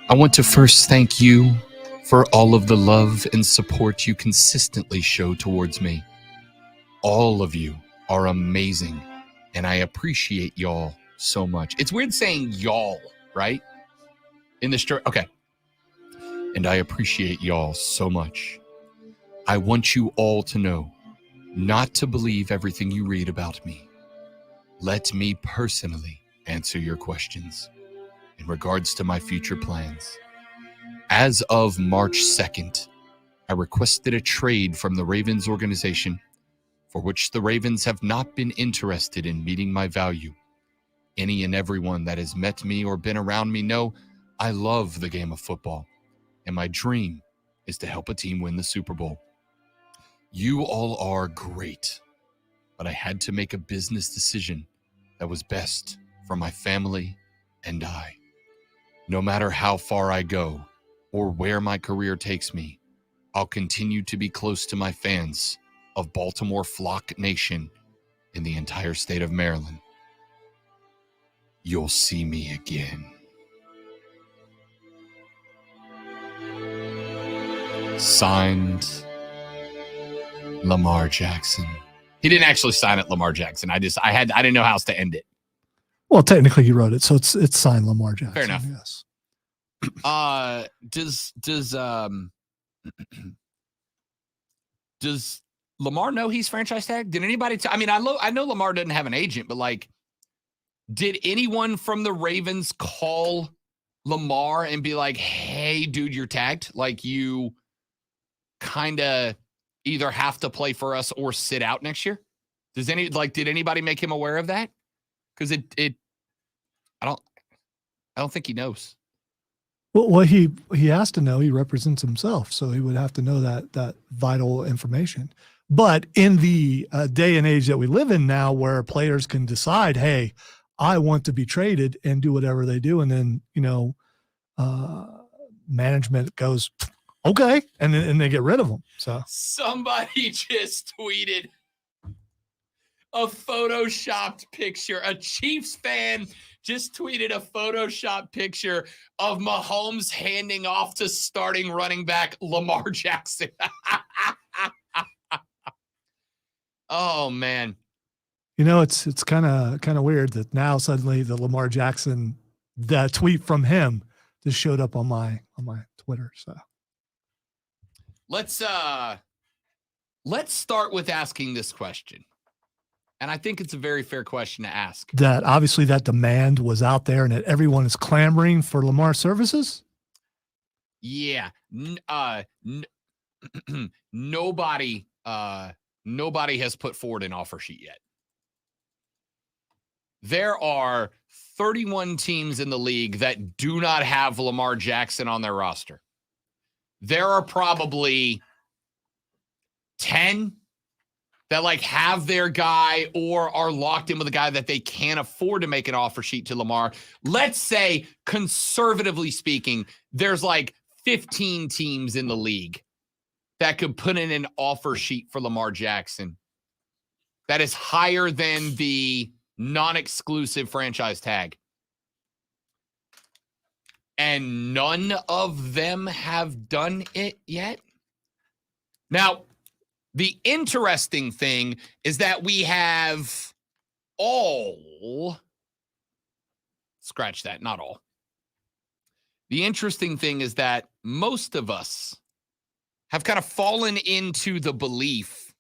I want to first thank you for all of the love and support you consistently show towards me. All of you are amazing, and I appreciate y'all so much. It's weird saying y'all, right? In the story. Okay. And I appreciate y'all so much. I want you all to know not to believe everything you read about me. Let me personally answer your questions in regards to my future plans. As of March 2nd, I requested a trade from the Ravens organization, for which the Ravens have not been interested in meeting my value. Any and everyone that has met me or been around me know I love the game of football, and my dream is to help a team win the Super Bowl. You all are great, but I had to make a business decision that was best for my family and I. No matter how far I go or where my career takes me, I'll continue to be close to my fans of Baltimore Flock Nation in the entire state of Maryland. You'll see me again. Signed, Lamar Jackson. He didn't actually sign it, Lamar Jackson. I didn't know how else to end it. Well, technically he wrote it, so it's signed Lamar Jackson. Fair enough. Yes. Does Lamar know he's franchise tagged? Did anybody? I know Lamar doesn't have an agent, but like, did anyone from the Ravens call Lamar and be like, "Hey, dude, you're tagged. Like, you kind of either have to play for us or sit out next year"? Did anybody make him aware of that? Because I don't think he knows. Well, he has to know. He represents himself, so he would have to know that vital information. But in the day and age that we live in now, where players can decide, hey, I want to be traded and do whatever they do, and then management goes, okay, and they get rid of them. So somebody just tweeted a photoshopped picture. A Chiefs fan just tweeted a photoshopped picture of Mahomes handing off to starting running back Lamar Jackson. Oh man. It's kind of weird that now suddenly the Lamar Jackson, that tweet from him just showed up on my Twitter. So let's start with asking this question. And I think it's a very fair question to ask. That obviously that demand was out there and that everyone is clamoring for Lamar services? Yeah. Nobody has put forward an offer sheet yet. There are 31 teams in the league that do not have Lamar Jackson on their roster. There are probably 10 that have their guy or are locked in with a guy that they can't afford to make an offer sheet to Lamar. Let's say, conservatively speaking, there's 15 teams in the league that could put in an offer sheet for Lamar Jackson that is higher than the non-exclusive franchise tag. And none of them have done it yet. Now, the interesting thing is that we have scratch that, not all. The interesting thing is that most of us have kind of fallen into the belief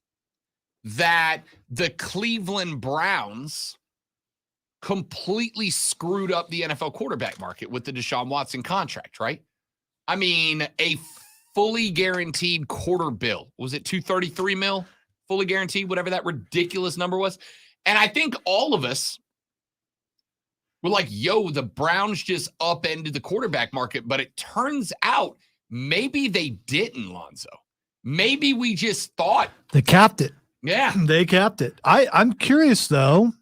that the Cleveland Browns completely screwed up the NFL quarterback market with the Deshaun Watson contract, right? I mean, a fully guaranteed quarter bill. Was it $233 million? Fully guaranteed, whatever that ridiculous number was. And I think all of us were like, yo, the Browns just upended the quarterback market. But it turns out maybe they didn't, Lonzo. Maybe we just thought. They capped it. Yeah. They capped it. I'm curious, though,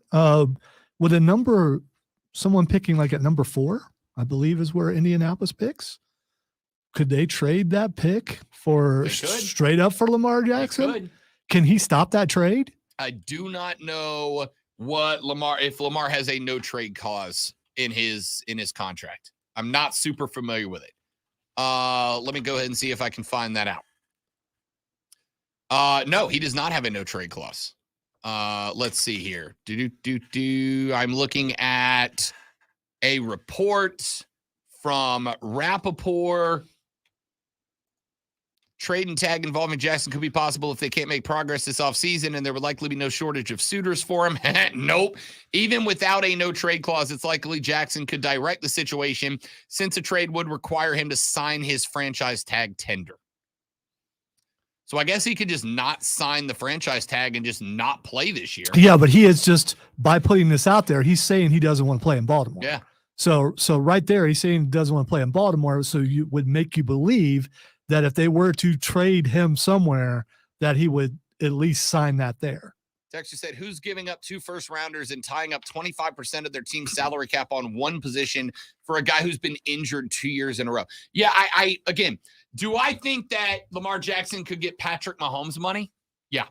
with a number, someone picking at number 4, I believe is where Indianapolis picks. Could they trade that pick for straight up for Lamar Jackson? Can he stop that trade? I do not know if Lamar has a no trade clause in his contract. I'm not super familiar with it. Let me go ahead and see if I can find that out. No, he does not have a no trade clause. Let's see here. I'm looking at a report from Rappaport. Trade and tag involving Jackson could be possible if they can't make progress this offseason, and there would likely be no shortage of suitors for him. Nope. Even without a no-trade clause, it's likely Jackson could direct the situation since a trade would require him to sign his franchise tag tender. So I guess he could just not sign the franchise tag and just not play this year. Yeah, but he is just, by putting this out there, he's saying he doesn't want to play in Baltimore. Yeah. So right there, he's saying he doesn't want to play in Baltimore, so you would make you believe that if they were to trade him somewhere, that he would at least sign that there. Texture said, who's giving up 2 first-rounders and tying up 25% of their team's salary cap on one position for a guy who's been injured 2 years in a row? Yeah, I again, do I think that Lamar Jackson could get Patrick Mahomes money? Yeah,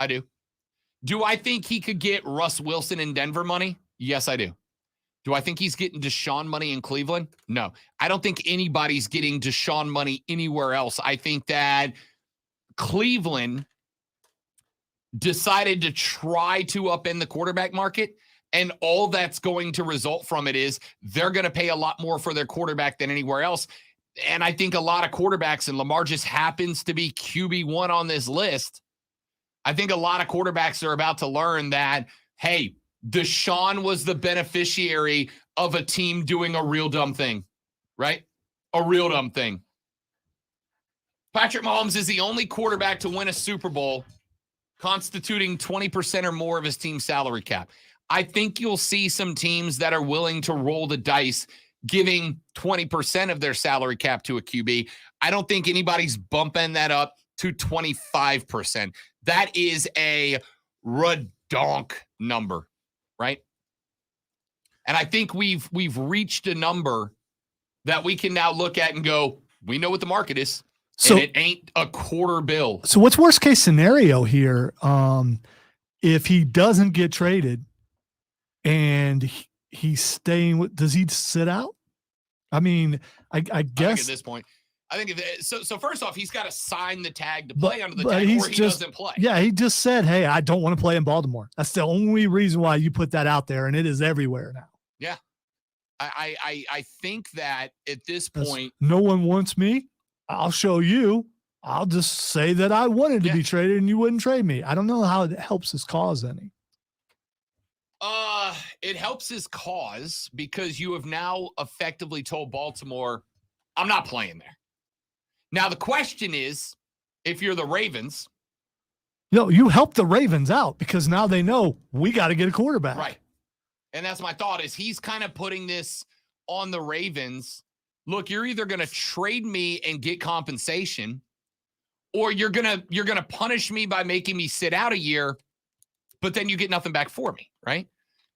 I do. Do I think he could get Russ Wilson in Denver money? Yes, I do. Do I think he's getting Deshaun money in Cleveland? No. I don't think anybody's getting Deshaun money anywhere else. I think that Cleveland decided to try to upend the quarterback market, and all that's going to result from it is they're going to pay a lot more for their quarterback than anywhere else. And I think a lot of quarterbacks, and Lamar just happens to be QB1 on this list, I think a lot of quarterbacks are about to learn that, hey, Deshaun was the beneficiary of a team doing a real dumb thing, right? A real dumb thing. Patrick Mahomes is the only quarterback to win a Super Bowl constituting 20% or more of his team's salary cap. I think you'll see some teams that are willing to roll the dice, giving 20% of their salary cap to a QB. I don't think anybody's bumping that up to 25%. That is a redonk number, right? And I think we've reached a number that we can now look at and go, we know what the market is, So and it ain't a quarter bill. So what's worst case scenario here? If he doesn't get traded and he's staying with, does he sit out? I mean, I I think guess at this point, I think so first off, he's got to sign the tag to play under the but tag, he's or he just- doesn't play. Yeah, he just said, "Hey, I don't want to play in Baltimore." That's the only reason why you put that out there, and it is everywhere now. I think that at this That's- point, no one wants me. I'll show you. I'll just say that I wanted to Yeah. be traded, and you wouldn't trade me. I don't know how it helps his cause any. it helps his cause because you have now effectively told Baltimore, I'm not playing there. Now, the question is, if you're the Ravens, No, you help the Ravens out because now they know we got to get a quarterback. right? And that's my thought is he's kind of putting this on the Ravens. Look, you're either going to trade me and get compensation, or you're going to punish me by making me sit out a year, but then you get nothing back for me, right?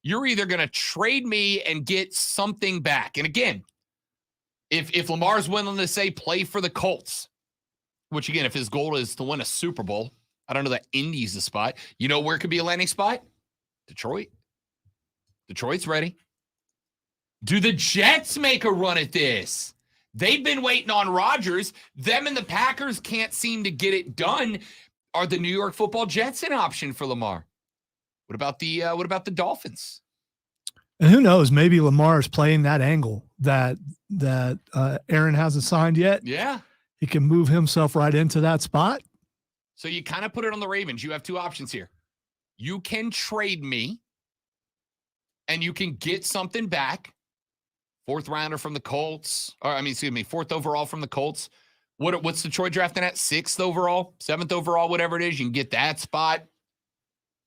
You're either going to trade me and get something back. And again, if Lamar's willing to say play for the Colts, which again, if his goal is to win a Super Bowl, I don't know that Indy's the spot. You know where it could be a landing spot? Detroit. Detroit's ready. Do the Jets make a run at this? They've been waiting on Rodgers. Them and the Packers can't seem to get it done. Are the New York Football Jets an option for Lamar? What about the Dolphins? And who knows? Maybe Lamar is playing that angle that Aaron hasn't signed yet. Yeah. He can move himself right into that spot. So you kind of put it on the Ravens. You have two options here. You can trade me, and you can get something back. Fourth rounder from the Colts, fourth overall from the Colts. What's Detroit drafting at? 6th overall, 7th overall, whatever it is. You can get that spot.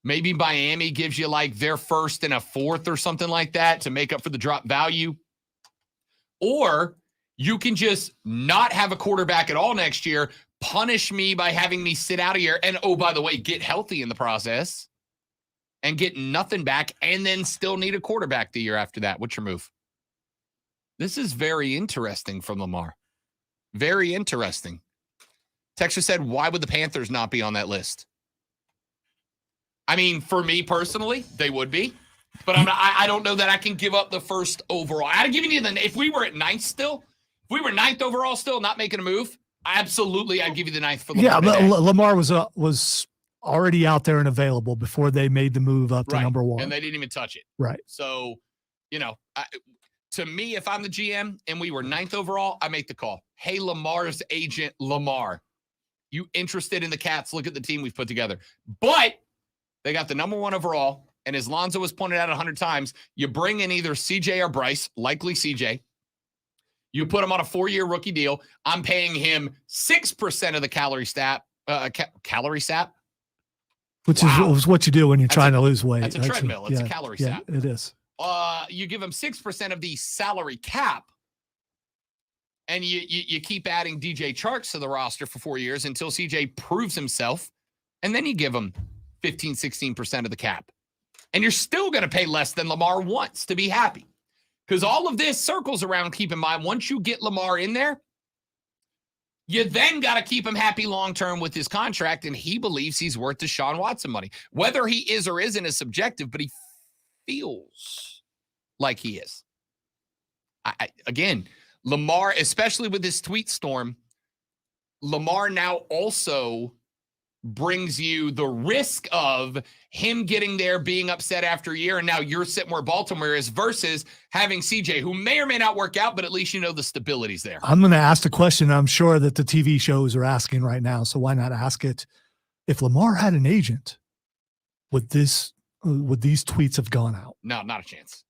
Maybe Miami gives you like their 1st and a 4th or something like that to make up for the drop value. Or you can just not have a quarterback at all next year, punish me by having me sit out a year, and oh, by the way, get healthy in the process and get nothing back, and then still need a quarterback the year after that. What's your move? This is very interesting from Lamar. Very interesting. Texas said, why would the Panthers not be on that list? I mean, for me personally, they would be. But I don't know that I can give up the 1st overall. I'd give you if we were at 9th still, if we were 9th overall still, not making a move, absolutely, I'd give you the 9th for Lamar. Yeah, but today. Lamar was already out there and available before they made the move up to Right. number 1. And they didn't even touch it. Right. So, to me, if I'm the GM and we were 9th overall, I make the call. Hey, Lamar's agent, Lamar, you interested in the Cats? Look at the team we've put together. But they got the number 1 overall. And as Lonzo has pointed out 100 times, you bring in either CJ or Bryce, likely CJ. You put him on a 4-year rookie deal. I'm paying him 6% of the calorie sap. Which Wow. is what you do when you're trying to lose weight. That's a treadmill. It's a calorie sap. It is. You give him 6% of the salary cap, and you keep adding DJ Charks to the roster for 4 years until CJ proves himself, and then you give him 15, 16% of the cap. And you're still going to pay less than Lamar wants to be happy. Because all of this circles around, keep in mind, once you get Lamar in there, you then got to keep him happy long-term with his contract, and he believes he's worth Deshaun Watson money. Whether he is or isn't is subjective, but he feels like he is. Again, Lamar, especially with this tweet storm, Lamar now also brings you the risk of him getting there, being upset after a year, and now you're sitting where Baltimore is versus having CJ, who may or may not work out, but at least you know the stability's there. I'm going to ask the question I'm sure that the TV shows are asking right now, so why not ask it? If Lamar had an agent, would these tweets have gone out? No, not a chance.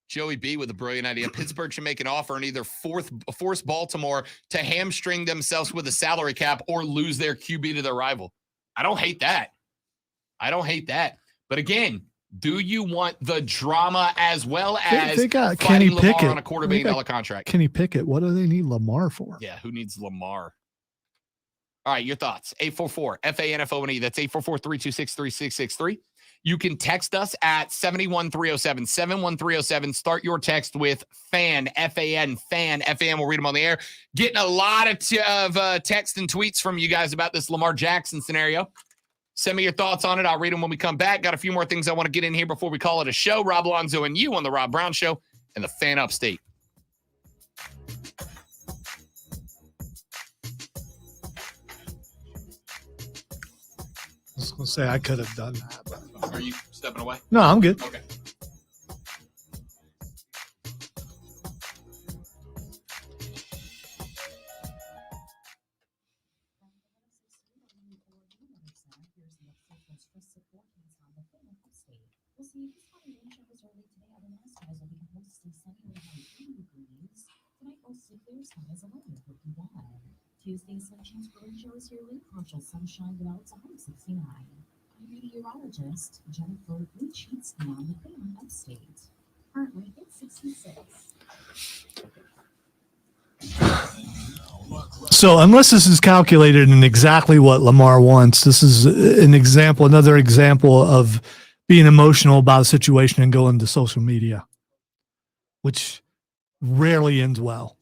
Joey B with a brilliant idea. Pittsburgh should make an offer and either force Baltimore to hamstring themselves with a salary cap or lose their QB to their rival. I don't hate that. I don't hate that. But again, do you want the drama as well as They got fighting Kenny Lamar Pickett on a $250 million contract? Kenny Pickett. What do they need Lamar for? Yeah, who needs Lamar? All right, your thoughts. 844-FANFONE. That's 844-326-3663. You can text us at 71307. 71307. Start your text with FAN, F-A-N, FAN, F-A-N. We'll read them on the air. Getting a lot of text and tweets from you guys about this Lamar Jackson scenario. Send me your thoughts on it. I'll read them when we come back. Got a few more things I want to get in here before we call it a show. Rob Alonzo and you on the Rob Brown Show and the Fan Upstate. I was going to say I could have done that. But... Are you stepping away? No, I'm good. Okay. Tuesday, sunshine spring shows here with partial sunshine, but it's 169. I'm meteorologist Jennifer Luchitsky on the Fan Upstate. Currently, it's 66. So unless this is calculated in exactly what Lamar wants, this is another example of being emotional about a situation and going to social media, which rarely ends well.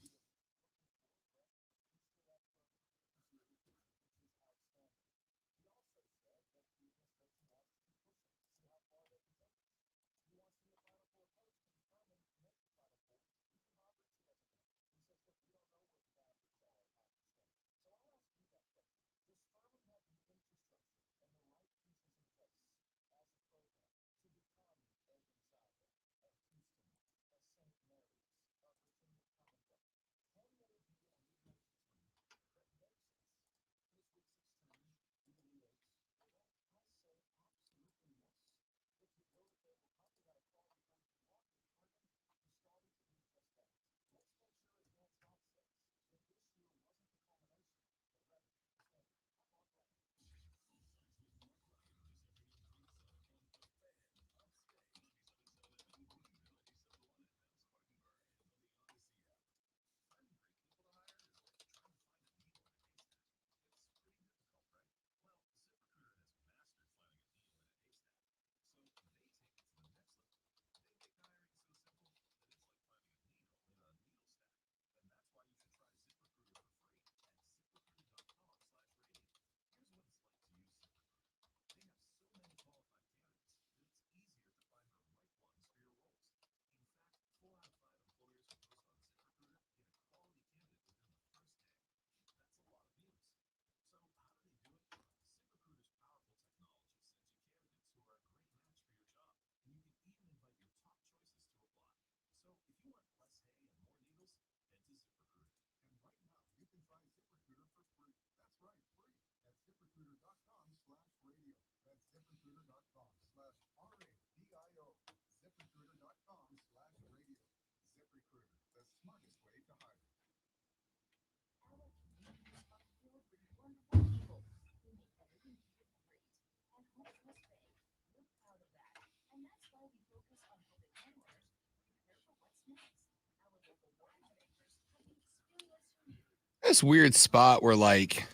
This weird spot where, like,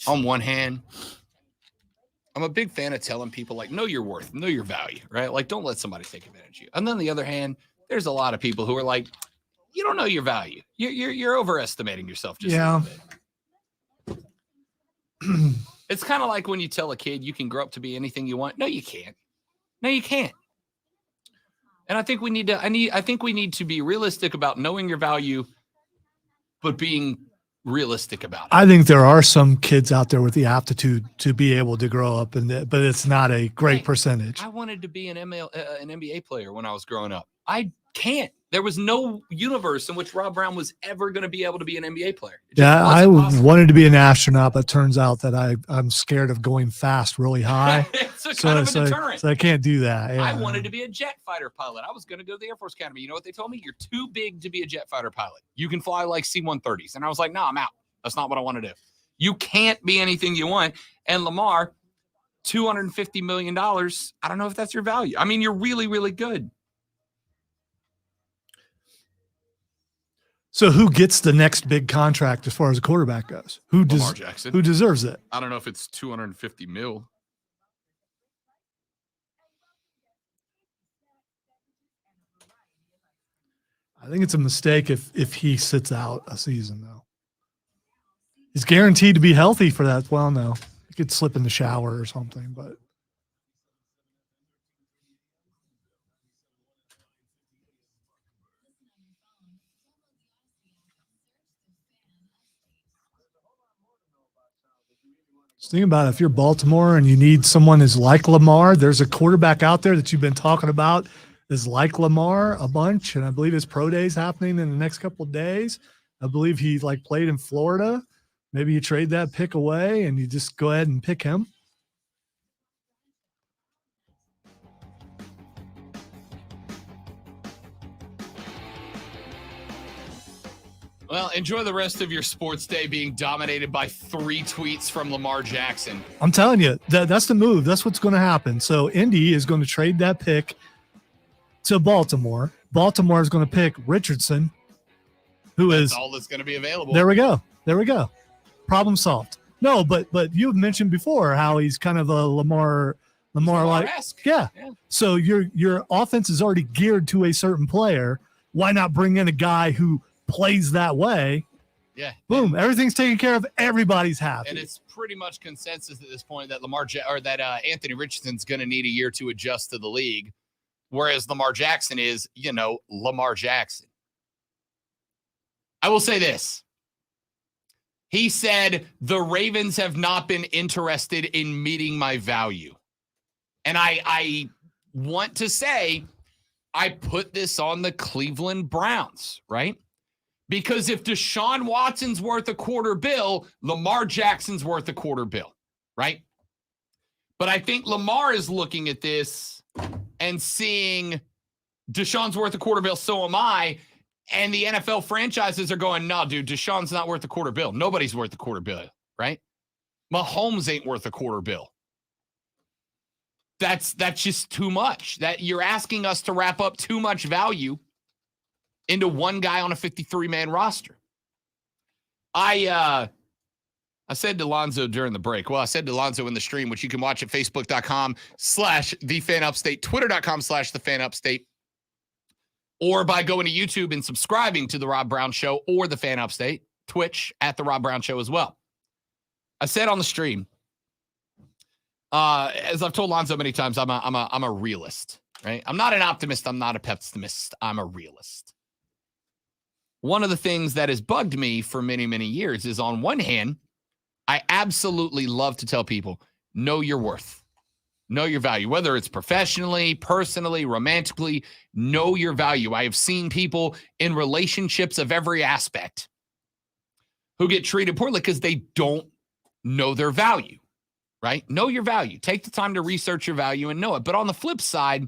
on one hand, I'm a big fan of telling people, like, know your worth, know your value, right? Like, don't let somebody take advantage of you. And then on the other hand, there's a lot of people who are like, you don't know your value. You're overestimating yourself just a little bit. It's kind of like when you tell a kid you can grow up to be anything you want. No, you can't. No, you can't. And I think we need to be realistic about knowing your value, but being realistic about it. I think there are some kids out there with the aptitude to be able to grow up, but it's not a great percentage. I wanted to be an NBA player when I was growing up. I can't. There was no universe in which Rob Brown was ever going to be able to be an NBA player. Yeah, I wanted to be an astronaut, but turns out that I'm scared of going fast really high. It's kind of a deterrent. So I can't do that. Yeah. I wanted to be a jet fighter pilot. I was going to go to the Air Force Academy. You know what they told me? You're too big to be a jet fighter pilot. You can fly like C-130s. And I was like, no, I'm out. That's not what I want to do. You can't be anything you want. And Lamar, $250 million. I don't know if that's your value. I mean, you're really, really good. So who gets the next big contract as far as a quarterback goes? Lamar Jackson. Who deserves it? I don't know if it's 250 mil. I think it's a mistake if he sits out a season, though. He's guaranteed to be healthy for that. Well, no. He could slip in the shower or something, but. Just think about it. If you're Baltimore and you need someone who's like Lamar, there's a quarterback out there that you've been talking about is like Lamar a bunch, and I believe his pro day is happening in the next couple of days. I believe he played in Florida. Maybe you trade that pick away and you just go ahead and pick him. Well, enjoy the rest of your sports day being dominated by 3 tweets from Lamar Jackson. I'm telling you, that's the move. That's what's going to happen. So Indy is going to trade that pick to Baltimore. Baltimore is going to pick Richardson, That's all that's going to be available. There we go. Problem solved. No, but you mentioned before how he's kind of a Lamar like. Yeah. So your offense is already geared to a certain player. Why not bring in a guy who plays that way? Yeah. Boom. Everything's taken care of. Everybody's happy. And it's pretty much consensus at this point that Anthony Richardson's going to need a year to adjust to the league, whereas Lamar Jackson is, Lamar Jackson. I will say this. He said, the Ravens have not been interested in meeting my value. And I want to say, I put this on the Cleveland Browns, right? Because if Deshaun Watson's worth $250 million, Lamar Jackson's worth $250 million, right? But I think Lamar is looking at this and seeing Deshaun's worth $250 million, so am I. And the NFL franchises are going, no, dude, Deshaun's not worth $250 million. Nobody's worth $250 million, right? Mahomes ain't worth $250 million. That's just too much. That you're asking us to wrap up too much value into one guy on a 53-man roster. I said to Lonzo during the break. Well, I said to Lonzo in the stream, which you can watch at facebook.com/thefanupstate, twitter.com/thefanupstate, or by going to YouTube and subscribing to The Rob Brown Show or The Fan Upstate, Twitch at The Rob Brown Show as well. I said on the stream, as I've told Lonzo many times, I'm a realist, right? I'm not an optimist. I'm not a pessimist. I'm a realist. One of the things that has bugged me for many, many years is, on one hand, I absolutely love to tell people, know your worth. Know your value, whether it's professionally, personally, romantically, know your value. I have seen people in relationships of every aspect who get treated poorly because they don't know their value, right? Know your value. Take the time to research your value and know it. But on the flip side,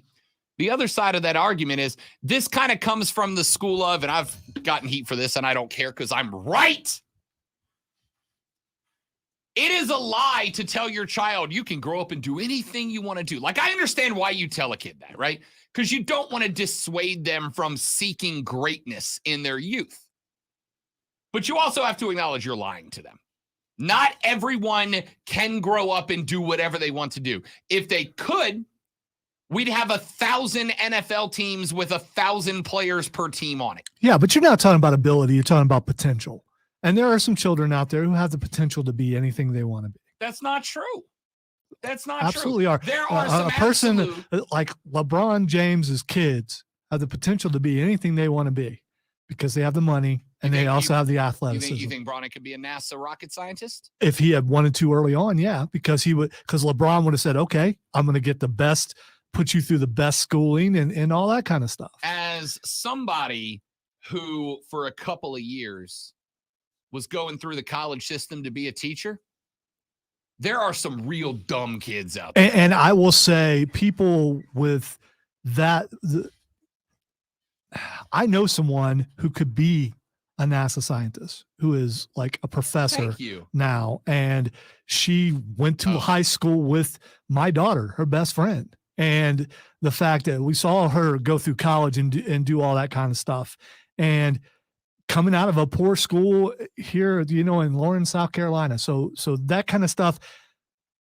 the other side of that argument is this kind of comes from the school of, and I've gotten heat for this and I don't care because I'm right. It is a lie to tell your child you can grow up and do anything you want to do. Like, I understand why you tell a kid that, right? Because you don't want to dissuade them from seeking greatness in their youth. But you also have to acknowledge you're lying to them. Not everyone can grow up and do whatever they want to do. If they could, we'd have 1,000 NFL teams with 1,000 players per team on it. Yeah, but you're not talking about ability. You're talking about potential. And there are some children out there who have the potential to be anything they want to be. That's not true. That's not Absolutely true. Are. There are some a person absolute... like LeBron James's kids have the potential to be anything they want to be because they have the money and they also have the athleticism. You think Bronny could be a NASA rocket scientist? If he had wanted to early on, yeah, because LeBron would have said, okay, I'm going to get the best, put you through the best schooling and all that kind of stuff. As somebody who for a couple of years was going through the college system to be a teacher, there are some real dumb kids out there. And I will say people with that, I know someone who could be a NASA scientist who is like a professor Thank you. now. And she went to high school with my daughter, her best friend. And the fact that we saw her go through college and do all that kind of stuff. And coming out of a poor school here, in Lawrence, South Carolina. So that kind of stuff,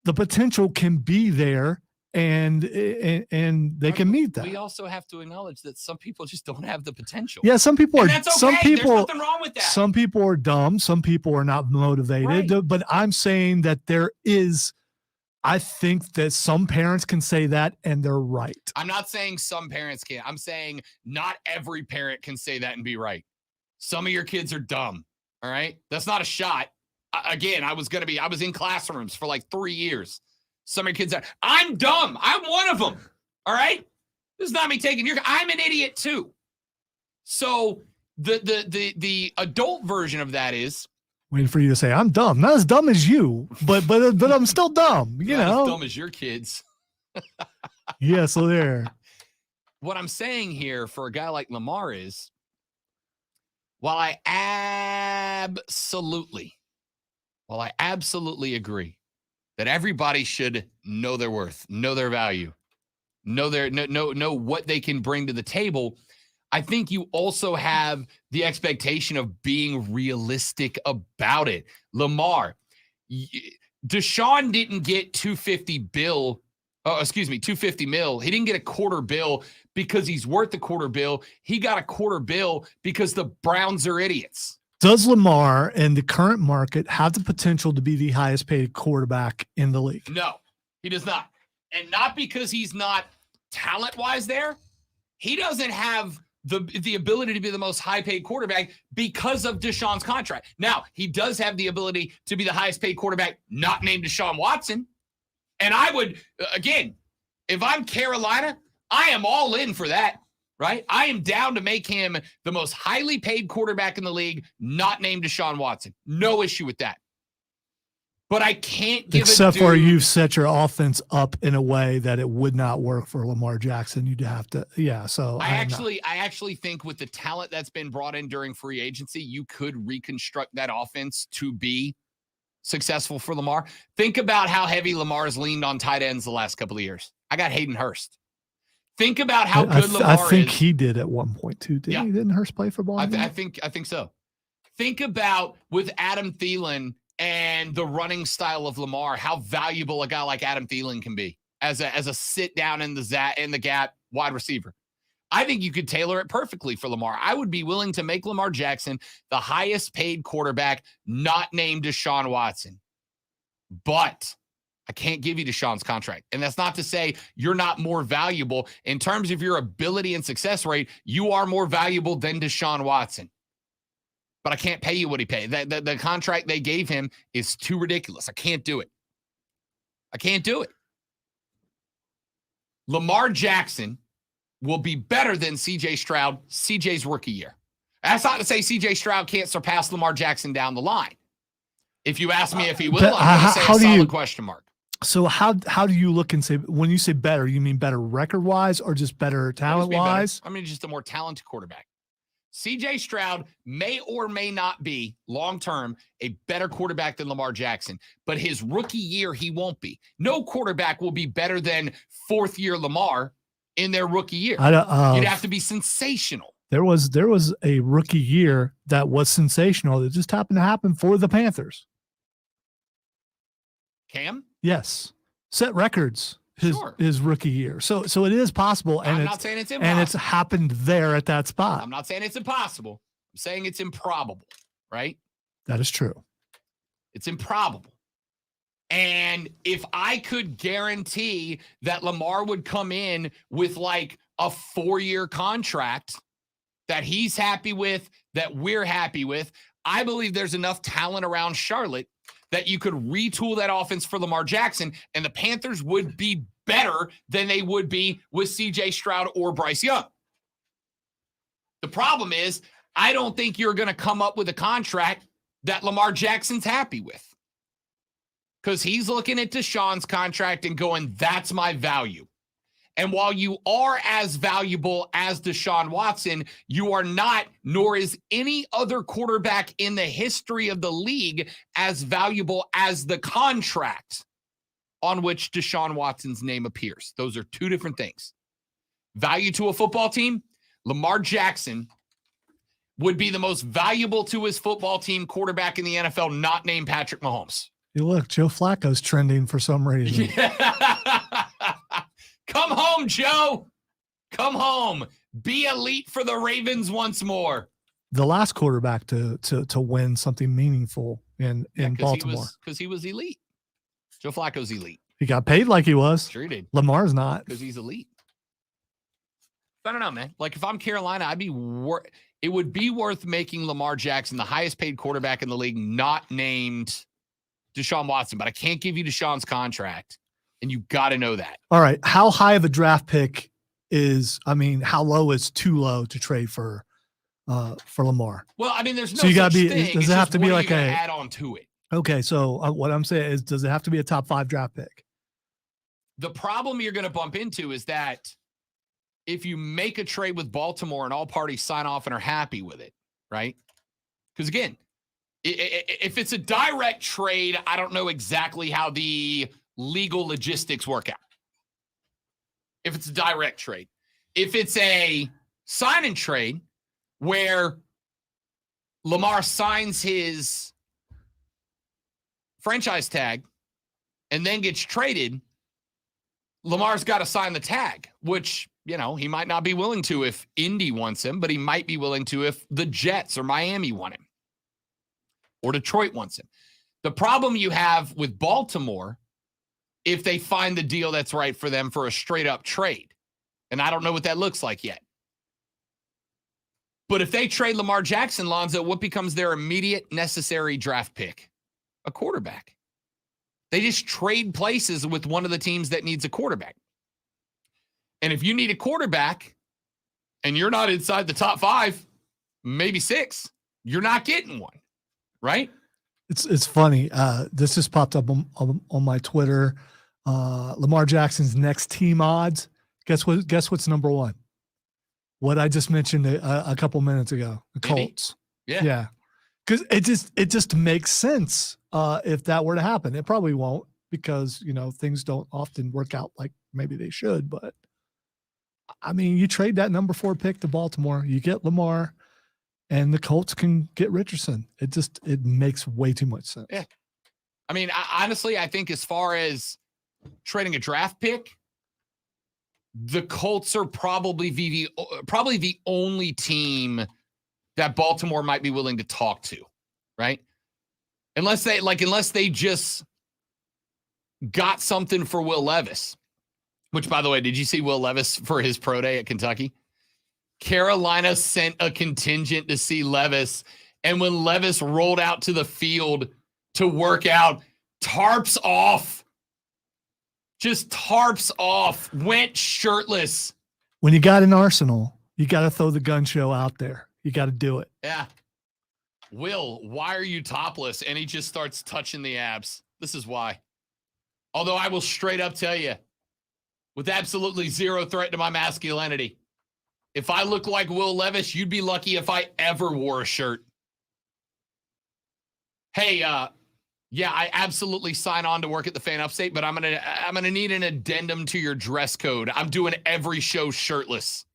the potential can be there. And they can meet that. We also have to acknowledge that some people just don't have the potential. Yeah, some people And are. that's okay. Some people, There's nothing wrong with that. Some people are dumb. Some people are not motivated. Right. But I'm saying that there is. I think that some parents can say that, and they're right. I'm not saying some parents can't. I'm saying not every parent can say that and be right. Some of your kids are dumb. All right, that's not a shot. Again, I was in classrooms for like 3 years. Some of your kids are, I'm dumb. I'm one of them. All right. This is not me taking I'm an idiot too. So the adult version of that is waiting for you to say, I'm dumb. Not as dumb as you, but I'm still dumb. Not as dumb as your kids. Yeah. So there. What I'm saying here for a guy like Lamar is, while I absolutely agree that everybody should know their worth, know their value, know what they can bring to the table, I think you also have the expectation of being realistic about it. Lamar, Deshaun didn't get 250 mil. He didn't get a quarter bill because he's worth a quarter bill. He got a quarter bill because the Browns are idiots. Does Lamar in the current market have the potential to be the highest paid quarterback in the league? No, he does not. And not because he's not talent-wise there. He doesn't have the ability to be the most high-paid quarterback because of Deshaun's contract. Now, he does have the ability to be the highest-paid quarterback not named Deshaun Watson. And I would, again, if I'm Carolina, I am all in for that. Right? I am down to make him the most highly paid quarterback in the league, not named Deshaun Watson. No issue with that. But I can't give except for you've set your offense up in a way that it would not work for Lamar Jackson. You'd have to, yeah. So I actually think with the talent that's been brought in during free agency, you could reconstruct that offense to be successful for Lamar. Think about how heavy Lamar's leaned on tight ends the last couple of years. I got Hayden Hurst. Think about how good Lamar is. I think he did at one point too. Didn't Hurst play for Baltimore? I think so. Think about with Adam Thielen and the running style of Lamar, how valuable a guy like Adam Thielen can be as a sit down in the gap wide receiver. I think you could tailor it perfectly for Lamar. I would be willing to make Lamar Jackson the highest paid quarterback not named Deshaun Watson. But I can't give you Deshaun's contract. And that's not to say you're not more valuable. In terms of your ability and success rate, you are more valuable than Deshaun Watson. But I can't pay you what he paid. The contract they gave him is too ridiculous. I can't do it. Lamar Jackson will be better than C.J. Stroud, C.J.'s rookie year. That's not to say C.J. Stroud can't surpass Lamar Jackson down the line. If you ask me if he will, I'm going to say a solid question mark. So how do you look and say, when you say better, you mean better record-wise or just better talent-wise? I mean, just a more talented quarterback. C.J. Stroud may or may not be, long-term, a better quarterback than Lamar Jackson. But his rookie year, he won't be. No quarterback will be better than fourth-year Lamar in their rookie year. You'd have to be sensational. There was a rookie year that was sensational. That just happened to happen for the Panthers. Cam? Yes. Set records his rookie year. So it is possible. And I'm not saying it's impossible. And it's happened there at that spot. I'm not saying it's impossible. I'm saying it's improbable, right? That is true. It's improbable. And if I could guarantee that Lamar would come in with like a 4-year contract that he's happy with, that we're happy with, I believe there's enough talent around Charlotte that you could retool that offense for Lamar Jackson, and the Panthers would be better than they would be with C.J. Stroud or Bryce Young. The problem is, I don't think you're going to come up with a contract that Lamar Jackson's happy with, because he's looking at Deshaun's contract and going, that's my value. And while you are as valuable as Deshaun Watson, you are not, nor is any other quarterback in the history of the league as valuable as the contract on which Deshaun Watson's name appears. Those are two different things. Value to a football team, Lamar Jackson would be the most valuable to his football team quarterback in the NFL, not named Patrick Mahomes. You look, Joe Flacco's trending for some reason. Yeah. Come home, Joe. Come home. Be elite for the Ravens once more. The last quarterback to win something meaningful in Baltimore. Because he was elite. Joe Flacco's elite. He got paid like he was. Sure he did. Lamar's not. Because he's elite. I don't know, man. Like, if I'm Carolina, it would be worth making Lamar Jackson the highest paid quarterback in the league, not named Deshaun Watson. But I can't give you Deshaun's contract. And you got to know that. All right. How high of a draft pick how low is too low to trade for Lamar? Well, I mean, there's no so you such gotta be, thing. Does it have to be like add on to it? Okay. So what I'm saying is, does it have to be a top 5 draft pick? The problem you're going to bump into is that if you make a trade with Baltimore and all parties sign off and are happy with it, right? Because again, if it's a direct trade, I don't know exactly how the legal logistics work out. If it's a direct trade. If it's a sign and trade where Lamar signs his franchise tag and then gets traded, Lamar's got to sign the tag, which, he might not be willing to if Indy wants him, but he might be willing to if the Jets or Miami want him or Detroit wants him. The problem you have with Baltimore, if they find the deal that's right for them for a straight up trade, and I don't know what that looks like yet. But if they trade Lamar Jackson, Lonzo, what becomes their immediate necessary draft pick? A quarterback. They just trade places with one of the teams that needs a quarterback. And if you need a quarterback and you're not inside the top 5, maybe 6, you're not getting one, right? It's funny. This just popped up on my Twitter. Lamar Jackson's next team odds. Guess what's number 1? What I just mentioned a couple minutes ago. The Colts. Yeah. Because it just makes sense if that were to happen. It probably won't because things don't often work out like maybe they should. But I mean, you trade that number 4 pick to Baltimore, you get Lamar, and the Colts can get Richardson. It makes way too much sense. Yeah. I mean, honestly, I think as far as trading a draft pick, the Colts are probably the only team that Baltimore might be willing to talk to, right? Unless they just got something for Will Levis, which, by the way, did you see Will Levis for his pro day at Kentucky? Carolina sent a contingent to see Levis, and when Levis rolled out to the field to work out, tarps off, went shirtless. When you got an arsenal, you got to throw the gun show out there. You got to do it. Yeah. Will, why are you topless? And he just starts touching the abs. This is why. Although I will straight up tell you, with absolutely zero threat to my masculinity, if I look like Will Levis, you'd be lucky if I ever wore a shirt. Hey, yeah, I absolutely sign on to work at the Fan Upstate, but I'm gonna need an addendum to your dress code. I'm doing every show shirtless.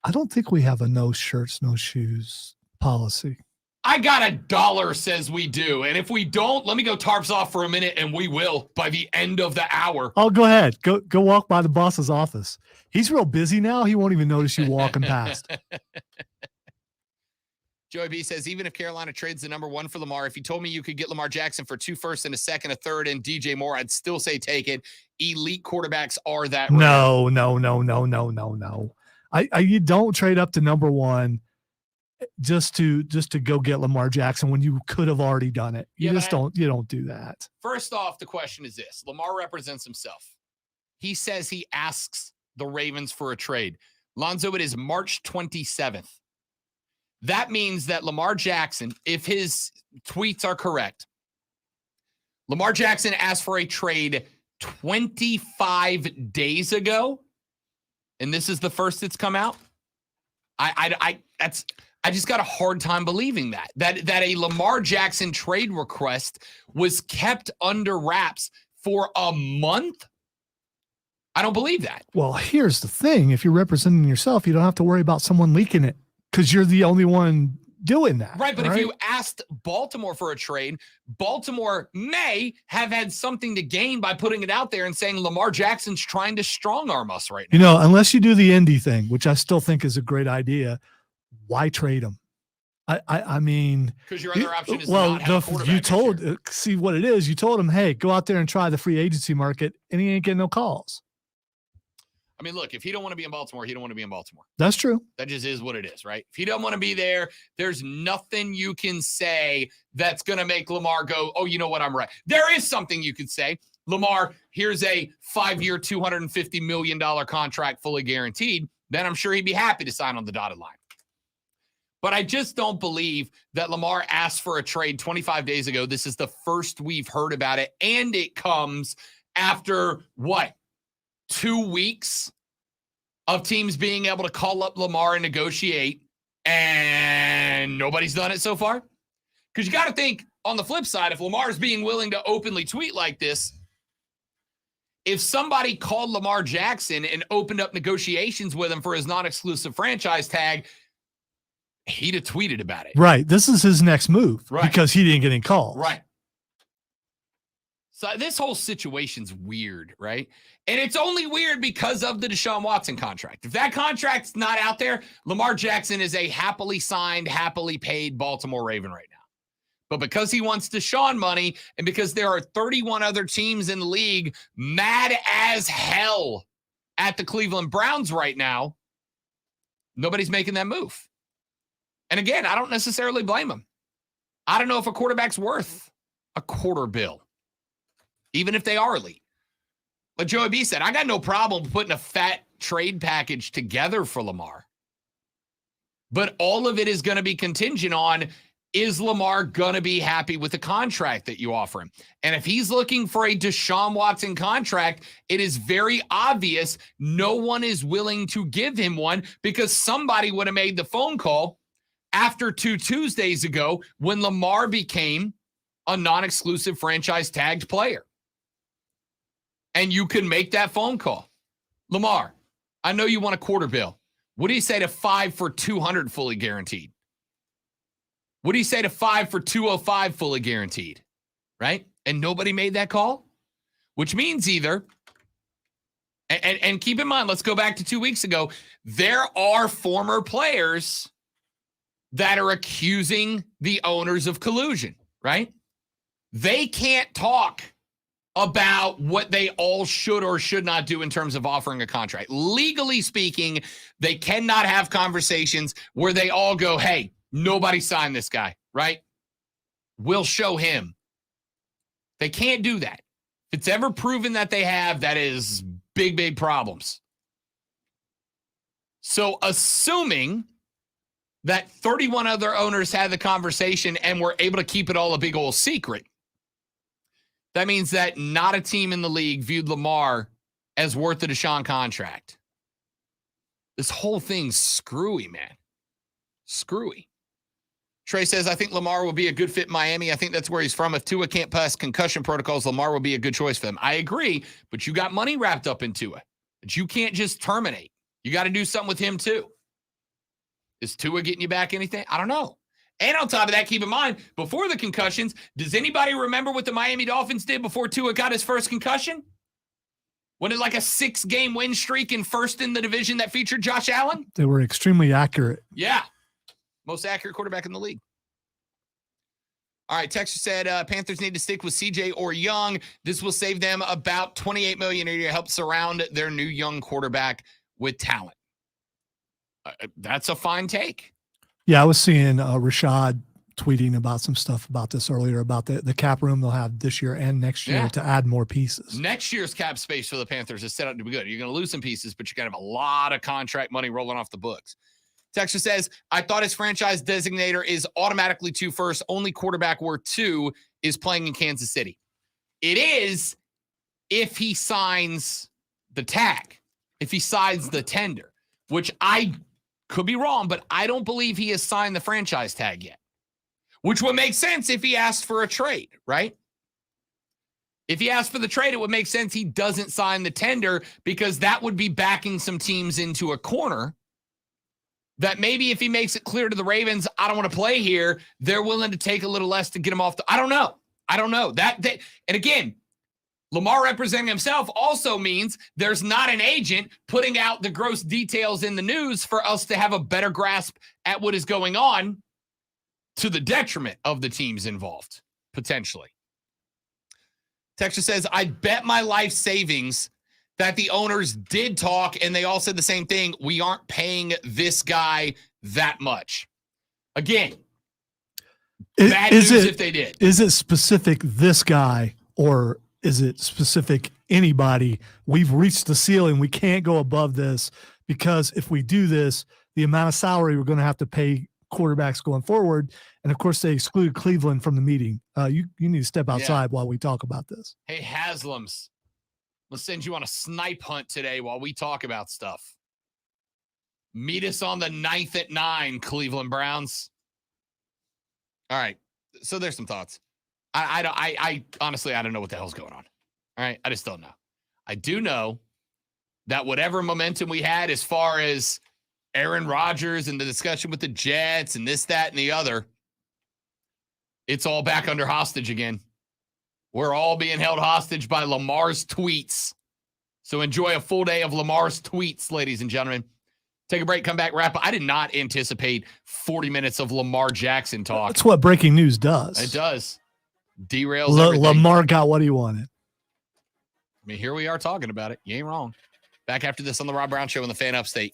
I don't think we have a no shirts, no shoes policy. I got $1 says we do. And if we don't, let me go tarps off for a minute and we will by the end of the hour. Oh, go ahead. Go walk by the boss's office. He's real busy now. He won't even notice you walking past. Joey B says, even if Carolina trades the number 1 for Lamar, if you told me you could get Lamar Jackson for 2 firsts and a second, a third, and DJ Moore, I'd still say take it. Elite quarterbacks are that rare. No. You don't trade up to number 1 just to go get Lamar Jackson when you could have already done it. You don't do that. First off, the question is this. Lamar represents himself. He says he asks the Ravens for a trade. Lonzo, it is March 27th. That means that Lamar Jackson, if his tweets are correct, Lamar Jackson asked for a trade 25 days ago and this is the first that's come out. I just got a hard time believing that a Lamar Jackson trade request was kept under wraps for a month. I don't believe that. Well, here's the thing. If you're representing yourself, you don't have to worry about someone leaking it because you're the only one doing that. Right, but if you asked Baltimore for a trade, Baltimore may have had something to gain by putting it out there and saying Lamar Jackson's trying to strong-arm us right now. You know, unless you do the Indy thing, which I still think is a great idea, why trade him? I mean, because your other option is well, not have a quarterback you told see what it is. You told him, hey, go out there and try the free agency market, and he ain't getting no calls. I mean, look, if he don't want to be in Baltimore, he don't want to be in Baltimore. That's true. That just is what it is, right? If he don't want to be there, there's nothing you can say that's going to make Lamar go, oh, you know what, I'm right. There is something you could say. Lamar, here's a 5-year, $250 million contract fully guaranteed. Then I'm sure he'd be happy to sign on the dotted line. But I just don't believe that Lamar asked for a trade 25 days ago. This is the first we've heard about it. And it comes after what? 2 weeks of teams being able to call up Lamar and negotiate, and nobody's done it so far? Because you got to think, on the flip side, if Lamar is being willing to openly tweet like this, if somebody called Lamar Jackson and opened up negotiations with him for his non-exclusive franchise tag, he'd have tweeted about it. Right. This is his next move because he didn't get any calls. Right. So this whole situation's weird, right? And it's only weird because of the Deshaun Watson contract. If that contract's not out there, Lamar Jackson is a happily signed, happily paid Baltimore Raven right now. But because he wants Deshaun money and because there are 31 other teams in the league mad as hell at the Cleveland Browns right now, nobody's making that move. And again, I don't necessarily blame him. I don't know if a quarterback's worth a quarter bill, even if they are elite. But Joey B said, I got no problem putting a fat trade package together for Lamar. But all of it is going to be contingent on, is Lamar going to be happy with the contract that you offer him? And if he's looking for a Deshaun Watson contract, it is very obvious no one is willing to give him one because somebody would have made the phone call after 2 Tuesdays ago when Lamar became a non-exclusive franchise tagged player. And you can make that phone call. Lamar, I know you want a quarter bill. What do you say to 5 for $200 fully guaranteed? What do you say to 5 for $205 fully guaranteed? Right? And nobody made that call? Which means either, and keep in mind, let's go back to 2 weeks ago, there are former players that are accusing the owners of collusion, right? They can't talk about what they all should or should not do in terms of offering a contract. Legally speaking, they cannot have conversations where they all go, hey, nobody signed this guy, right? We'll show him. They can't do that. If it's ever proven that they have, that is big, big problems. So assuming that 31 other owners had the conversation and were able to keep it all a big old secret, that means that not a team in the league viewed Lamar as worth the Deshaun contract. This whole thing's screwy, man. Screwy. Trey says, I think Lamar will be a good fit in Miami. I think that's where he's from. If Tua can't pass concussion protocols, Lamar will be a good choice for them. I agree, but you got money wrapped up in Tua that you can't just terminate. You got to do something with him too. Is Tua getting you back anything? I don't know. And on top of that, keep in mind, before the concussions, does anybody remember what the Miami Dolphins did before Tua got his first concussion? Wasn't it like a 6-game win streak and first in the division that featured Josh Allen? They were extremely accurate. Yeah. Most accurate quarterback in the league. All right, Texas said Panthers need to stick with CJ or Young. This will save them about $28 million a year to help surround their new young quarterback with talent. That's a fine take. Yeah, I was seeing Rashad tweeting about some stuff about this earlier, about the cap room they'll have this year and next year to add more pieces. Next year's cap space for the Panthers is set up to be good. You're going to lose some pieces, but you're going to have a lot of contract money rolling off the books. Texas says, I thought his franchise designator is automatically 2 first. Only quarterback worth 2 is playing in Kansas City. It is if he signs the tag. if he signs the tender, which I could be wrong, but I don't believe he has signed the franchise tag yet, which would make sense if he asked for a trade, right? If he asked for the trade, it would make sense he doesn't sign the tender because that would be backing some teams into a corner that maybe if he makes it clear to the Ravens, I don't want to play here, they're willing to take a little less to get him off. I don't know. And again, Lamar representing himself also means there's not an agent putting out the gross details in the news for us to have a better grasp at what is going on to the detriment of the teams involved, potentially. Texture says, I bet my life savings that the owners did talk and they all said the same thing. We aren't paying this guy that much. Again, bad news if they did. Is it specific this guy or is it specific anybody? We've reached the ceiling. We can't go above this because if we do this, the amount of salary we're going to have to pay quarterbacks going forward. And of course, they excluded Cleveland from the meeting. You need to step outside while we talk about this. Hey, Haslams, let's send you on a snipe hunt today while we talk about stuff. Meet us on the 9th at 9, Cleveland Browns. All right. So there's some thoughts. I honestly, I don't know what the hell's going on. All right. I just don't know. I do know that whatever momentum we had as far as Aaron Rodgers and the discussion with the Jets and this, that, and the other, it's all back under hostage again. We're all being held hostage by Lamar's tweets. So enjoy a full day of Lamar's tweets, ladies and gentlemen. Take a break, come back, wrap up. I did not anticipate 40 minutes of Lamar Jackson talk. That's what breaking news does. It does. Derails everything. Lamar got what he wanted. I mean, here we are talking about it. You ain't wrong. Back after this on the Rob Brown Show on the Fan Upstate.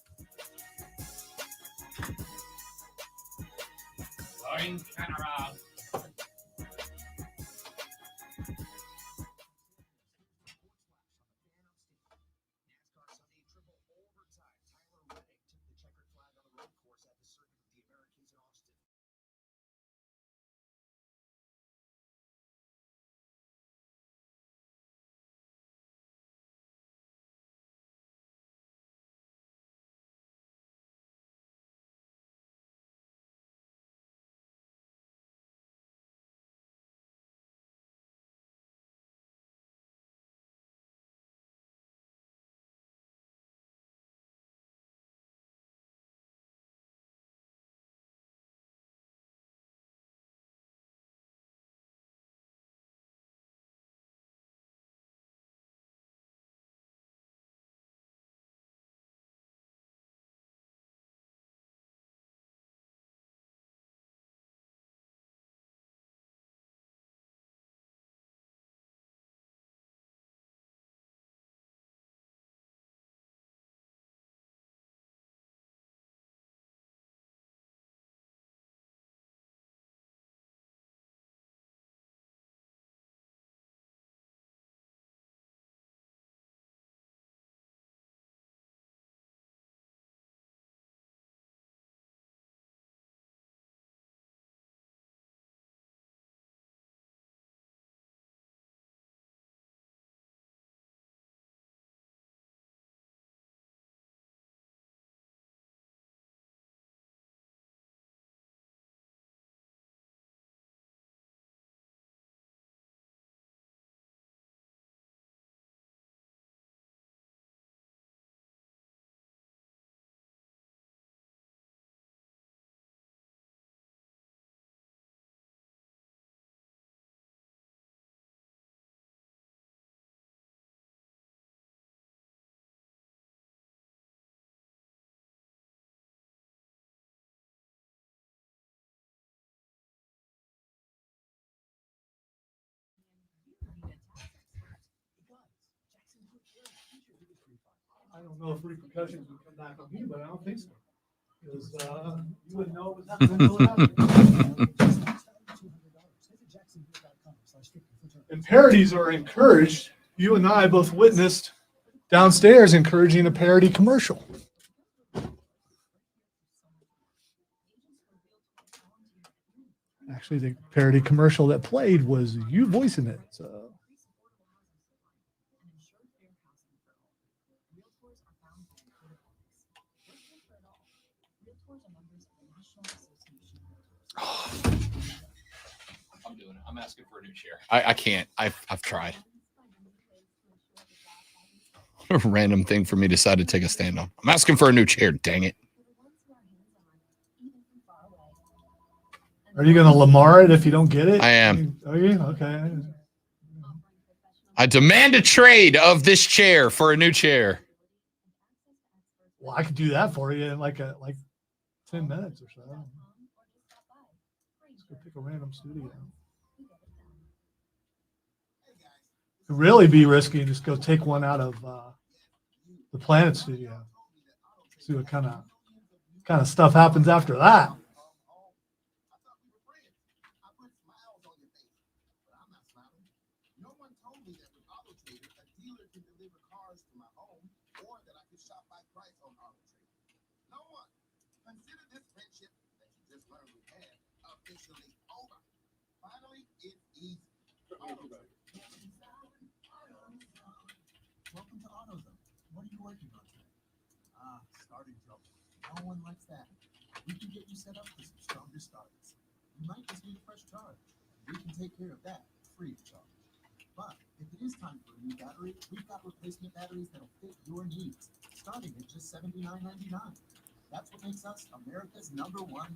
I don't know if repercussions would come back on you, but I don't think so. Because you wouldn't know it was happening until it happened. And parodies are encouraged. You and I both witnessed downstairs encouraging a parody commercial. Actually, the parody commercial that played was you voicing it. So I'm doing it. I'm asking for a new chair. I can't. I've tried. A random thing for me to decide to take a stand on. I'm asking for a new chair. Dang it. Are you going to Lamar it if you don't get it? I am. Are you? Okay. I demand a trade of this chair for a new chair. Well, I could do that for you in like 10 minutes or so. Just go pick a random studio. Could really be risky and just go take one out of the Planet Studio. See what kind of stuff happens after that. Welcome to AutoZone. What are you working on today? Starting trouble. No one likes that. We can get you set up for some stronger starters. You might just need a fresh charge. We can take care of that free of charge. But if it is time for a new battery, we've got replacement batteries that'll fit your needs, starting at just $79.99. That's what makes us America's #1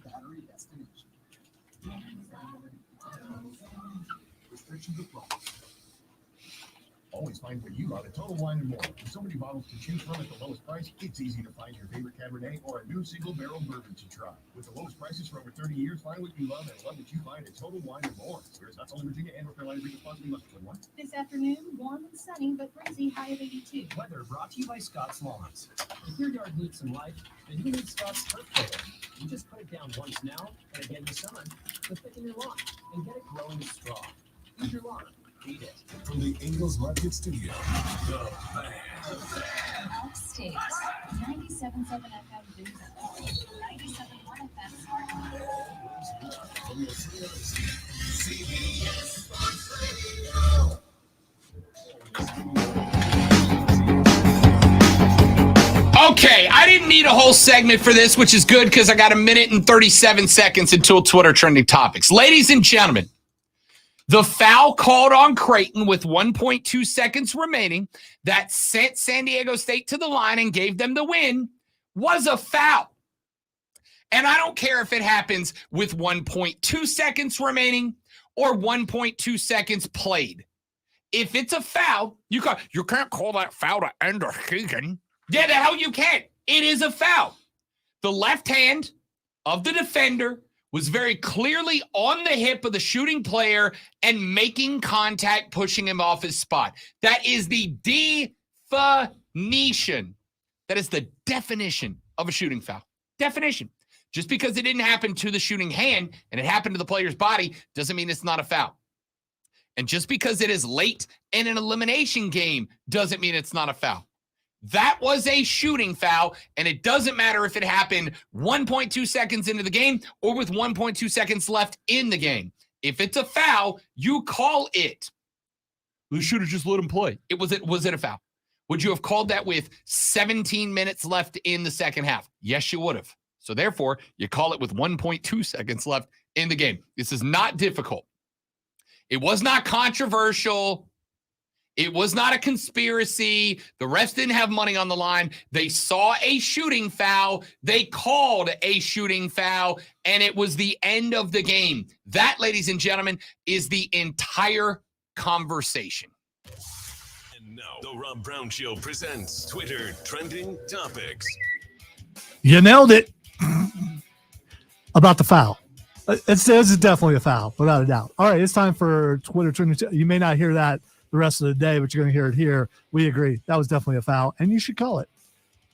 battery destination. Restrictions apply. Always find what you love at Total Wine & More. With so many bottles to choose from at the lowest price, it's easy to find your favorite Cabernet or a new single barrel bourbon to try. With the lowest prices for over 30 years, find what you love and love what you find at Total Wine & More. Here's not only Virginia and North Carolina Region Responsibility must 21. This afternoon, warm and sunny, but breezy, high of 82. Weather brought to you by Scott's Lawns. If your yard needs some life, then you need Scott's Turf Cover. You just put it down once now and again this summer to thicken your lawn and get it growing strong. Use your lawn. Feed it. From the Ingles Market Studio, the Upstate, 97.7 FM News, 97.1 FM Smart. from your CBS Sports Radio. Okay, I didn't need a whole segment for this, which is good because I got 1 minute and 37 seconds until Twitter trending topics. Ladies and gentlemen, the foul called on Creighton with 1.2 seconds remaining that sent San Diego State to the line and gave them the win was a foul. And I don't care if it happens with 1.2 seconds remaining or 1.2 seconds played. If it's a foul, you can't call that foul to end a season. Yeah, the hell you can't. It is a foul. The left hand of the defender was very clearly on the hip of the shooting player and making contact, pushing him off his spot. That is the definition. That is the definition of a shooting foul. Definition. Just because it didn't happen to the shooting hand and it happened to the player's body doesn't mean it's not a foul. And just because it is late in an elimination game doesn't mean it's not a foul. That was a shooting foul, and it doesn't matter if it happened 1.2 seconds into the game or with 1.2 seconds left in the game. If it's a foul, you call it. We should have just let him play. Was it a foul? Would you have called that with 17 minutes left in the second half? Yes, you would have. So therefore, you call it with 1.2 seconds left in the game. This is not difficult. It was not controversial. It was not a conspiracy. The refs didn't have money on the line. They saw a shooting foul. They called a shooting foul, and it was the end of the game. That, ladies and gentlemen, is the entire conversation. And now, the Rob Brown Show presents Twitter Trending Topics. You nailed it. About the foul. It's definitely a foul, without a doubt. All right, it's time for Twitter Trending. You may not hear that the rest of the day, but you're going to hear it here. We agree. That was definitely a foul, and you should call it.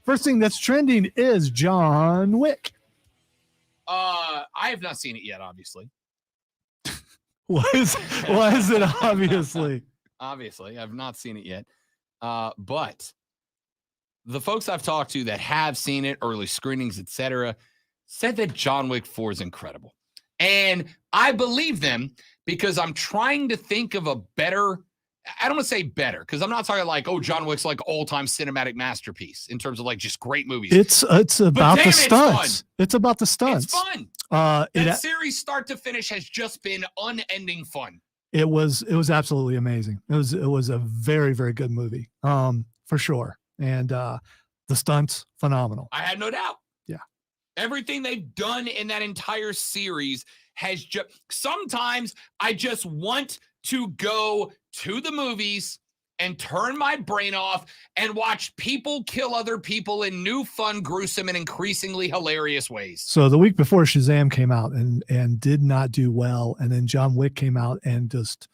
First thing that's trending is John Wick. I have not seen it yet, obviously. Why is it obviously? Obviously, I've not seen it yet. But the folks I've talked to that have seen it, early screenings, etc., said that John Wick 4 is incredible. And I believe them because I'm trying to think of a better I don't want to say better because I'm not talking like, oh, John Wick's like all-time cinematic masterpiece in terms of like just great movies. It's about damn, the it's stunts. fun. It's about the stunts. It's fun. That series start to finish has just been unending fun. It was absolutely amazing. It was a very, very good movie, for sure. And the stunts, phenomenal. I had no doubt. Yeah. Everything they've done in that entire series has just. Sometimes I just want to go to the movies and turn my brain off and watch people kill other people in new, fun, gruesome, and increasingly hilarious ways. So the week before Shazam came out and did not do well, and then John Wick came out and just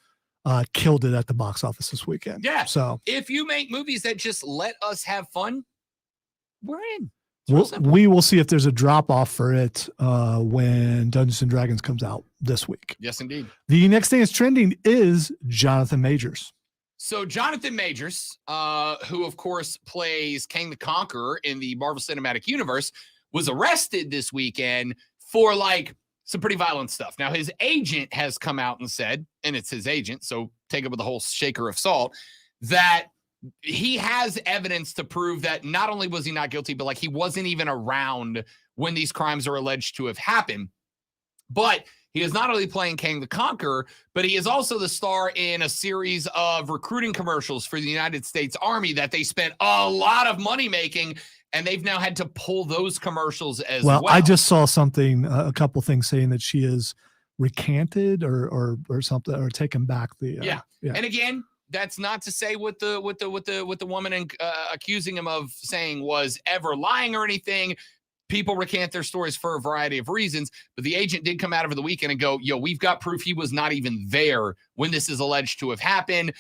killed it at the box office this weekend. Yeah. So if you make movies that just let us have fun, we're in. we will see if there's a drop off for it when Dungeons and Dragons comes out this week. Yes, indeed. The next thing that's trending is Jonathan Majors. So Jonathan Majors, who of course plays Kang the Conqueror in the Marvel Cinematic Universe, was arrested this weekend for like some pretty violent stuff. Now his agent has come out and said, and it's his agent, so take it with a whole shaker of salt, that he has evidence to prove that not only was he not guilty, but like he wasn't even around when these crimes are alleged to have happened. But he is not only playing Kang the Conqueror, but he is also the star in a series of recruiting commercials for the United States Army that they spent a lot of money making, and they've now had to pull those commercials as well. I just saw something, a couple things saying that she is recanted or something, or taken back the. Yeah. And again, that's not to say what the woman accusing him of saying was ever lying or anything. People recant their stories for a variety of reasons, but the agent did come out over the weekend and go, yo, we've got proof he was not even there when this is alleged to have happened.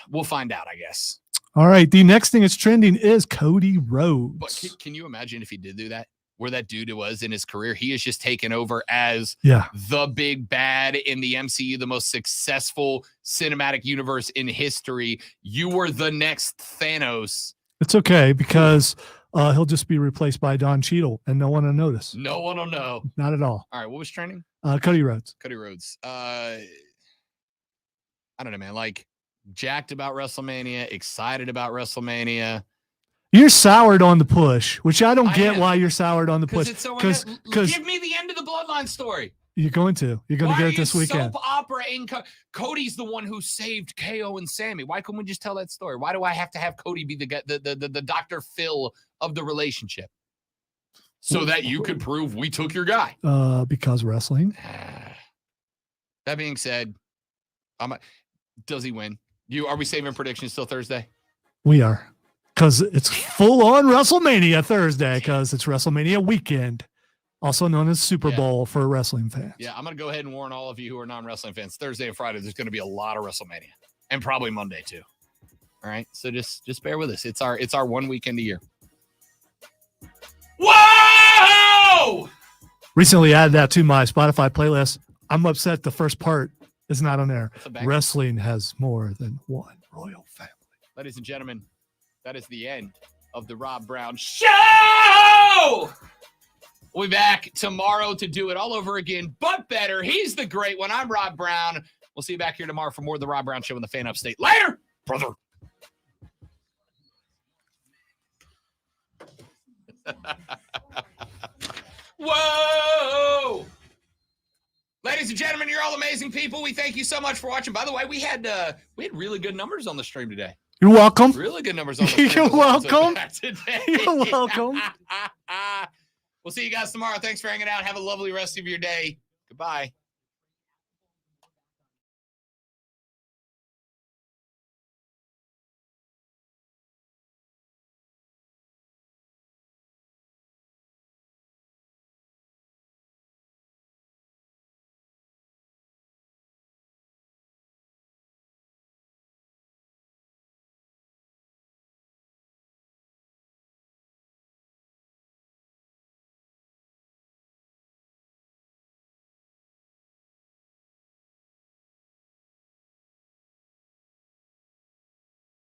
We'll find out, I guess. All right. The next thing that's trending is Cody Rhodes. But can you imagine if he did do that? Where that dude was in his career, he has just taken over as the big bad in the MCU, the most successful cinematic universe in history. You were the next Thanos. It's okay because he'll just be replaced by Don Cheadle and no one will notice. No one will know. Not at all. All right. What was trending? Cody Rhodes. Cody Rhodes. I don't know, man. Like jacked about WrestleMania, excited about WrestleMania. You're soured on the push, which I don't get am. why you're soured on the push. Because give me the end of the Bloodline story. You're going to get it this weekend. Soap opera in Cody's the one who saved KO and Sammy. Why couldn't we just tell that story? Why do I have to have Cody be the Dr. Phil of the relationship so that you could prove we took your guy? Because wrestling. That being said, does he win? Are we saving predictions till Thursday? We are. Because it's full on WrestleMania Thursday, because it's WrestleMania weekend, also known as Super Bowl for wrestling fans. Yeah, I'm going to go ahead and warn all of you who are non-wrestling fans. Thursday and Friday, there's going to be a lot of WrestleMania, and probably Monday too. All right, so just bear with us. It's our one weekend a year. Whoa! Recently added that to my Spotify playlist. I'm upset the first part is not on there. Wrestling has more than one royal family. Ladies and gentlemen, that is the end of the Rob Brown Show. We'll be back tomorrow to do it all over again, but better. He's the great one. I'm Rob Brown. We'll see you back here tomorrow for more of the Rob Brown Show in the Fan Upstate. Later, brother. Whoa. Ladies and gentlemen, you're all amazing people. We thank you so much for watching. By the way, we had really good numbers on the stream today. You're welcome. Really good numbers on the stream. You're welcome. Today. You're welcome. We'll see you guys tomorrow. Thanks for hanging out. Have a lovely rest of your day. Goodbye.